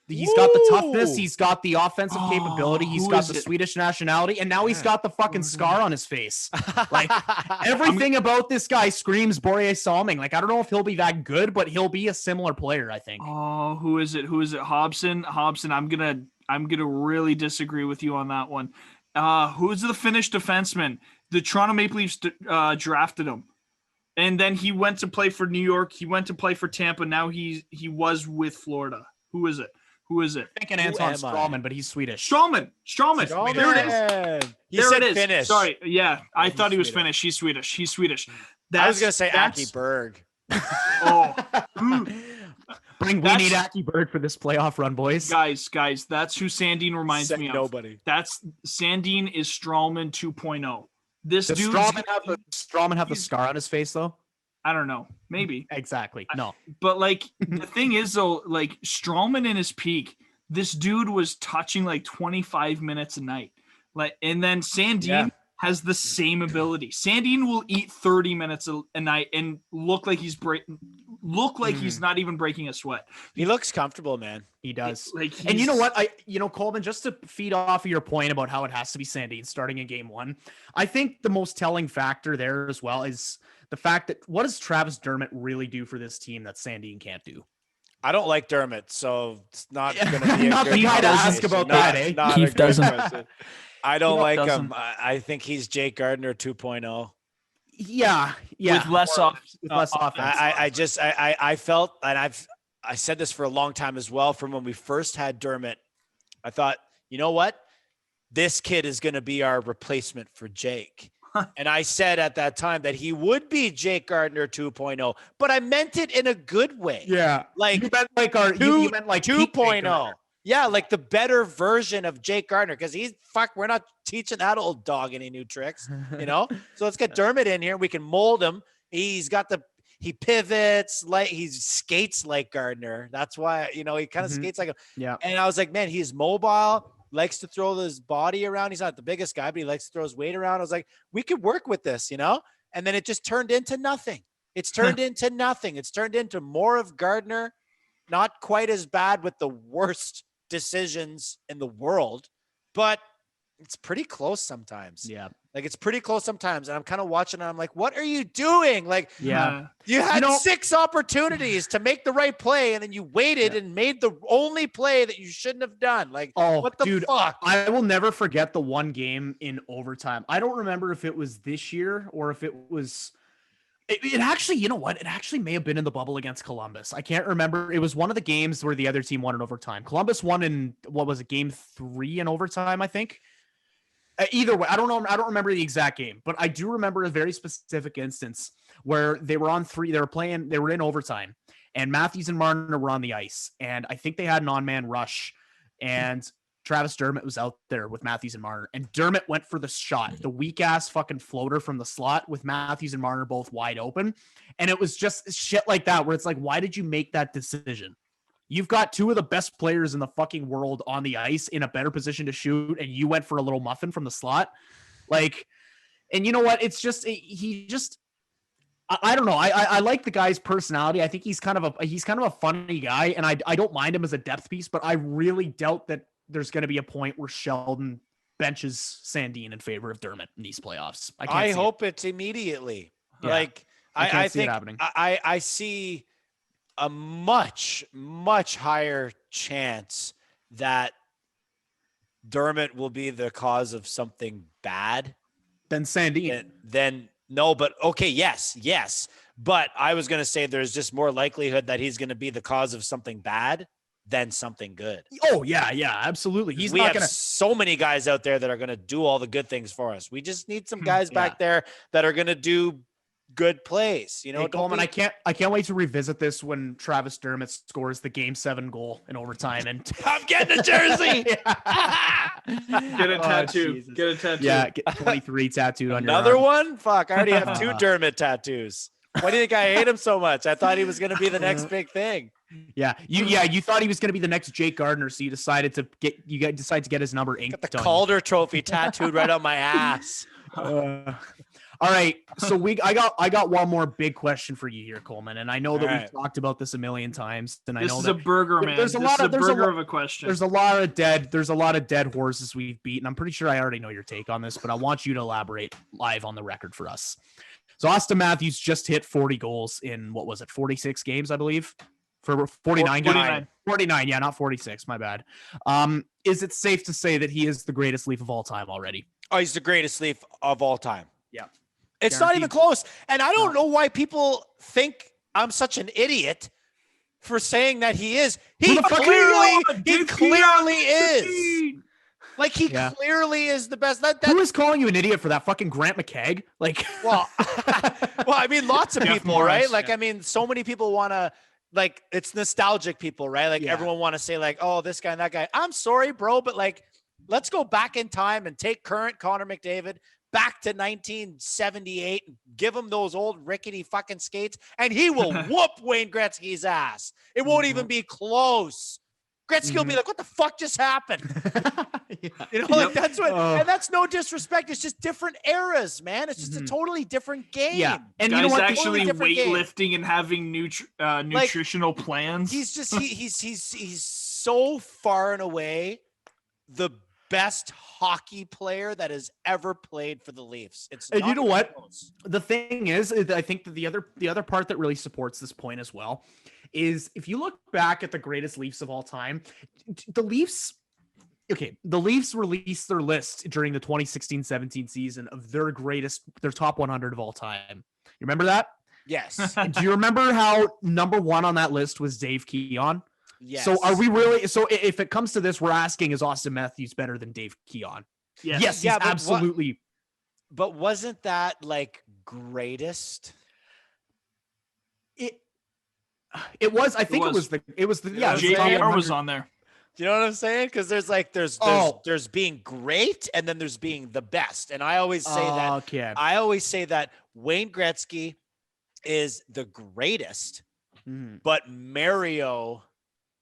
C: He's got the toughness. He's got the offensive capability. He's got the Swedish nationality. And now he's got the fucking scar on his face. Like everything about this guy screams Borje Salming. Like, I don't know if he'll be that good, but he'll be a similar player, I think.
D: Oh, who is it? Hobson. I'm going to really disagree with you on that one. Who's the Finnish defenseman? The Toronto Maple Leafs drafted him. And then he went to play for New York. He went to play for Tampa. Now he was with Florida. Who is it?
C: I'm thinking Anton Strawman, but he's Swedish.
D: Strawman. There it is.
F: He said Finnish.
D: Sorry. Yeah, I thought he was Finnish. He's Swedish.
F: I was going to say Aki Berg.
D: Oh.
C: We need Aki Berg for this playoff run, boys.
D: Guys, that's who Sandin reminds me of.
F: Nobody.
D: Sandin is Strawman 2.0. Does
C: Strawman have the scar on his face, though?
D: I don't know. Maybe.
C: Exactly. No.
D: But like the thing is though, like Strawman in his peak, this dude was touching like 25 minutes a night. Like, and then Sandin has the same ability. Sandin will eat 30 minutes a night and look like he's he's not even breaking a sweat.
F: He looks comfortable, man.
C: He does. And you know what? Coleman, just to feed off of your point about how it has to be Sandin starting in game 1, I think the most telling factor there as well is the fact that what does Travis Dermott really do for this team that Sandin can't do?
F: I don't like Dermott, so it's not going to be a
C: not
F: good
C: the guy to ask about that, eh?
E: Keefe doesn't.
F: I don't like him. I think he's Jake Gardner 2.0.
C: Yeah.
D: With less offense.
F: I felt, and I said this for a long time as well, from when we first had Dermott, I thought, you know what? This kid is going to be our replacement for Jake. And I said at that time that he would be Jake Gardner 2.0, but I meant it in a good way.
C: Yeah.
F: Like
C: you meant like our
F: 2.0. Yeah, like the better version of Jake Gardner, because we're not teaching that old dog any new tricks, So let's get Dermott in here. We can mold him. He pivots, like he skates like Gardner. That's why, he kind of skates like him.
C: Yeah.
F: And I was like, man, he's mobile, likes to throw his body around. He's not the biggest guy, but he likes to throw his weight around. I was like, we could work with this, And then it just turned into nothing. It's turned into nothing. It's turned into more of Gardner, not quite as bad with the worst decisions in the world, but it's pretty close sometimes.
C: Yeah.
F: Like it's pretty close sometimes. And I'm kind of watching and I'm like, what are you doing? Like,
C: Yeah.
F: you had 6 opportunities to make the right play. And then you waited and made the only play that you shouldn't have done. Like, what the fuck?
C: I will never forget the one game in overtime. I don't remember if it was this year or if it was, it actually, you know what? It actually may have been in the bubble against Columbus. I can't remember. It was one of the games where the other team won in overtime. Columbus won in, what was it, game 3 in overtime, I think. Either way, I don't know. I don't remember the exact game, but I do remember a very specific instance where they were on 3. They were in overtime, and Matthews and Marner were on the ice. And I think they had an on-man rush, and Travis Dermott was out there with Matthews and Marner, and Dermott went for the shot, the weak ass fucking floater from the slot with Matthews and Marner both wide open. And it was just shit like that, where it's like, why did you make that decision? You've got 2 of the best players in the fucking world on the ice in a better position to shoot, and you went for a little muffin from the slot. Like, and you know what? It's just, I don't know. I like the guy's personality. I think he's kind of a funny guy, and I don't mind him as a depth piece, but I really doubt that there's going to be a point where Sheldon benches Sandin in favor of Dermott in these playoffs.
F: I hope it's immediately.
C: Yeah.
F: Like, I think
C: it happening.
F: I see a much, much higher chance that Dermott will be the cause of something bad
C: than Sandin.
F: No, but okay, yes. But I was going to say there's just more likelihood that he's going to be the cause of something bad than something good.
C: Oh, yeah, absolutely.
F: We have so many guys out there that are going to do all the good things for us. We just need some guys back there that are going to do good plays. You know,
C: hey, Coleman, I can't wait to revisit this when Travis Dermott scores the Game 7 goal in overtime. And
F: I'm getting a jersey.
D: Get a tattoo.
C: Jesus.
D: Get a tattoo.
C: Yeah, get 23 tattooed on
F: Another
C: your arm.
F: one? Fuck, I already have 2 Dermott tattoos. Why do you think I hate him so much? I thought he was going to be the next big thing.
C: Yeah, you thought he was going to be the next Jake Gardner, so you decided to get his number inked.
F: Got the Calder trophy tattooed right on my ass.
C: All right, so I got one more big question for you here, Coleman, and I know that we've talked about this a million times, and I know
D: this is a burger, man. There's a lot of a question.
C: There's a lot of dead horses we've beaten. I'm pretty sure I already know your take on this, but I want you to elaborate live on the record for us. So Austin Matthews just hit 40 goals in 46 games, I believe, for 49. 49, yeah, not 46. My bad. Is it safe to say that he is the greatest Leaf of all time already?
F: Oh, he's the greatest Leaf of all time.
C: Yeah.
F: It's not even close. And I don't know why people think I'm such an idiot for saying that he is. He clearly is. Like, he clearly is the best.
C: Who is calling you an idiot for that? Fucking Grant McKegg? Like,
F: well, I mean, lots of people, right? Like, I mean, so many people want to, like, it's nostalgic people, right? Like, everyone want to say, like, oh, this guy and that guy. I'm sorry, bro, but, like, let's go back in time and take current Connor McDavid back to 1978 and give him those old rickety fucking skates, and he will whoop Wayne Gretzky's ass. It won't even be close. Gretzky will be like, what the fuck just happened? You know, like, that's what, and that's no disrespect. It's just different eras, man. It's just a totally different game.
C: Yeah.
D: And guys, you know what? Actually weightlifting and having nutritional plans.
F: He's just, he's so far and away the best hockey player that has ever played for the Leafs.
C: And you know what? Close. The thing is, I think that the other part that really supports this point as well is if you look back at the greatest Leafs of all time, the Leafs released their list during the 2016-17 season of their top 100 of all time. You remember that?
F: Yes.
C: Do you remember how number 1 on that list was Dave Keon?
F: Yes.
C: So are we really? So if it comes to this, we're asking, is Austin Matthews better than Dave Keon? Yes, he's absolutely.
F: But wasn't that like greatest?
C: It was. I think it was the. Yeah,
D: JR was on there.
F: You know what I'm saying? Because there's being great, and then there's being the best. And I always say that.
C: Okay.
F: I always say that Wayne Gretzky is the greatest, but Mario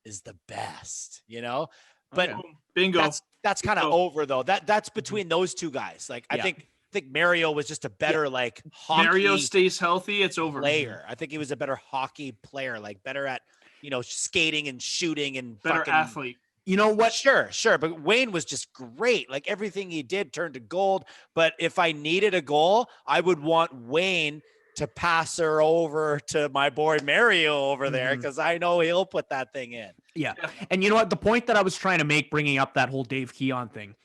F: is the best, you know, but
D: bingo.
F: That's kind of over though. That's between those two guys. Like, I think Mario was just a better like hockey.
D: Mario stays healthy. It's over.
F: Player. I think he was a better hockey player, like better at, you know, skating and shooting and
D: better athlete.
C: You know what?
F: Sure. But Wayne was just great. Like everything he did turned to gold. But if I needed a goal, I would want Wayne to pass her over to my boy Mario over there, because I know he'll put that thing in.
C: Yeah. And you know what? The point that I was trying to make, bringing up that whole Dave Keon thing,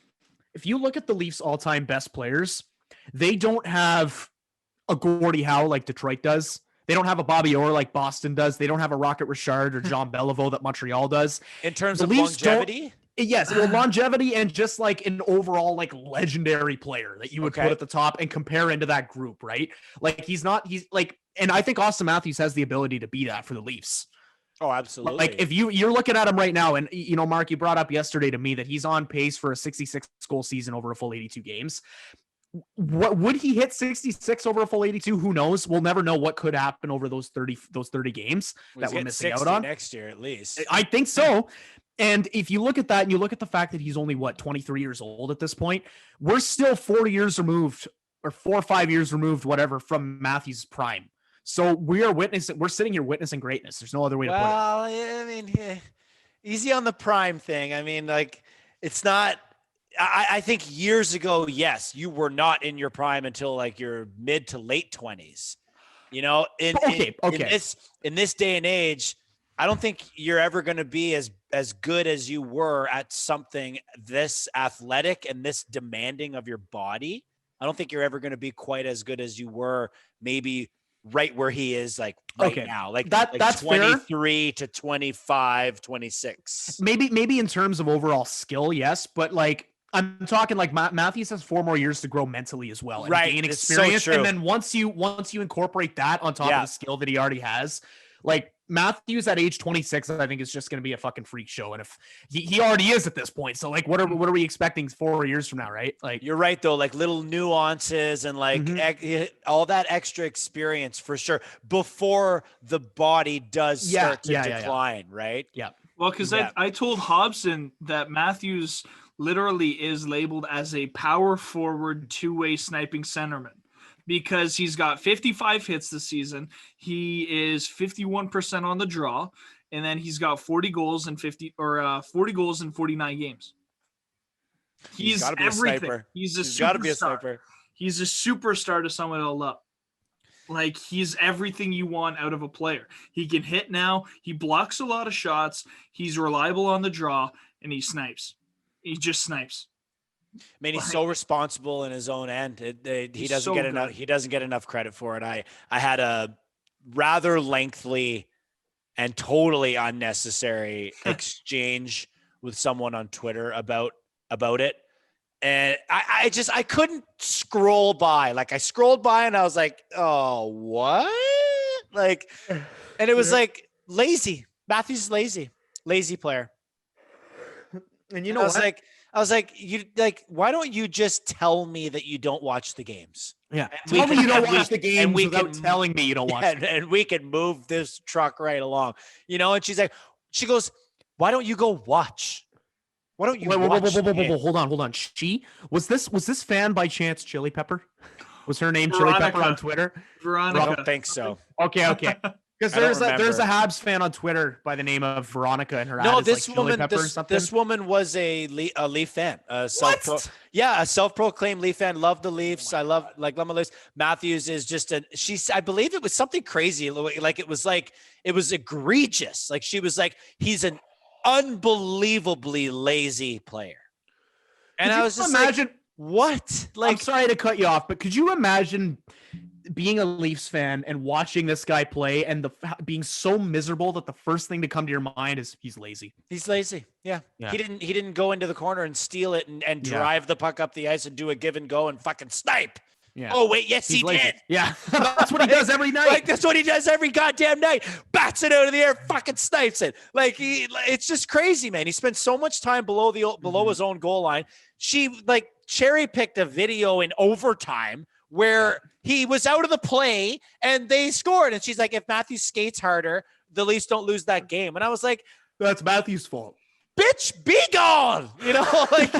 C: if you look at the Leafs all-time best players, they don't have a Gordie Howe like Detroit does. They don't have a Bobby Orr like Boston does. They don't have a Rocket Richard or John Beliveau that Montreal does.
F: In terms of longevity?
C: Yes, well, longevity and just like an overall like legendary player that you would put at the top and compare into that group, right? Like he's like, and I think Austin Matthews has the ability to be that for the Leafs.
F: Oh, absolutely.
C: Like if you're looking at him right now, and you know, Mark, you brought up yesterday to me that he's on pace for a 66 goal season over a full 82 games. What would he hit 66 over a full 82? Who knows? We'll never know what could happen over those 30 games that we're missing out on
F: next year at least.
C: I think so. And if you look at that and you look at the fact that he's only 23 years old at this point, we're still 4 years removed, or 4 or 5 years removed, whatever, from Matthews' prime. So we're sitting here witnessing greatness. There's no other way to put it.
F: Well, I mean, easy on the prime thing. I mean, like, it's not. I think years ago, yes, you were not in your prime until like your mid to late 20s. You know, in this day and age, I don't think you're ever going to be as good as you were at something this athletic and this demanding of your body. I don't think you're ever going to be quite as good as you were maybe right where he is like now, like that's 23 fair. To 25, 26.
C: Maybe in terms of overall skill, yes, but like I'm talking like Matthews has 4 more years to grow mentally as well, and gain experience. So and then once you incorporate that on top of the skill that he already has, like Matthews at age 26, I think is just going to be a fucking freak show. And if he already is at this point, so like, what are we expecting 4 years from now? Right. Like
F: you're right though. Like little nuances and like all that extra experience for sure before the body does start to decline. Right.
C: Yeah.
D: Well, cause I told Hobson that Matthews literally is labeled as a power forward 2-way sniping centerman, because he's got 55 hits this season. He is 51% on the draw, and then he's got 40 goals in 49 games. He's everything. He's a superstar. He's a superstar to sum it all up. Like, he's everything you want out of a player. He can hit now. He blocks a lot of shots. He's reliable on the draw, and he snipes. He just snipes.
F: I mean, he's so responsible in his own end. He doesn't get enough. He doesn't get enough credit for it. I had a rather lengthy and totally unnecessary exchange with someone on Twitter about it, and I couldn't scroll by. Like I scrolled by and I was like, oh, what? Like, and it was like lazy. Matthews is lazy player.
C: And you know,
F: I was like, why don't you just tell me that you don't watch the games?
C: Yeah. Tell me you don't watch the games without telling me you don't watch them.
F: And we can move this truck right along, you know? And she goes, why don't you go watch? Why don't you watch?
C: Hold on. Was this fan by chance Chili Pepper? Was her name Veronica. Chili Pepper on Twitter?
D: Veronica.
F: I don't think so.
C: Okay. Because there's a Habs fan on Twitter by the name of Veronica, and her
F: this woman was a Leaf fan. A self-proclaimed Leaf fan. Love the Leafs. I love my Leafs. Matthews is just I believe it was something crazy. Like it was egregious. Like she was like, he's an unbelievably lazy player. And I was just imagine what? Like,
C: I'm sorry to cut you off, but could you imagine being a Leafs fan and watching this guy play and being so miserable that the first thing to come to your mind is he's lazy?
F: He's lazy. Yeah. He didn't go into the corner and steal it and drive the puck up the ice and do a give and go and fucking snipe. Yeah. Oh wait, yes, he did.
C: Yeah. That's what he does every night.
F: Like that's what he does every goddamn night. Bats it out of the air, fucking snipes it. Like it's just crazy, man. He spent so much time below his own goal line. She cherry picked a video in overtime where he was out of the play and they scored. And she's like, if Matthews skates harder, the Leafs don't lose that game. And I was like,
C: that's Matthews' fault.
F: Bitch, be gone. You know, like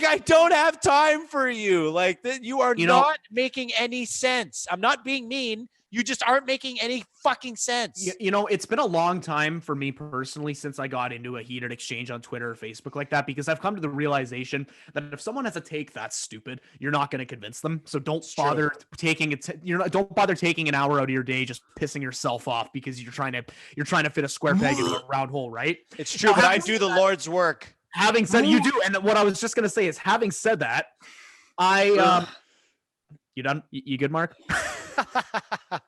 F: I don't have time for you. Like you are not making any sense. I'm not being mean. You just aren't making any fucking sense.
C: You know, it's been a long time for me personally since I got into a heated exchange on Twitter or Facebook like that, because I've come to the realization that if someone has a take that's stupid, you're not going to convince them. So don't bother taking it. Don't bother taking an hour out of your day just pissing yourself off because you're trying to fit a square peg into a round hole, right?
F: It's true, but I do the Lord's work.
C: Having said you do, and what I was just going to say is, having said that, you done? You good, Mark?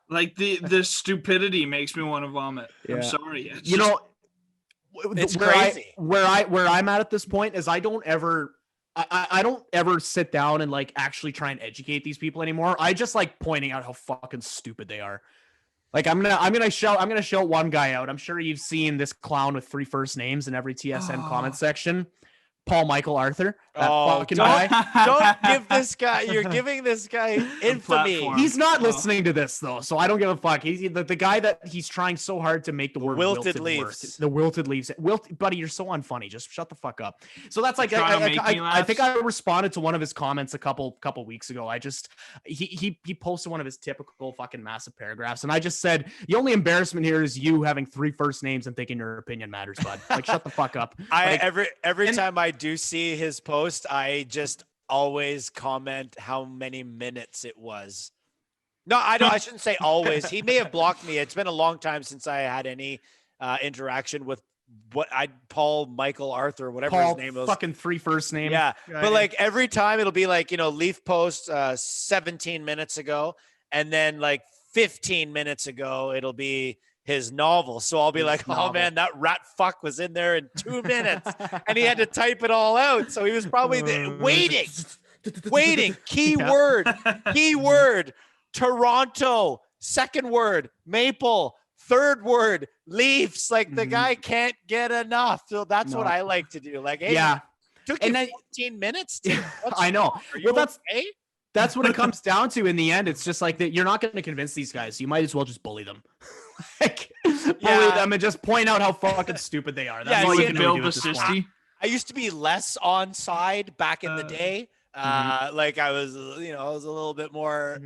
D: Like the stupidity makes me want to vomit. Yeah. I'm sorry.
F: It's crazy.
C: Where I'm at this point is I don't ever sit down and like actually try and educate these people anymore. I just like pointing out how fucking stupid they are. Like I'm gonna shout one guy out. I'm sure you've seen this clown with 3 first names in every TSN comment section. Paul Michael Arthur.
F: Don't give this guy. You're giving this guy infamy.
C: He's not listening to this though, so I don't give a fuck. He's the guy that he's trying so hard to make the word wilted leaves. The wilted leaves. Buddy, you're so unfunny. Just shut the fuck up. So that's like I think I responded to one of his comments a couple weeks ago. He posted one of his typical fucking massive paragraphs, and I just said the only embarrassment here is you having 3 first names and thinking your opinion matters, bud. Like shut the fuck up.
F: Every time I do see his post, I just always comment how many minutes it was. No, I shouldn't say always. He may have blocked me. It's been a long time since I had any interaction with Paul Michael Arthur, whatever his name was.
C: Fucking 3 first name.
F: Yeah. But like every time it'll be like, Leaf post 17 minutes ago, and then like 15 minutes ago it'll be his novel. So I'll be oh man, that rat fuck was in there in 2 minutes and he had to type it all out. So he was probably waiting. Keyword, Toronto, second word, Maple, third word, Leafs. Like the guy can't get enough. So that's what I like to do. Like, hey, took you 15 minutes.
C: I know. Well, that's what it comes down to in the end. It's just like that. You're not going to convince these guys. You might as well just bully them. Bully them and just point out how fucking stupid they are. That's all you can do at this point.
F: I used to be less on side back in the day. Like I was, I was a little bit more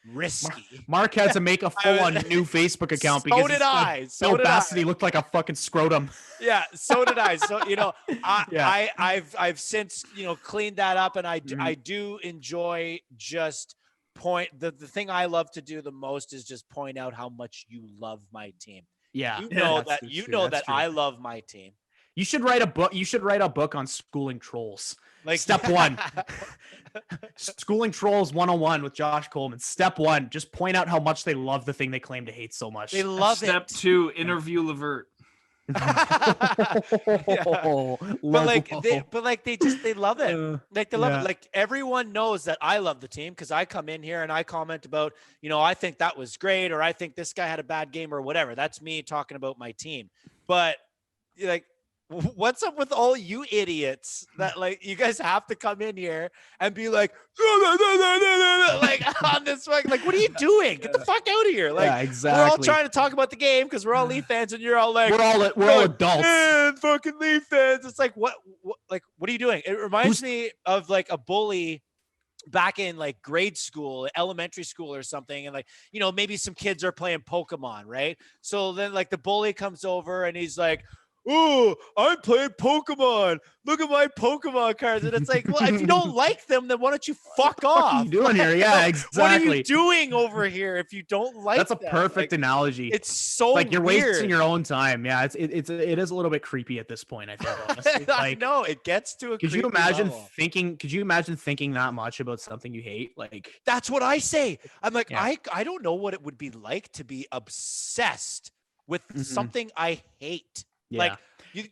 F: risky.
C: Mark had to make a full-on new Facebook account because Bill Bassity looked like a fucking scrotum.
F: Yeah, so did I. So I've since cleaned that up, and I do enjoy just the thing I love to do the most is just point out how much you love my team.
C: Yeah,
F: that I love my team.
C: You should write a book. You should write a book on schooling trolls. Like step 1, schooling trolls 101 with Josh Coleman. Step 1, just point out how much they love the thing they claim to hate so much.
F: They love it.
D: Step 2, interview Levert.
F: But they love it. Like they love it. Like everyone knows that I love the team because I come in here and I comment about, I think that was great, or I think this guy had a bad game or whatever. That's me talking about my team. But like, what's up with all you idiots that like you guys have to come in here and be like on this like what are you doing? Get the fuck out of here. Like
C: exactly.
F: We're all trying to talk about the game because we're all Leaf fans and you're all like
C: we're all adults.
F: Fucking Leaf fans. It's like what are you doing? It reminds me of like a bully back in like grade school, elementary school or something. And like, maybe some kids are playing Pokemon, right? So then like the bully comes over and he's like, "Oh, I'm playing Pokemon. Look at my Pokemon cards." And it's like, well, if you don't like them, then why don't you fuck off?
C: What are you doing here? Yeah, exactly.
F: What are you doing over here if you don't like them?
C: That's a perfect analogy.
F: It's so
C: like you're
F: weird.
C: wasting your own time. Yeah, it is a little bit creepy at this point, I feel. Honestly. Like,
F: I know it gets to a
C: Could you imagine thinking that much about something you hate? Like
F: that's what I say. I'm like, I don't know what it would be like to be obsessed with something I hate.
C: Yeah.
F: Like,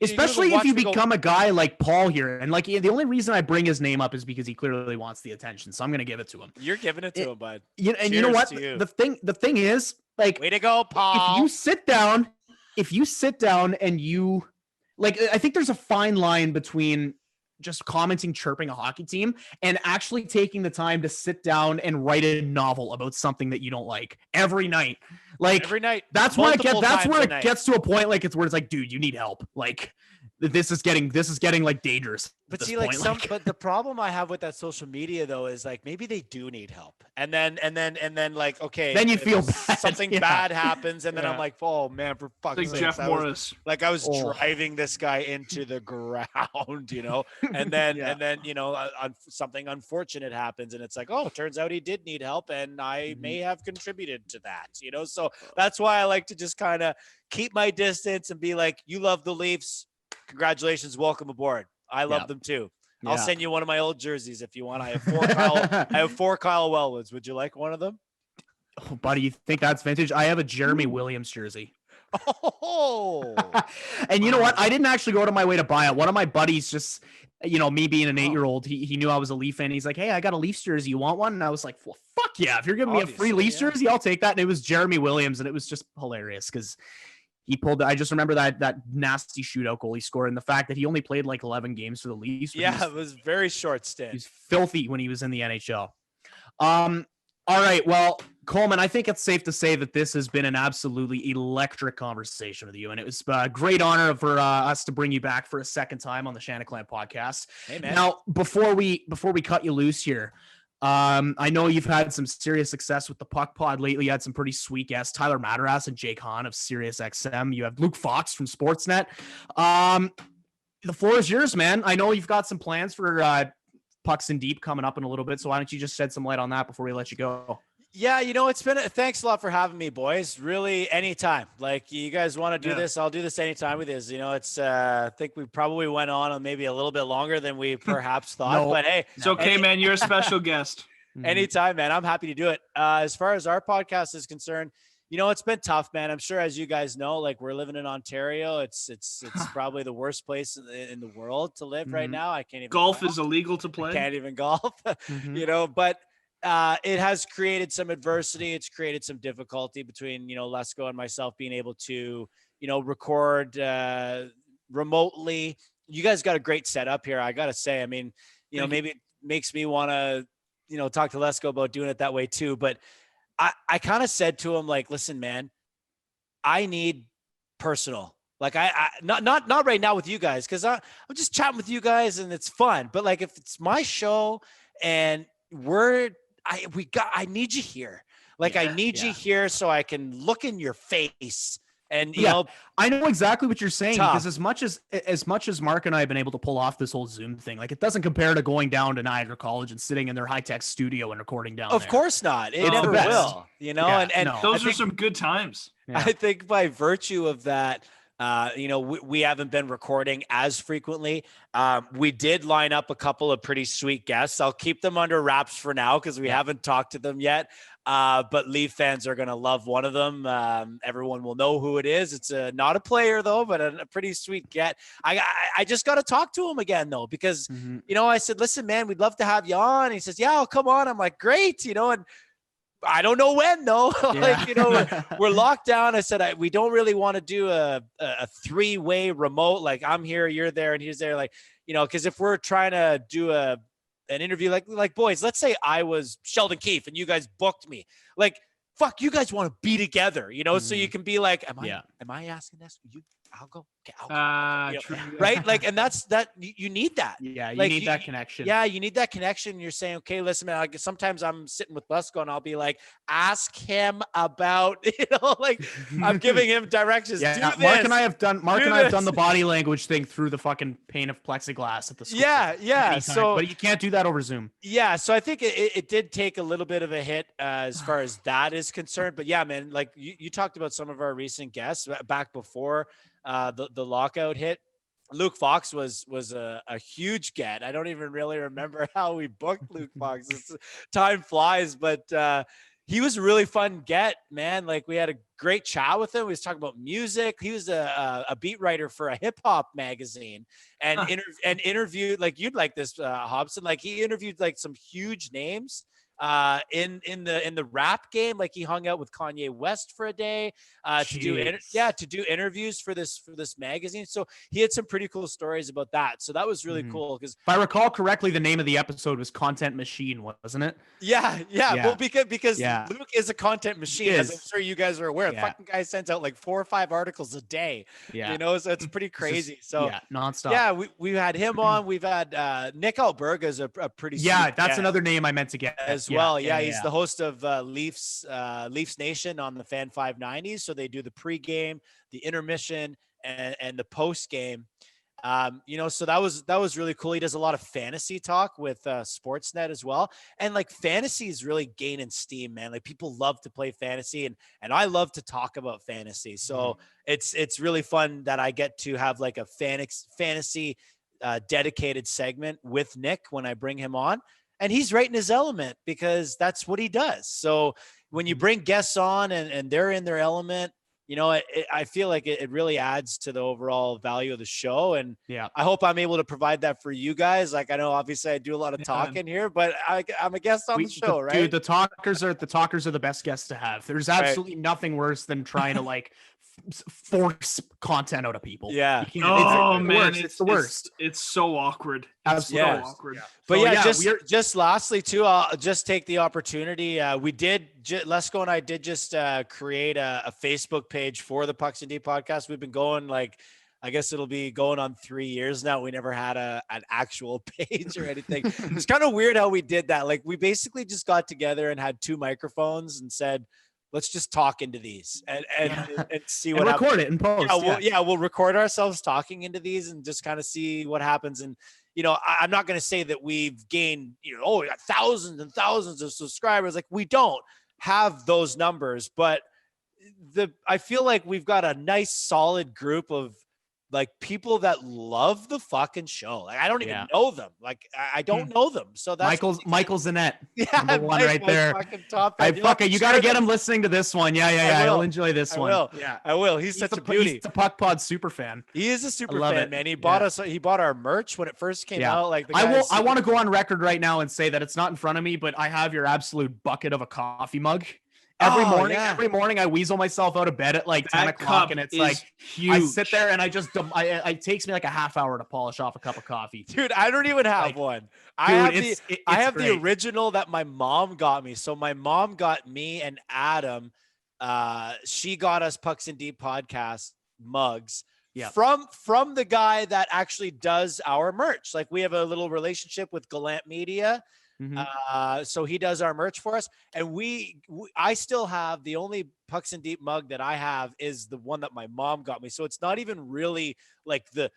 C: especially if you become a guy like Paul here, and like the only reason I bring his name up is because he clearly wants the attention, so I'm gonna give it to him.
F: You're giving it to him, bud.
C: And you know what? The thing is, like,
F: way to go, Paul.
C: If you sit down and you like, I think there's a fine line between just commenting, chirping a hockey team, and actually taking the time to sit down and write a novel about something that you don't like every night. Like
F: every night.
C: That's where it gets to a point like where it's like, dude, you need help. Like this is getting like dangerous.
F: But see, like but the problem I have with that social media though is like maybe they do need help, and then like okay,
C: then you feel bad.
F: Something bad happens, and then I'm like, oh man, for fuck's sake,
D: Jeff Morris.
F: I was driving this guy into the ground, you know, and then you know something unfortunate happens, and it's like, oh, turns out he did need help, and I may have contributed to that, you know. So that's why I like to just kind of keep my distance and be like, you love the Leafs. Congratulations, welcome aboard. I love them too. I'll send you one of my old jerseys if you want. I have four Kyle Wellwoods. Would you like one of them?
C: Oh, buddy, you think that's vintage? I have a Jeremy Williams jersey.
F: Oh,
C: and you know what? I didn't actually go out of my way to buy it. One of my buddies just, you know, me being an 8-year-old, he knew I was a Leaf fan. He's like, hey, I got a Leafs jersey. You want one? And I was like, well, fuck yeah. If you're giving me a free Leafs jersey, I'll take that. And it was Jeremy Williams. And it was just hilarious because he pulled. I just remember that nasty shootout goal he scored, and the fact that he only played like 11 games for the Leafs.
F: Yeah, it was very short stint.
C: He's filthy when he was in the NHL. All right, well, Coleman, I think it's safe to say that this has been an absolutely electric conversation with you, and it was a great honor for us to bring you back for a second time on the Shanaclan podcast.
F: Hey, man.
C: Now, before we cut you loose here. I know you've had some serious success with the Puck Pod lately. You had some pretty sweet guests, Tyler Madarasz and Jake Hahn of Sirius XM. You have Luke Fox from Sportsnet. The floor is yours, man. I know you've got some plans for Pucks in Deep coming up in a little bit, so why don't you just shed some light on that before we let you go?
F: Yeah, you know, thanks a lot for having me, boys. Really, anytime. Like, you guys want to do this, I'll do this anytime with this. You know, it's, I think we probably went on maybe a little bit longer than we perhaps thought, but hey.
D: It's okay, man. You're a special guest.
F: Anytime, man. I'm happy to do it. As far as our podcast is concerned, you know, it's been tough, man. I'm sure, as you guys know, like, we're living in Ontario. It's probably the worst place in the world to live right now. I can't even
D: golf is illegal to play.
F: Can't even golf, you know, but it has created some adversity. It's created some difficulty between, you know, Lesko and myself being able to, you know, record remotely. You guys got a great setup here, I got to say. I mean, you know, maybe it makes me want to, you know, talk to Lesko about doing it that way too. But I kind of said to him, like, listen, man, I need personal. Like, I not right now with you guys, because I'm just chatting with you guys and it's fun. But like, if it's my show and I need you here. Like, I need you here so I can look in your face. And you know,
C: I know exactly what you're saying, because as much as Mark and I have been able to pull off this whole Zoom thing, like, it doesn't compare to going down to Niagara College and sitting in their high-tech studio and recording down there.
F: Of course not. It never will. You know, and
D: those are some good times.
F: Yeah. I think by virtue of that, you know, we haven't been recording as frequently. We did line up a couple of pretty sweet guests. I'll keep them under wraps for now because we haven't talked to them yet. But Leaf fans are going to love one of them. Everyone will know who it is. It's not a player though, but a pretty sweet get. I just got to talk to him again though, because, you know, I said, listen, man, we'd love to have you on. He says, yeah, I'll come on. I'm like, great. You know, and I don't know when though. Like, you know, we're locked down. I said, we don't really want to do a 3-way remote. Like, I'm here, you're there, and he's there. Like, you know, because if we're trying to do an interview, like boys, let's say I was Sheldon Keefe and you guys booked me. Like, fuck, you guys want to be together, you know, so you can be like, am I asking this? I'll go. Okay, I'll go. Right? Like, and that's that. You need that.
C: Yeah, you
F: like,
C: need that connection.
F: Yeah, you need that connection. You're saying, okay, listen, man. Sometimes I'm sitting with Lesko and I'll be like, ask him about, you know, like, I'm giving him directions.
C: Yeah,
F: do this.
C: Mark and I have done the body language thing through the fucking pane of plexiglass at the school.
F: Yeah. So,
C: but you can't do that over Zoom.
F: Yeah, so I think it did take a little bit of a hit as far as that is concerned. But yeah, man, like you talked about some of our recent guests back before the lockout hit. Luke Fox was a huge get. I don't even really remember how we booked Luke Fox. Time flies, but he was a really fun get, man. Like, we had a great chat with him. We was talking about music. He was a beat writer for a hip hop magazine and interviewed, like, you'd like this, Hobson. Like, he interviewed like some huge names in the rap game. Like he hung out with Kanye West for a day to do interviews for this magazine. So he had some pretty cool stories about that. So that was really cool. Because
C: if I recall correctly, the name of the episode was Content Machine, wasn't it?
F: Yeah. Well, because Luke is a content machine, as I'm sure you guys are aware. The fucking guy sends out like 4 or 5 articles a day. Yeah. So it's pretty crazy.
C: Nonstop.
F: Yeah, we had him on. We've had Nick Alberga is a pretty
C: that's another name I meant to get
F: as well. Yeah, he's the host of Leafs Nation on the Fan 590. So they do the pregame, the intermission, and the post game. So that was really cool. He does a lot of fantasy talk with Sportsnet as well. And like fantasy is really gaining steam, man. Like people love to play fantasy and I love to talk about fantasy. So it's really fun that I get to have like a fantasy dedicated segment with Nick when I bring him on. And he's right in his element because that's what he does. So when you bring guests on and they're in their element, I feel like it really adds to the overall value of the show. And I hope I'm able to provide that for you guys. Like, I know obviously I do a lot of talking here, but I'm a guest on the show, right?
C: Dude, the talkers are the best guests to have. There's absolutely nothing worse than trying to like force content out of people.
D: Yeah.
C: It's the worst.
D: It's so awkward.
C: Absolutely
D: awkward.
F: But just lastly too, I'll just take the opportunity. Lesko and I did just create a Facebook page for the Pucks and D podcast. We've been going I guess it'll be going on 3 years now. We never had an actual page or anything. It's kind of weird how we did that. Like we basically just got together and had 2 microphones and said, let's just talk into these and see what happens.
C: Record it and post.
F: We'll record ourselves talking into these and just kind of see what happens. And, I'm not going to say that we've gained, we got thousands and thousands of subscribers. Like we don't have those numbers, but I feel like we've got a nice solid group of like people that love the fucking show. Like I don't even know them. Like I don't know them. So that's
C: Michael Zanette.
F: Yeah,
C: number one right there. You got to get him listening to this one. Yeah. He'll enjoy this one.
F: Yeah, I will. He's such a beauty.
C: He's a Puck Pod super fan.
F: He is a super fan, man. He bought us. He bought our merch when it first came out. Like
C: I want to go on record right now and say that it's not in front of me, but I have your absolute bucket of a coffee mug. Every morning I weasel myself out of bed at like 10 o'clock and it's like huge. I sit there and it takes me like a half hour to polish off a cup of coffee.
F: Dude, I don't even have one. I have the original that my mom got me. So my mom got me and Adam. She got us Pucks and Deep podcast mugs. Yeah. From the guy that actually does our merch. Like we have a little relationship with Gallant Media. So he does our merch for us, and I still have the only Pucks and Deep mug that I have is the one that my mom got me. So it's not even really like the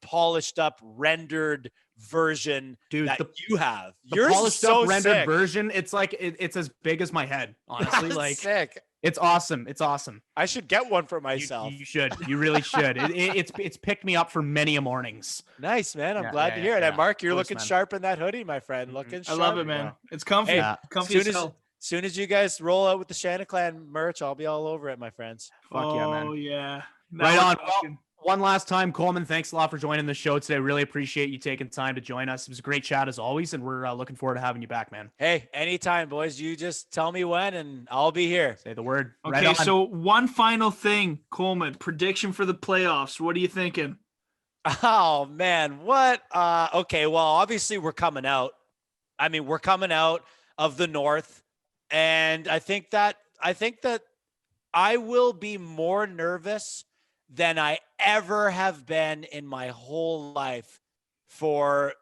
F: polished up rendered version that you have. Yours
C: polished
F: is so
C: up rendered
F: sick.
C: Version. It's like it's as big as my head. Honestly, like
F: sick.
C: It's awesome. It's awesome.
F: I should get one for myself.
C: You should. You really should. It's picked me up for many a mornings.
F: Nice, man. I'm glad to hear it. And Mark, you're looking sharp in that hoodie, my friend. Looking sharp.
D: I love it, man. It's comfy.
F: Hey,
D: comfy as hell.
F: Soon as you guys roll out with the Shanaclan merch, I'll be all over it, my friends.
C: Fuck yeah, man.
D: Oh yeah.
C: Right on. Well, one last time, Coleman, thanks a lot for joining the show today. Really appreciate you taking time to join us. It was a great chat as always, and we're looking forward to having you back, man.
F: Hey, anytime, boys. You just tell me when, and I'll be here.
C: Say the word.
D: Okay, right so one final thing, Coleman. Prediction for the playoffs. What are you thinking?
F: Oh, man. What? Okay, well, obviously we're coming out. I mean, we're coming out of the North, and I think that I will be more nervous than I ever have been in my whole life for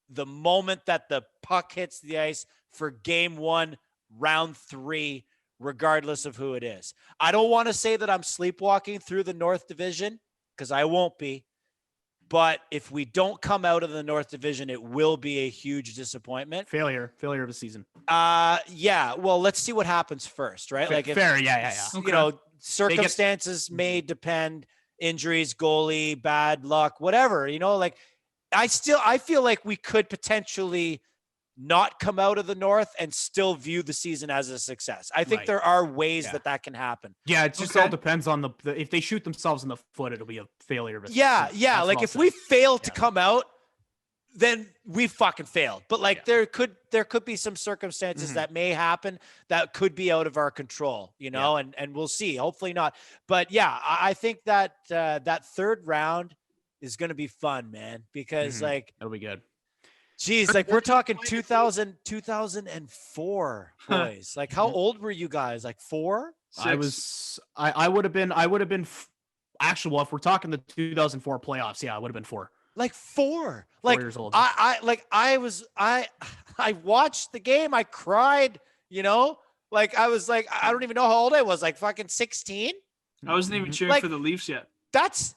F: the moment that the puck hits the ice for game 1, round 3, regardless of who it is. I don't want to say that I'm sleepwalking through the North Division because I won't be. But if we don't come out of the North Division, it will be a huge disappointment.
C: Failure of the season.
F: Yeah. Well, let's see what happens first, right?
C: Fair. Yeah.
F: Okay. Circumstances may depend. Injuries, goalie, bad luck, whatever, I feel like we could potentially not come out of the North and still view the season as a success. I think there are ways that can happen.
C: Yeah. It just all depends on if they shoot themselves in the foot, it'll be a failure.
F: Yeah. Like if we fail to come out, then we fucking failed. But like there could be some circumstances that may happen that could be out of our control, you know, and we'll see. Hopefully not. But yeah, I think that that third round is going to be fun, man, because like
C: it'll be good.
F: Geez, like we're talking 2004, boys. Like how old were you guys? Like 4?
C: 6? I would have been actually, well, if we're talking the 2004 playoffs, I would have been 4.
F: Like 4.
C: 4
F: like
C: years old.
F: I watched the game. I cried, you know, like I was like, I don't even know how old I was, like fucking 16.
D: I wasn't even cheering for the Leafs yet.
F: That's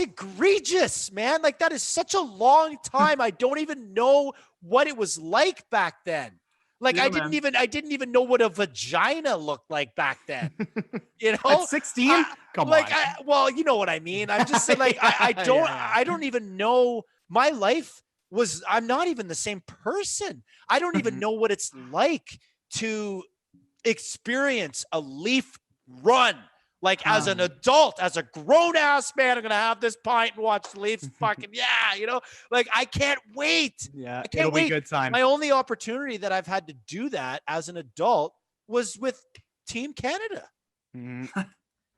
F: egregious, man. Like that is such a long time. I don't even know what it was like back then. Like I didn't even know what a vagina looked like back then. You know,
C: at 16. Come on.
F: Well, you know what I mean. I'm just saying, like I don't even know. My life was. I'm not even the same person. I don't even know what it's like to experience a Leaf run. Like as an adult, as a grown ass man, I'm gonna have this pint and watch the Leafs. Fucking you know, like I can't wait.
C: Yeah,
F: I can't
C: it'll
F: wait.
C: be a good time.
F: My only opportunity that I've had to do that as an adult was with Team Canada.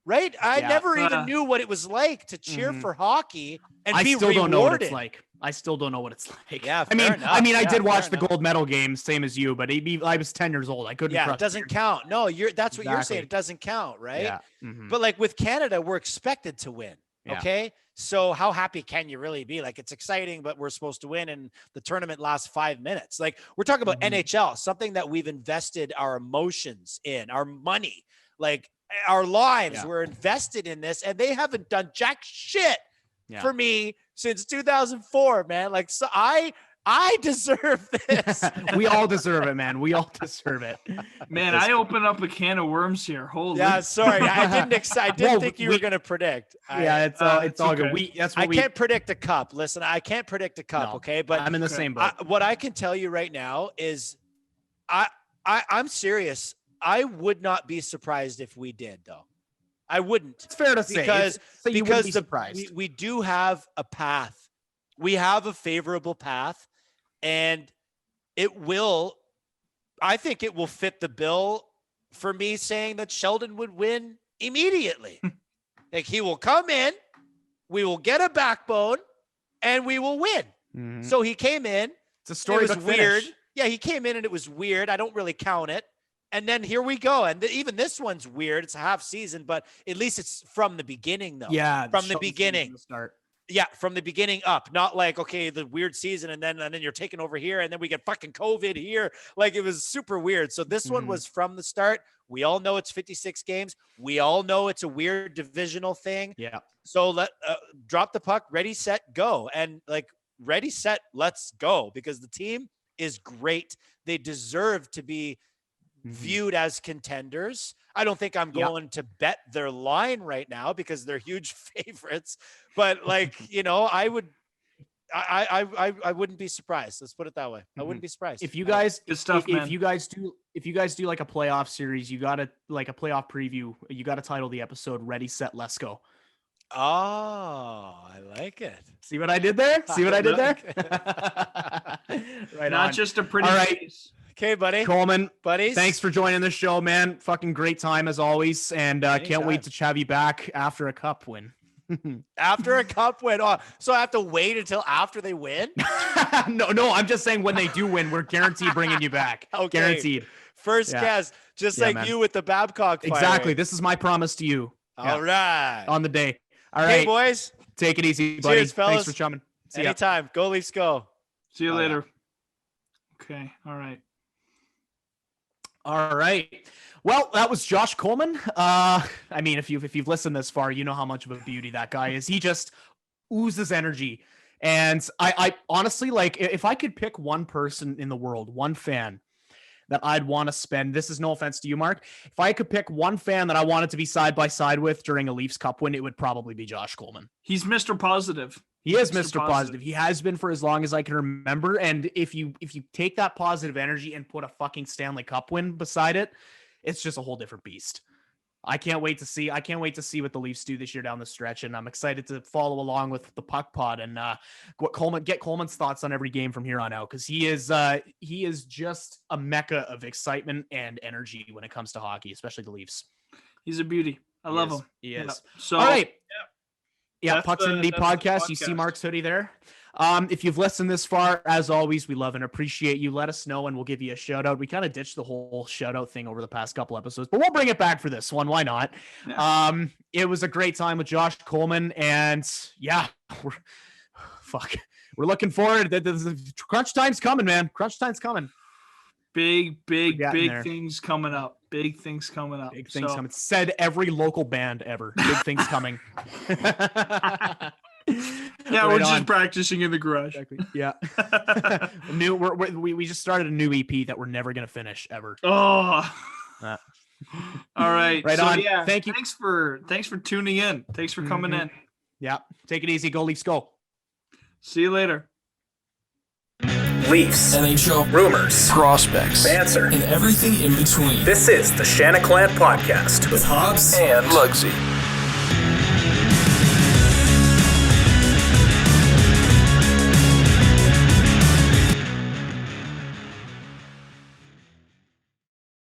F: Right? I never even knew what it was like to cheer for hockey and be rewarded.
C: Don't know what it's like. I still don't know what it's like.
F: Yeah,
C: I mean, I did watch the gold medal games, same as you, but I was 10 years old. I couldn't.
F: Yeah, it doesn't count. No, that's what you're saying. It doesn't count, right?
C: Yeah.
F: But like with Canada, we're expected to win. Okay. So how happy can you really be? Like it's exciting, but we're supposed to win, and the tournament lasts 5 minutes. Like we're talking about NHL, something that we've invested our emotions in, our money, like our lives. We're invested in this, and they haven't done jack shit for me since 2004, man. Like, so I deserve this.
C: We all deserve it, man. We all deserve it.
D: Man, I opened up a can of worms here. Holy.
F: Yeah, sorry. I didn't think you were going to predict.
C: It's all good.
F: I can't predict a cup. Listen, I can't predict a cup. No, okay. But
C: I'm in the same boat.
F: What I can tell you right now is I'm serious. I would not be surprised if we did, though. I wouldn't.
C: It's fair to say
F: because
C: surprised.
F: We do have a path. We have a favorable path, and I think it will fit the bill for me saying that Sheldon would win immediately. Like he will come in, we will get a backbone, and we will win. So he came in.
C: It's a story.
F: It was weird. Yeah, he came in and it was weird. I don't really count it. And then here we go. And even this one's weird. It's a half season, but at least it's from the beginning, though.
C: Yeah.
F: From the beginning.
C: Start.
F: Yeah, from the beginning up. Not like, okay, the weird season and then you're taking over here and then we get fucking COVID here. Like it was super weird. So this one was from the start. We all know it's 56 games. We all know it's a weird divisional thing.
C: Yeah.
F: So let drop the puck, ready, set, go. And like ready, set, let's go, because the team is great. They deserve to be viewed as contenders. I don't think I'm going to bet their line right now because they're huge favorites, but like, you know, I wouldn't be surprised. Let's put it that way. I wouldn't be surprised.
C: If you guys,
D: good stuff,
C: if you guys do like a playoff series, you got to like a playoff preview, you got to title the episode Ready, Set, Let's Go.
F: Oh, I like it.
C: See what I did there? Right.
D: Not just a pretty face.
F: Okay, buddy.
C: Coleman,
F: buddies.
C: Thanks for joining the show, man. Fucking great time as always. And can't wait to have you back after a cup win.
F: After a cup win. Oh, so I have to wait until after they win?
C: No, I'm just saying when they do win, we're guaranteed bringing you back.
F: Okay.
C: Guaranteed.
F: First guess, just like man. You with the Babcock firing.
C: Exactly. This is my promise to you.
F: All right.
C: On the day. All right.
F: Hey, boys.
C: Take it easy, buddy.
F: Cheers, fellas.
C: Thanks for chumming. See
F: Anytime. Go Leafs, go.
D: See you later. Yeah. Okay. All right.
C: All right. Well, that was Josh Coleman. I mean, if you've listened this far, you know how much of a beauty that guy is. He just oozes energy. And I honestly, like, if I could pick one person in the world, one fan that I'd want to spend, this is no offense to you, Mark. If I could pick one fan that I wanted to be side by side with during a Leafs Cup win, it would probably be Josh Coleman.
D: He's Mr. Positive.
C: He is Mr. Positive. He has been for as long as I can remember. And if you take that positive energy and put a fucking Stanley Cup win beside it, it's just a whole different beast. I can't wait to see what the Leafs do this year down the stretch, and I'm excited to follow along with the Puck Pod and get Coleman's thoughts on every game from here on out, because he is just a mecca of excitement and energy when it comes to hockey, especially the Leafs.
D: He's a beauty. I love him.
C: He is.
D: Yeah. So
C: all right.
D: Yeah.
C: Pucks in the podcast. You see Mark's hoodie there. If you've listened this far, as always, we love and appreciate you. Let us know and we'll give you a shout out. We kind of ditched the whole shout out thing over the past couple episodes, but we'll bring it back for this one. Why not? Yeah. It was a great time with Josh Coleman, and yeah, we're looking forward. The crunch time's coming, man. Crunch time's coming.
D: Big things coming up. Big things coming up.
C: Big things coming. Said every local band ever. Big things coming.
D: Yeah, we're just practicing in the garage.
C: Exactly. Yeah. We just started a new EP that we're never gonna finish ever.
D: Oh. All right.
C: Right on.
D: Yeah,
C: thank you.
D: Thanks for tuning in. Thanks for coming in.
C: Yeah. Take it easy. Go Leafs. Go.
D: See you later.
A: Leafs,
G: NHL,
A: rumors,
G: prospects,
A: banter,
G: and everything in between.
A: This is the Shanaclan Podcast
G: with Hobbs and Lugsy.